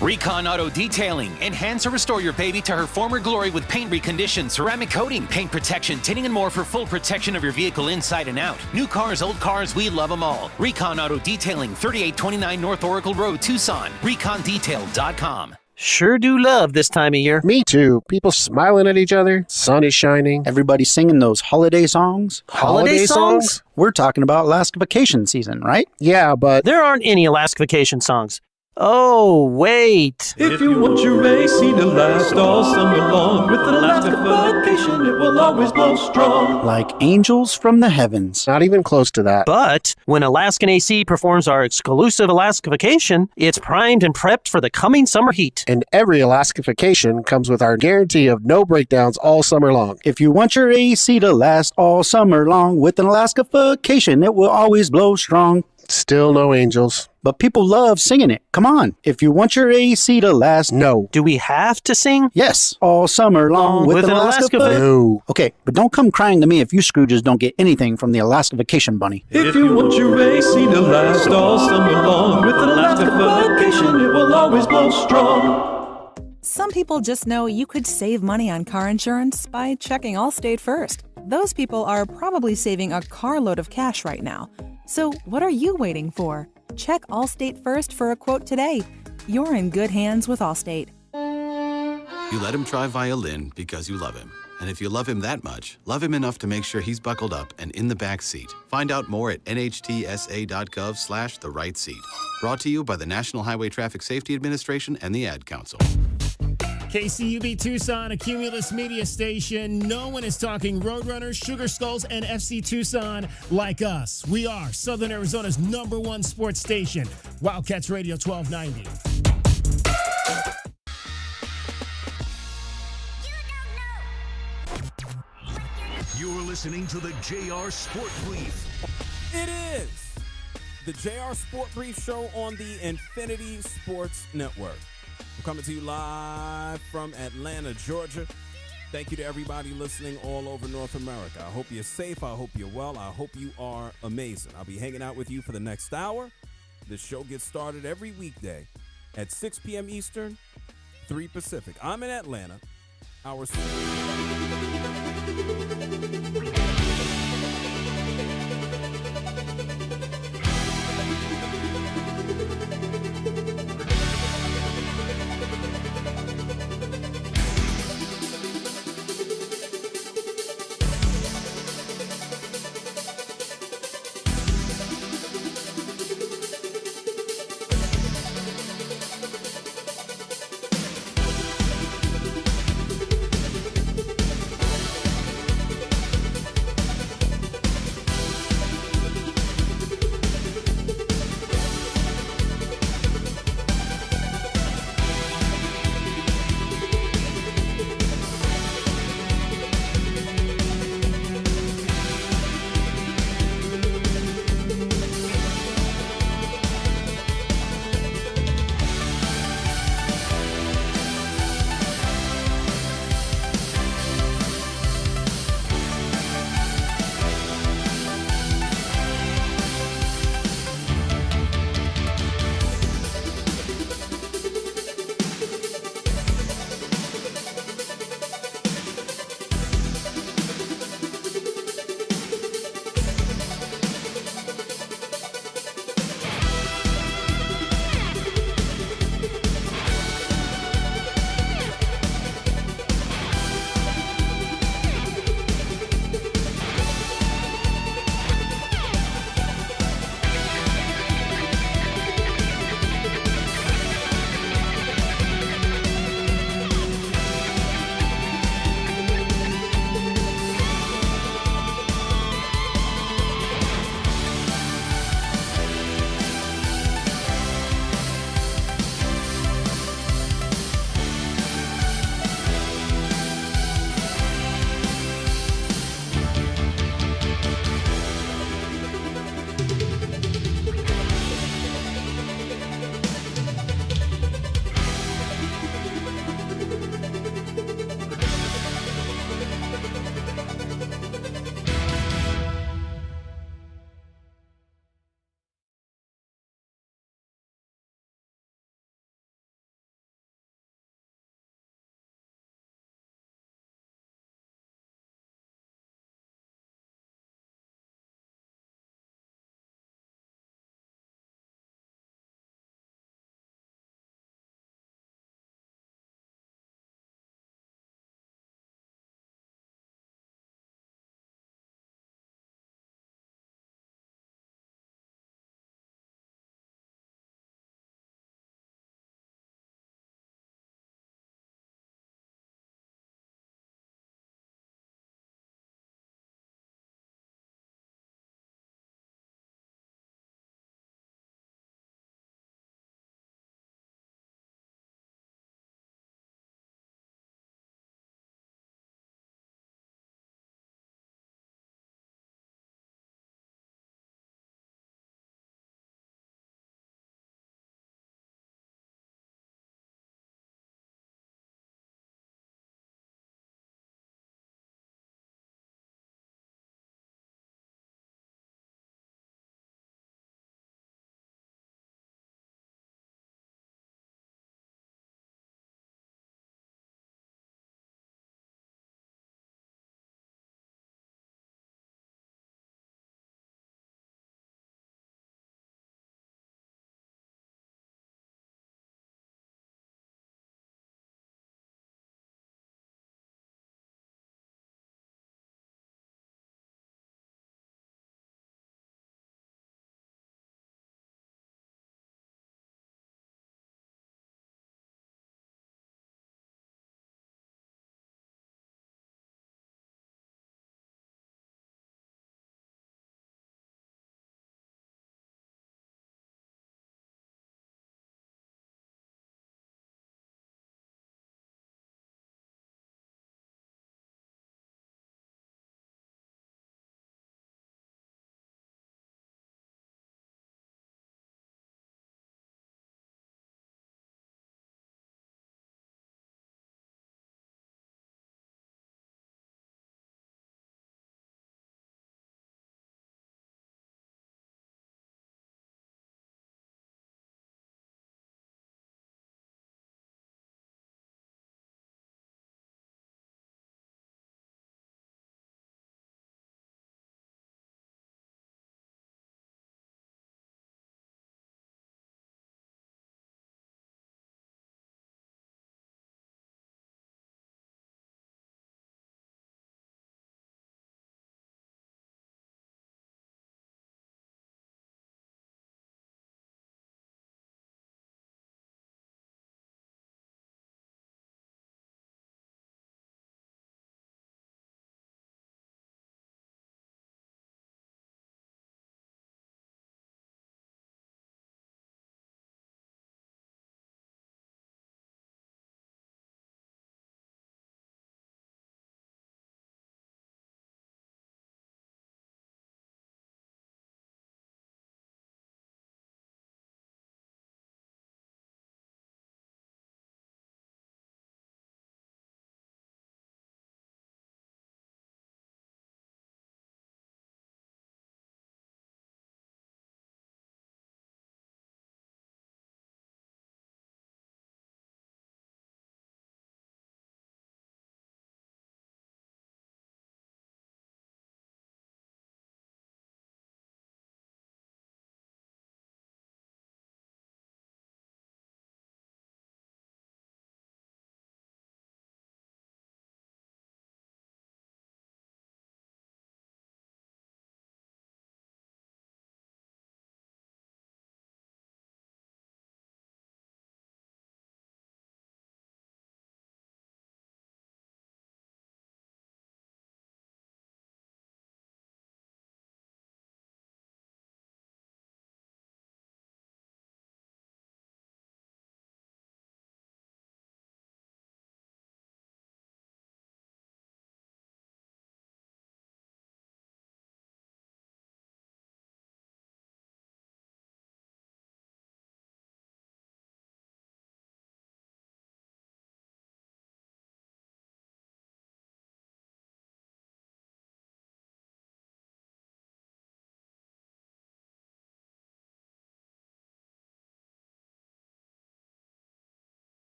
Recon Auto Detailing. Enhance or restore your baby to her former glory with paint recondition, ceramic coating, paint protection, tinting, and more for full protection of your vehicle inside and out. New cars, old cars, we love them all. Recon Auto Detailing, 3829 North Oracle Road, Tucson. ReconDetail.com. Sure do love this time of year. Me too. People smiling at each other. Sun is shining. Everybody singing those holiday songs. Holiday songs? We're talking about Alaska vacation season, right? Yeah, but there aren't any Alaska vacation songs. Oh, wait. If you want your AC to last all summer long, with an Alaska vacation, it will always blow strong. Like angels from the heavens. Not even close to that. But when Alaskan AC performs our exclusive Alaska vacation, it's primed and prepped for the coming summer heat. And every Alaska vacation comes with our guarantee of no breakdowns all summer long. If you want your AC to last all summer long, with an Alaska vacation, it will always blow strong. Still no angels. But people love singing it. Come on. If you want your AC to last... No. Do we have to sing? Yes. All summer long with an Alaska No. Okay, but don't come crying to me if you Scrooges don't get anything from the Alaska Vacation Bunny. If you want your AC to last all summer long, with an Alaska vacation, it will always blow strong. Some people just know you could save money on car insurance by checking Allstate first. Those people are probably saving a carload of cash right now. So what are you waiting for? Check Allstate first for a quote today. You're in good hands with Allstate. You let him try violin because you love him. And if you love him that much, love him enough to make sure he's buckled up and in the back seat. Find out more at nhtsa.gov/the right seat. Brought to you by the National Highway Traffic Safety Administration and the Ad Council. KCUB Tucson, a Cumulus media station. No one is talking Roadrunners, Sugar Skulls, and FC Tucson like us. We are Southern Arizona's #1 sports station, Wildcats Radio 1290. You're listening to the JR Sport Brief. It is the JR Sport Brief show on the Infinity Sports Network. We're coming to you live from Atlanta, Georgia. Thank you to everybody listening all over North America. I hope you're safe. I hope you're well. I hope you are amazing. I'll be hanging out with you for the next hour. This show gets started every weekday at 6 p.m. Eastern, 3 Pacific. I'm in Atlanta.